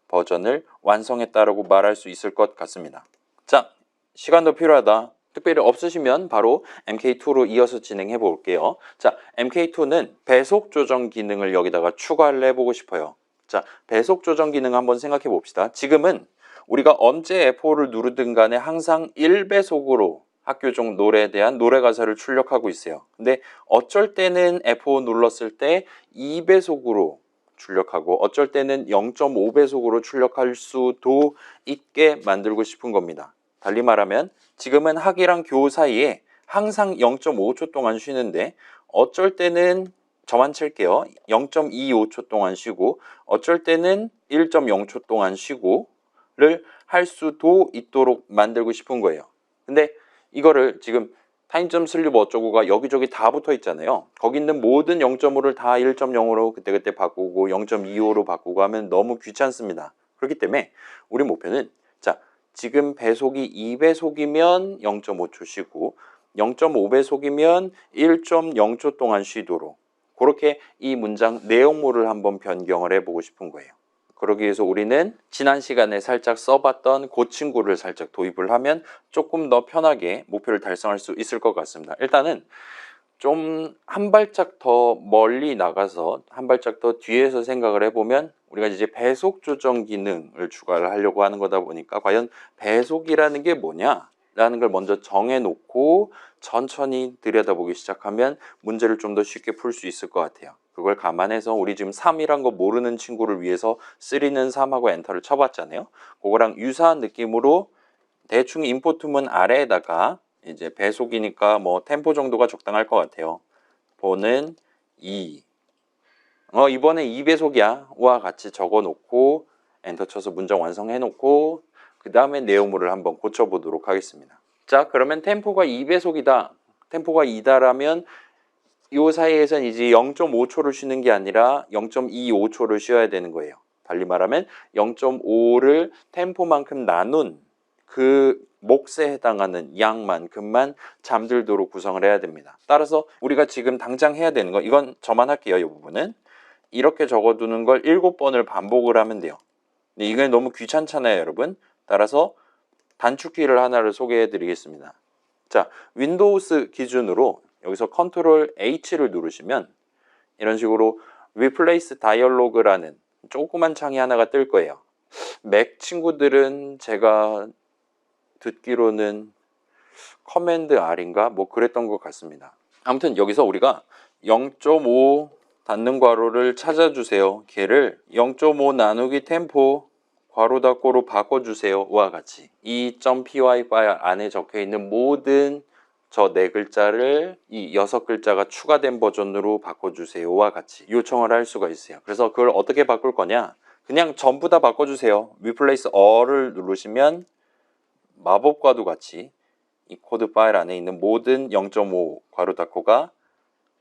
버전을 완성했다라고 말할 수 있을 것 같습니다. 자, 시간도 필요하다. 특별히 없으시면 바로 MK2로 이어서 진행해 볼게요. 자, MK2는 배속 조정 기능을 여기다가 추가를 해보고 싶어요. 자, 배속 조정 기능 한번 생각해 봅시다. 지금은 우리가 언제 F5를 누르든 간에 항상 1배속으로 학교종 노래에 대한 노래 가사를 출력하고 있어요. 근데 어쩔 때는 F5 눌렀을 때 2배속으로 출력하고 어쩔 때는 0.5배속으로 출력할 수도 있게 만들고 싶은 겁니다. 달리 말하면 지금은 학이랑 교 사이에 항상 0.5초 동안 쉬는데 어쩔 때는 저만 칠게요. 0.25초 동안 쉬고 어쩔 때는 1.0초 동안 쉬고를 할 수도 있도록 만들고 싶은 거예요. 근데 이거를 지금 타임점 슬립 어쩌고가 여기저기 다 붙어 있잖아요. 거기 있는 모든 0.5를 다 1.0으로 그때그때 바꾸고 0.25로 바꾸고 하면 너무 귀찮습니다. 그렇기 때문에 우리 목표는 자, 지금 배속이 2배속이면 0.5초 쉬고 0.5배속이면 1.0초 동안 쉬도록 그렇게 이 문장 내용물을 한번 변경을 해보고 싶은 거예요. 그러기 위해서 우리는 지난 시간에 살짝 써봤던 그 친구를 살짝 도입을 하면 조금 더 편하게 목표를 달성할 수 있을 것 같습니다. 일단은 좀 한 발짝 더 멀리 나가서 한 발짝 더 뒤에서 생각을 해보면 우리가 이제 배속 조정 기능을 추가를 하려고 하는 거다 보니까 과연 배속이라는 게 뭐냐? 라는 걸 먼저 정해놓고 천천히 들여다보기 시작하면 문제를 좀 더 쉽게 풀 수 있을 것 같아요. 그걸 감안해서 우리 지금 3이란 거 모르는 친구를 위해서 3는 3하고 엔터를 쳐봤잖아요. 그거랑 유사한 느낌으로 대충 인포트문 아래에다가 이제 배속이니까 뭐 템포 정도가 적당할 것 같아요. 보는 2. 이번에 2배속이야. 와 같이 적어놓고 엔터 쳐서 문장 완성해놓고 그 다음에 내용물을 한번 고쳐보도록 하겠습니다. 자, 그러면 템포가 2배속이다. 템포가 2다라면 이 사이에선 이제 0.5초를 쉬는 게 아니라 0.25초를 쉬어야 되는 거예요. 달리 말하면 0.5를 템포만큼 나눈 그 몫에 해당하는 양만큼만 잠들도록 구성을 해야 됩니다. 따라서 우리가 지금 당장 해야 되는 거 이건 저만 할게요. 이 부분은 이렇게 적어두는 걸 7번을 반복을 하면 돼요. 근데 이게 너무 귀찮잖아요, 여러분. 따라서 단축키를 하나를 소개해 드리겠습니다. 자, 윈도우스 기준으로 여기서 컨트롤 H를 누르시면 이런 식으로 Replace Dialog라는 조그만 창이 하나가 뜰 거예요. 맥 친구들은 제가 듣기로는 커맨드 R인가 뭐 그랬던 것 같습니다. 아무튼 여기서 우리가 0.5 닫는 괄호를 찾아주세요. 걔를 0.5 나누기 템포 괄호 닫고로 바꿔주세요와 같이 이 .py 파일 안에 적혀있는 모든 저 4글자를 이 6글자가 추가된 버전으로 바꿔주세요와 같이 요청을 할 수가 있어요. 그래서 그걸 어떻게 바꿀 거냐, 그냥 전부 다 바꿔주세요. Replace All을 누르시면 마법과도 같이 이 코드 파일 안에 있는 모든 0.5 괄호 닫고가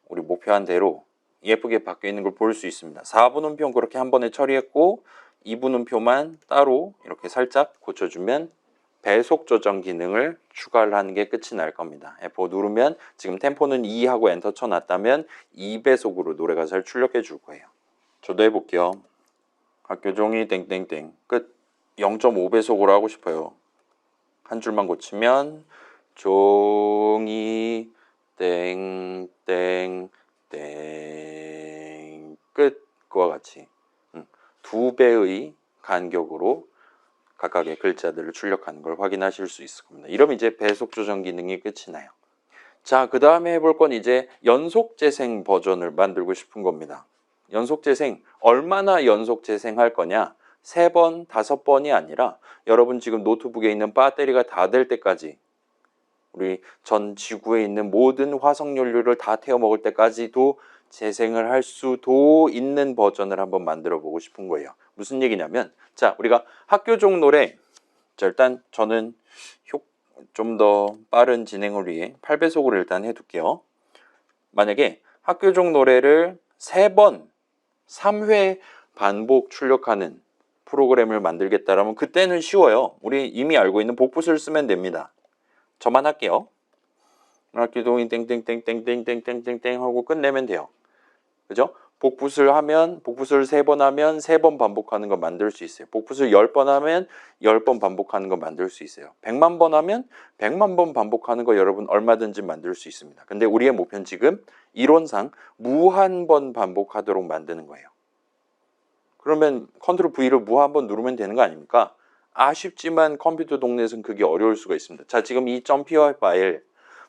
우리 목표한 대로 예쁘게 바뀌어 있는 걸 볼 수 있습니다. 4분음표 그렇게 한 번에 처리했고 2분음표만 따로 이렇게 살짝 고쳐주면 배속 조정 기능을 추가를 하는 게 끝이 날 겁니다. F5 누르면 지금 템포는 2 하고 엔터 쳐놨다면 2배속으로 노래가 잘 출력해 줄 거예요. 저도 해볼게요. 학교 종이 땡땡땡 끝. 0.5배속으로 하고 싶어요. 한 줄만 고치면 종이 땡땡땡 끝. 그와 같이 2배의 간격으로 각각의 글자들을 출력하는 걸 확인하실 수 있을 겁니다. 이러면 이제 배속 조정 기능이 끝이 나요. 자, 그 다음에 해볼 건 이제 연속 재생 버전을 만들고 싶은 겁니다. 연속 재생, 얼마나 연속 재생할 거냐? 3번, 5번이 아니라 여러분 지금 노트북에 있는 배터리가 다 될 때까지, 우리 전 지구에 있는 모든 화석 연료를 다 태워 먹을 때까지도 재생을 할 수도 있는 버전을 한번 만들어 보고 싶은 거예요. 무슨 얘기냐면, 자, 우리가 학교종 노래, 자, 일단 저는 좀 더 빠른 진행을 위해 8배속으로 일단 해둘게요. 만약에 학교종 노래를 3번, 3회 반복 출력하는 프로그램을 만들겠다라면 그때는 쉬워요. 우리 이미 알고 있는 복붙을 쓰면 됩니다. 저만 할게요. 학교종이 땡땡땡땡땡땡땡땡 하고 끝내면 돼요. 그죠? 복붙을 하면, 복붙을 3번 하면 3번 반복하는 거 만들 수 있어요. 복붙을 10번 하면 10번 반복하는 거 만들 수 있어요. 100만 번 하면 100만 번 반복하는 거 여러분 얼마든지 만들 수 있습니다. 근데 우리의 목표는 지금 이론상 무한 번 반복하도록 만드는 거예요. 그러면 컨트롤 V를 무한 번 누르면 되는 거 아닙니까? 아쉽지만 컴퓨터 동네에서는 그게 어려울 수가 있습니다. 자, 지금 이 .py 파일,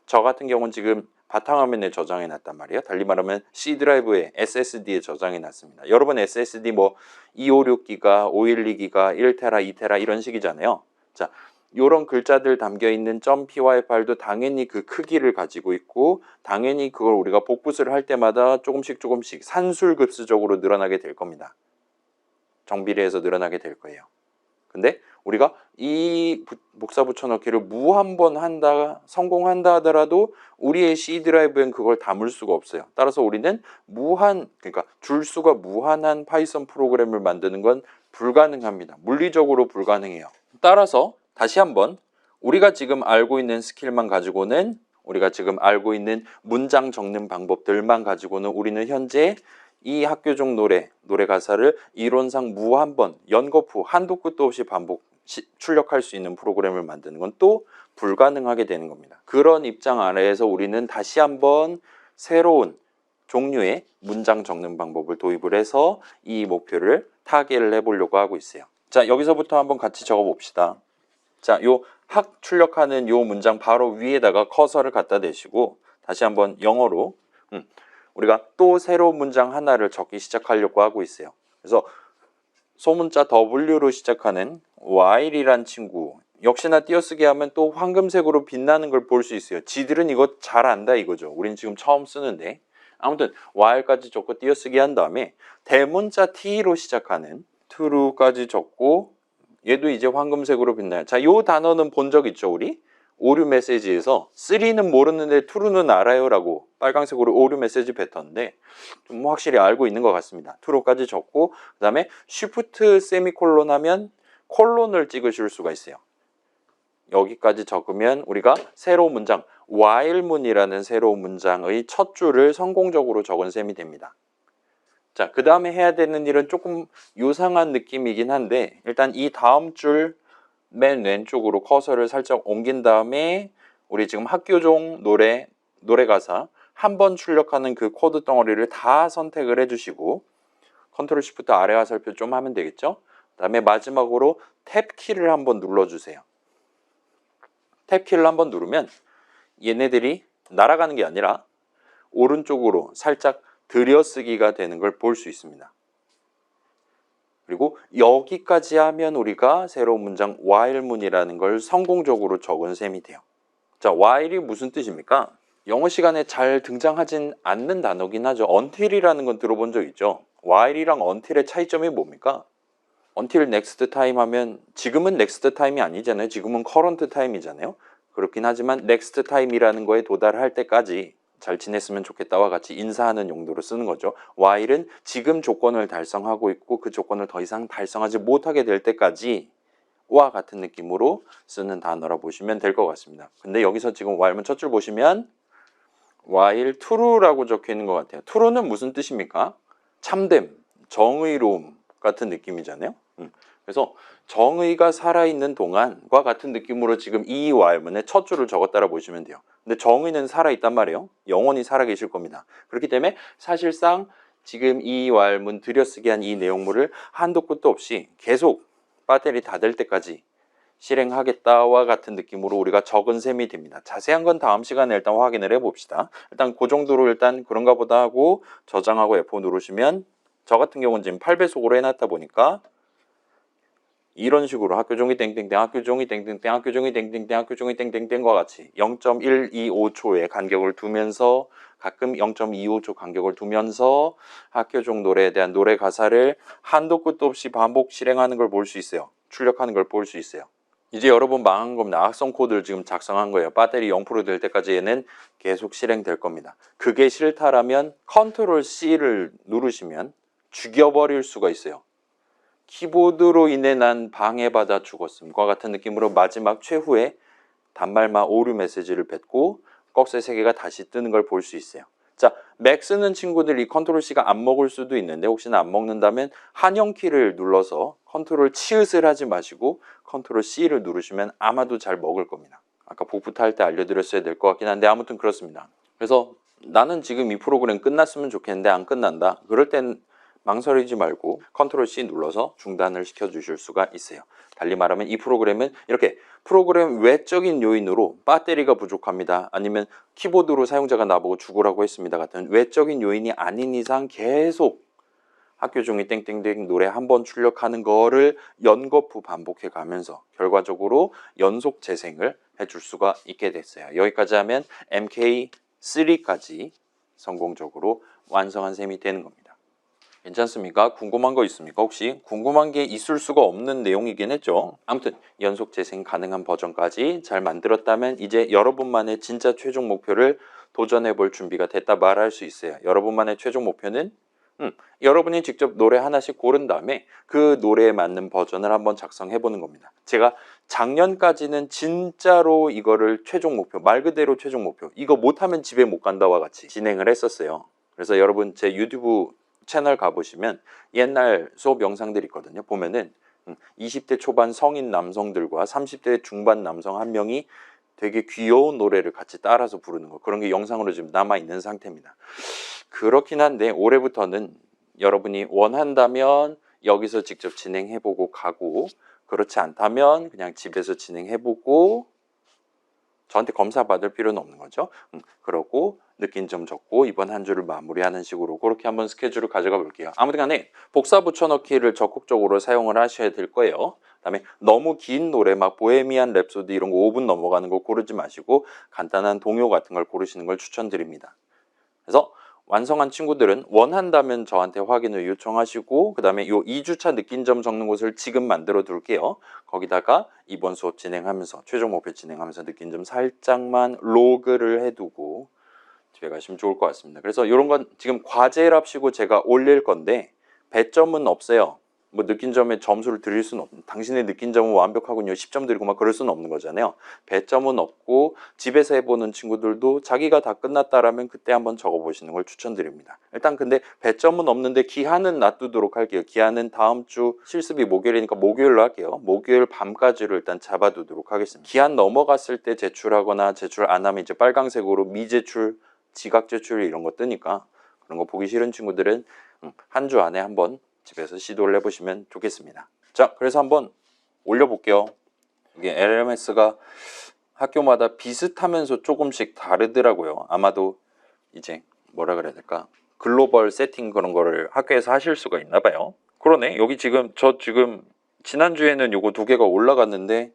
저 같은 경우는 지금 바탕화면에 저장해 놨단 말이에요. 달리 말하면 C 드라이브에 SSD에 저장해 놨습니다. 여러분 SSD 뭐 256기가, 512기가, 1테라, 2테라 이런 식이잖아요. 자, 요런 글자들 담겨 있는 .py 파일도 당연히 그 크기를 가지고 있고, 당연히 그걸 우리가 복붙을 할 때마다 조금씩 산술급수적으로 늘어나게 될 겁니다. 정비례해서 늘어나게 될 거예요. 근데 우리가 이 복사 붙여넣기를 무한 번 성공한다 하더라도 우리의 C 드라이브엔 그걸 담을 수가 없어요. 따라서 우리는 그러니까 줄수가 무한한 파이썬 프로그램을 만드는 건 불가능합니다. 물리적으로 불가능해요. 따라서 다시 한번 우리가 지금 알고 있는 스킬만 가지고는, 우리가 지금 알고 있는 문장 적는 방법들만 가지고는 우리는 현재 이 학교종 노래 가사를 이론상 무한 번, 연거푸, 한도 끝도 없이 출력할 수 있는 프로그램을 만드는 건 또 불가능하게 되는 겁니다. 그런 입장 아래에서 우리는 다시 한번 새로운 종류의 문장 적는 방법을 도입을 해서 이 목표를 타개를 해보려고 하고 있어요. 자, 여기서부터 한번 같이 적어봅시다. 자, 요 학 출력하는 요 문장 바로 위에다가 커서를 갖다 대시고 다시 한번 영어로 우리가 또 새로운 문장 하나를 적기 시작하려고 하고 있어요. 그래서 소문자 W로 시작하는 while이란 친구, 역시나 띄어쓰기 하면 또 황금색으로 빛나는 걸 볼 수 있어요. 지들은 이거 잘 안다 이거죠. 우린 지금 처음 쓰는데. 아무튼 while까지 적고 띄어쓰기 한 다음에 대문자 T로 시작하는 true까지 적고, 얘도 이제 황금색으로 빛나요. 자, 요 단어는 본 적 있죠, 우리? 오류 메시지에서 3는 모르는데 true는 알아요 라고 빨강색으로 오류 메시지 뱉었는데 좀 확실히 알고 있는 것 같습니다. true까지 적고, 그 다음에 shift 세미콜론 하면 콜론을 찍으실 수가 있어요. 여기까지 적으면 우리가 새로운 문장, while문이라는 새로운 문장의 첫 줄을 성공적으로 적은 셈이 됩니다. 자, 그 다음에 해야 되는 일은 조금 요상한 느낌이긴 한데 일단 이 다음 줄 맨 왼쪽으로 커서를 살짝 옮긴 다음에 우리 지금 학교종 노래 가사 한 번 출력하는 그 코드 덩어리를 다 선택을 해주시고 컨트롤 시프트 아래 화살표 좀 하면 되겠죠? 그 다음에 마지막으로 탭 키를 한번 눌러주세요. 탭 키를 한번 누르면 얘네들이 날아가는 게 아니라 오른쪽으로 살짝 들여쓰기가 되는 걸 볼 수 있습니다. 그리고 여기까지 하면 우리가 새로운 문장 while문이라는 걸 성공적으로 적은 셈이 돼요. 자, while이 무슨 뜻입니까? 영어 시간에 잘 등장하진 않는 단어긴 하죠. until이라는 건 들어본 적 있죠? while이랑 until의 차이점이 뭡니까? until next time 하면 지금은 next time이 아니잖아요. 지금은 current time이잖아요. 그렇긴 하지만 next time이라는 거에 도달할 때까지 잘 지냈으면 좋겠다와 같이 인사하는 용도로 쓰는 거죠. while은 지금 조건을 달성하고 있고 그 조건을 더 이상 달성하지 못하게 될 때까지 와 같은 느낌으로 쓰는 단어라 보시면 될 것 같습니다. 근데 여기서 지금 while문 첫 줄 보시면 while true라고 적혀 있는 것 같아요. true는 무슨 뜻입니까? 참됨, 정의로움 같은 느낌이잖아요. 그래서 정의가 살아있는 동안과 같은 느낌으로 지금 이 while문의 첫 줄을 적었다라 보시면 돼요. 근데 정의는 살아있단 말이에요. 영원히 살아계실 겁니다. 그렇기 때문에 사실상 지금 이 while문 들여쓰기 한 이 내용물을 한도 끝도 없이 계속 배터리 다 될 때까지 실행하겠다와 같은 느낌으로 우리가 적은 셈이 됩니다. 자세한 건 다음 시간에 일단 확인을 해봅시다. 일단 그 정도로 일단 그런가 보다 하고 저장하고 F5 누르시면 저 같은 경우는 지금 8배속으로 해놨다 보니까 이런 식으로 학교종이 땡땡땡 학교종이 땡땡땡 학교종이 땡땡땡 학교종이 땡땡땡과 같이 0.125초의 간격을 두면서 가끔 0.25초 간격을 두면서 학교종 노래에 대한 노래 가사를 한도 끝도 없이 반복 실행하는 걸 볼 수 있어요. 출력하는 걸 볼 수 있어요. 이제 여러분 망한 겁니다. 악성 코드를 지금 작성한 거예요. 배터리 0%될 때까지 얘는 계속 실행될 겁니다. 그게 싫다라면 컨트롤 C를 누르시면 죽여버릴 수가 있어요. 키보드로 인해 난 방해받아 죽었음과 같은 느낌으로 마지막 최후의 단말마 오류 메시지를 뱉고 꺽쇠 3개가 다시 뜨는 걸 볼 수 있어요. 자, 맥 쓰는 친구들이 컨트롤 C가 안 먹을 수도 있는데 혹시나 안 먹는다면 한영 키를 눌러서 컨트롤 치읓을 하지 마시고 컨트롤 C를 누르시면 아마도 잘 먹을 겁니다. 아까 복부타 할 때 알려드렸어야 될 것 같긴 한데 아무튼 그렇습니다. 그래서 나는 지금 이 프로그램 끝났으면 좋겠는데 안 끝난다. 그럴 땐 망설이지 말고 컨트롤 C 눌러서 중단을 시켜주실 수가 있어요. 달리 말하면 이 프로그램은 이렇게 프로그램 외적인 요인으로 배터리가 부족합니다. 아니면 키보드로 사용자가 나보고 죽으라고 했습니다. 같은 외적인 요인이 아닌 이상 계속 학교 종이 땡땡땡 노래 한 번 출력하는 거를 연거푸 반복해 가면서 결과적으로 연속 재생을 해줄 수가 있게 됐어요. 여기까지 하면 MK3까지 성공적으로 완성한 셈이 되는 겁니다. 괜찮습니까? 궁금한 거 있습니까? 혹시 궁금한 게 있을 수가 없는 내용이긴 했죠. 아무튼 연속 재생 가능한 버전까지 잘 만들었다면 이제 여러분만의 진짜 최종 목표를 도전해 볼 준비가 됐다 말할 수 있어요. 여러분만의 최종 목표는 여러분이 직접 노래 하나씩 고른 다음에 그 노래에 맞는 버전을 한번 작성해 보는 겁니다. 제가 작년까지는 진짜로 이거를 최종 목표, 말 그대로 최종 목표, 이거 못하면 집에 못 간다와 같이 진행을 했었어요. 그래서 여러분 제 유튜브 채널 가보시면 옛날 수업 영상들이 있거든요. 보면은 20대 초반 성인 남성들과 30대 중반 남성 한 명이 되게 귀여운 노래를 같이 따라서 부르는 거, 그런 게 영상으로 지금 남아있는 상태입니다. 그렇긴 한데 올해부터는 여러분이 원한다면 여기서 직접 진행해보고 가고, 그렇지 않다면 그냥 집에서 진행해보고 저한테 검사 받을 필요는 없는 거죠. 그러고 느낀 점 적고 이번 한 주를 마무리하는 식으로 그렇게 한번 스케줄을 가져가 볼게요. 아무튼 간에 복사 붙여넣기를 적극적으로 사용을 하셔야 될 거예요. 그다음에 너무 긴 노래 막 보헤미안 랩소디 이런 거 5분 넘어가는 거 고르지 마시고 간단한 동요 같은 걸 고르시는 걸 추천드립니다. 그래서 완성한 친구들은 원한다면 저한테 확인을 요청하시고 그 다음에 요 2주차 느낀 점 적는 곳을 지금 만들어 둘게요. 거기다가 이번 수업 진행하면서 최종 목표 진행하면서 느낀 점 살짝만 로그를 해두고 집에 가시면 좋을 것 같습니다. 그래서 이런 건 지금 과제랍시고 제가 올릴 건데 배점은 없어요. 뭐 느낀 점에 점수를 드릴 수는 없는, 당신의 느낀 점은 완벽하군요 10점 드리고 막 그럴 수는 없는 거잖아요. 배점은 없고 집에서 해보는 친구들도 자기가 다 끝났다라면 그때 한번 적어보시는 걸 추천드립니다. 일단 근데 배점은 없는데 기한은 놔두도록 할게요. 기한은 다음 주 실습이 목요일이니까 목요일로 할게요. 목요일 밤까지로 일단 잡아두도록 하겠습니다. 기한 넘어갔을 때 제출하거나 제출 안 하면 이제 빨강색으로 미제출, 지각 제출 이런 거 뜨니까 그런 거 보기 싫은 친구들은 한 주 안에 한번 집에서 시도를 해보시면 좋겠습니다. 자, 그래서 한번 올려볼게요. 이게 LMS가 학교마다 비슷하면서 조금씩 다르더라고요. 아마도 이제 뭐라 그래야 될까? 글로벌 세팅 그런 거를 학교에서 하실 수가 있나 봐요. 그러네. 여기 지금 지난주에는 요거 2개가 올라갔는데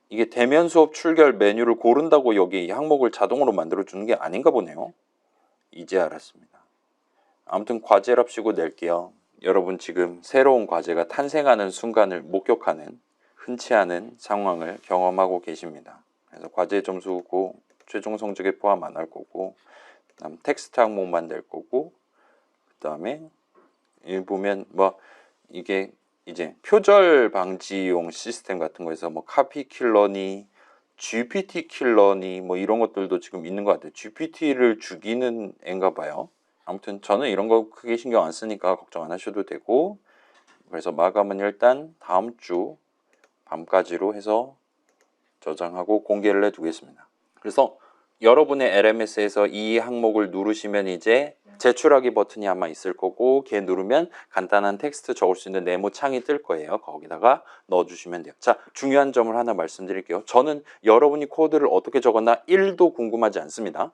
이게 대면 수업 출결 메뉴를 고른다고 여기 항목을 자동으로 만들어 주는 게 아닌가 보네요. 이제 알았습니다. 아무튼 과제랍시고 낼게요. 여러분 지금 새로운 과제가 탄생하는 순간을 목격하는 흔치 않은 상황을 경험하고 계십니다. 그래서 과제 점수고 최종 성적에 포함 안 할 거고, 그다음 텍스트 항목만 낼 거고, 그다음에 여기 보면 뭐 이게 이제 표절 방지용 시스템 같은 거에서 뭐 카피 킬러니 GPT 킬러니 뭐 이런 것들도 지금 있는 것 같아요. GPT를 죽이는 애인가 봐요. 아무튼 저는 이런 거 크게 신경 안 쓰니까 걱정 안 하셔도 되고, 그래서 마감은 일단 다음 주 밤까지로 해서 저장하고 공개를 해두겠습니다. 그래서 여러분의 LMS에서 이 항목을 누르시면 이제 제출하기 버튼이 아마 있을 거고, 걔 누르면 간단한 텍스트 적을 수 있는 네모 창이 뜰 거예요. 거기다가 넣어주시면 돼요. 자, 중요한 점을 하나 말씀드릴게요. 저는 여러분이 코드를 어떻게 적었나 1도 궁금하지 않습니다.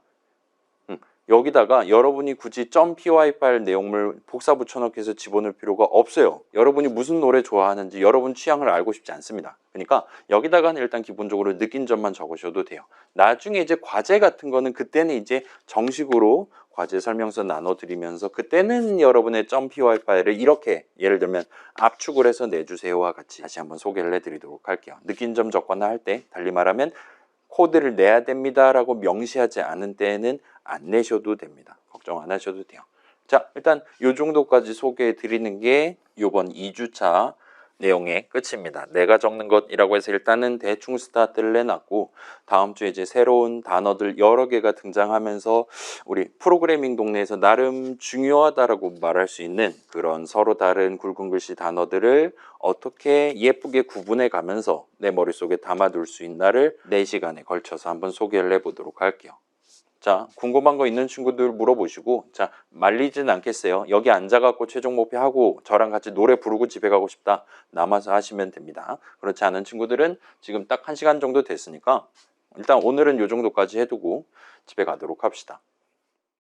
여기다가 여러분이 굳이 .py 파일 내용물 복사 붙여넣기 해서 집어넣을 필요가 없어요. 여러분이 무슨 노래 좋아하는지 여러분 취향을 알고 싶지 않습니다. 그러니까 여기다가는 일단 기본적으로 느낀 점만 적으셔도 돼요. 나중에 이제 과제 같은 거는 그때는 이제 정식으로 과제 설명서 나눠드리면서 그때는 여러분의 .py 파일을 이렇게 예를 들면 압축을 해서 내주세요와 같이 다시 한번 소개를 해드리도록 할게요. 느낀 점 적거나 할 때 달리 말하면 코드를 내야 됩니다 라고 명시하지 않은 때에는 안 내셔도 됩니다. 걱정 안 하셔도 돼요. 자, 일단 이 정도까지 소개해 드리는 게 이번 2주차 내용의 끝입니다. 내가 적는 것이라고 해서 일단은 대충 스타트를 해놨고, 다음 주에 이제 새로운 단어들 여러 개가 등장하면서 우리 프로그래밍 동네에서 나름 중요하다라고 말할 수 있는 그런 서로 다른 굵은 글씨 단어들을 어떻게 예쁘게 구분해 가면서 내 머릿속에 담아둘 수 있나를 4시간에 걸쳐서 한번 소개를 해보도록 할게요. 자, 궁금한 거 있는 친구들 물어보시고, 자, 말리진 않겠어요. 여기 앉아갖고 최종 목표하고 저랑 같이 노래 부르고 집에 가고 싶다. 남아서 하시면 됩니다. 그렇지 않은 친구들은 지금 딱 1시간 정도 됐으니까 일단 오늘은 이 정도까지 해두고 집에 가도록 합시다.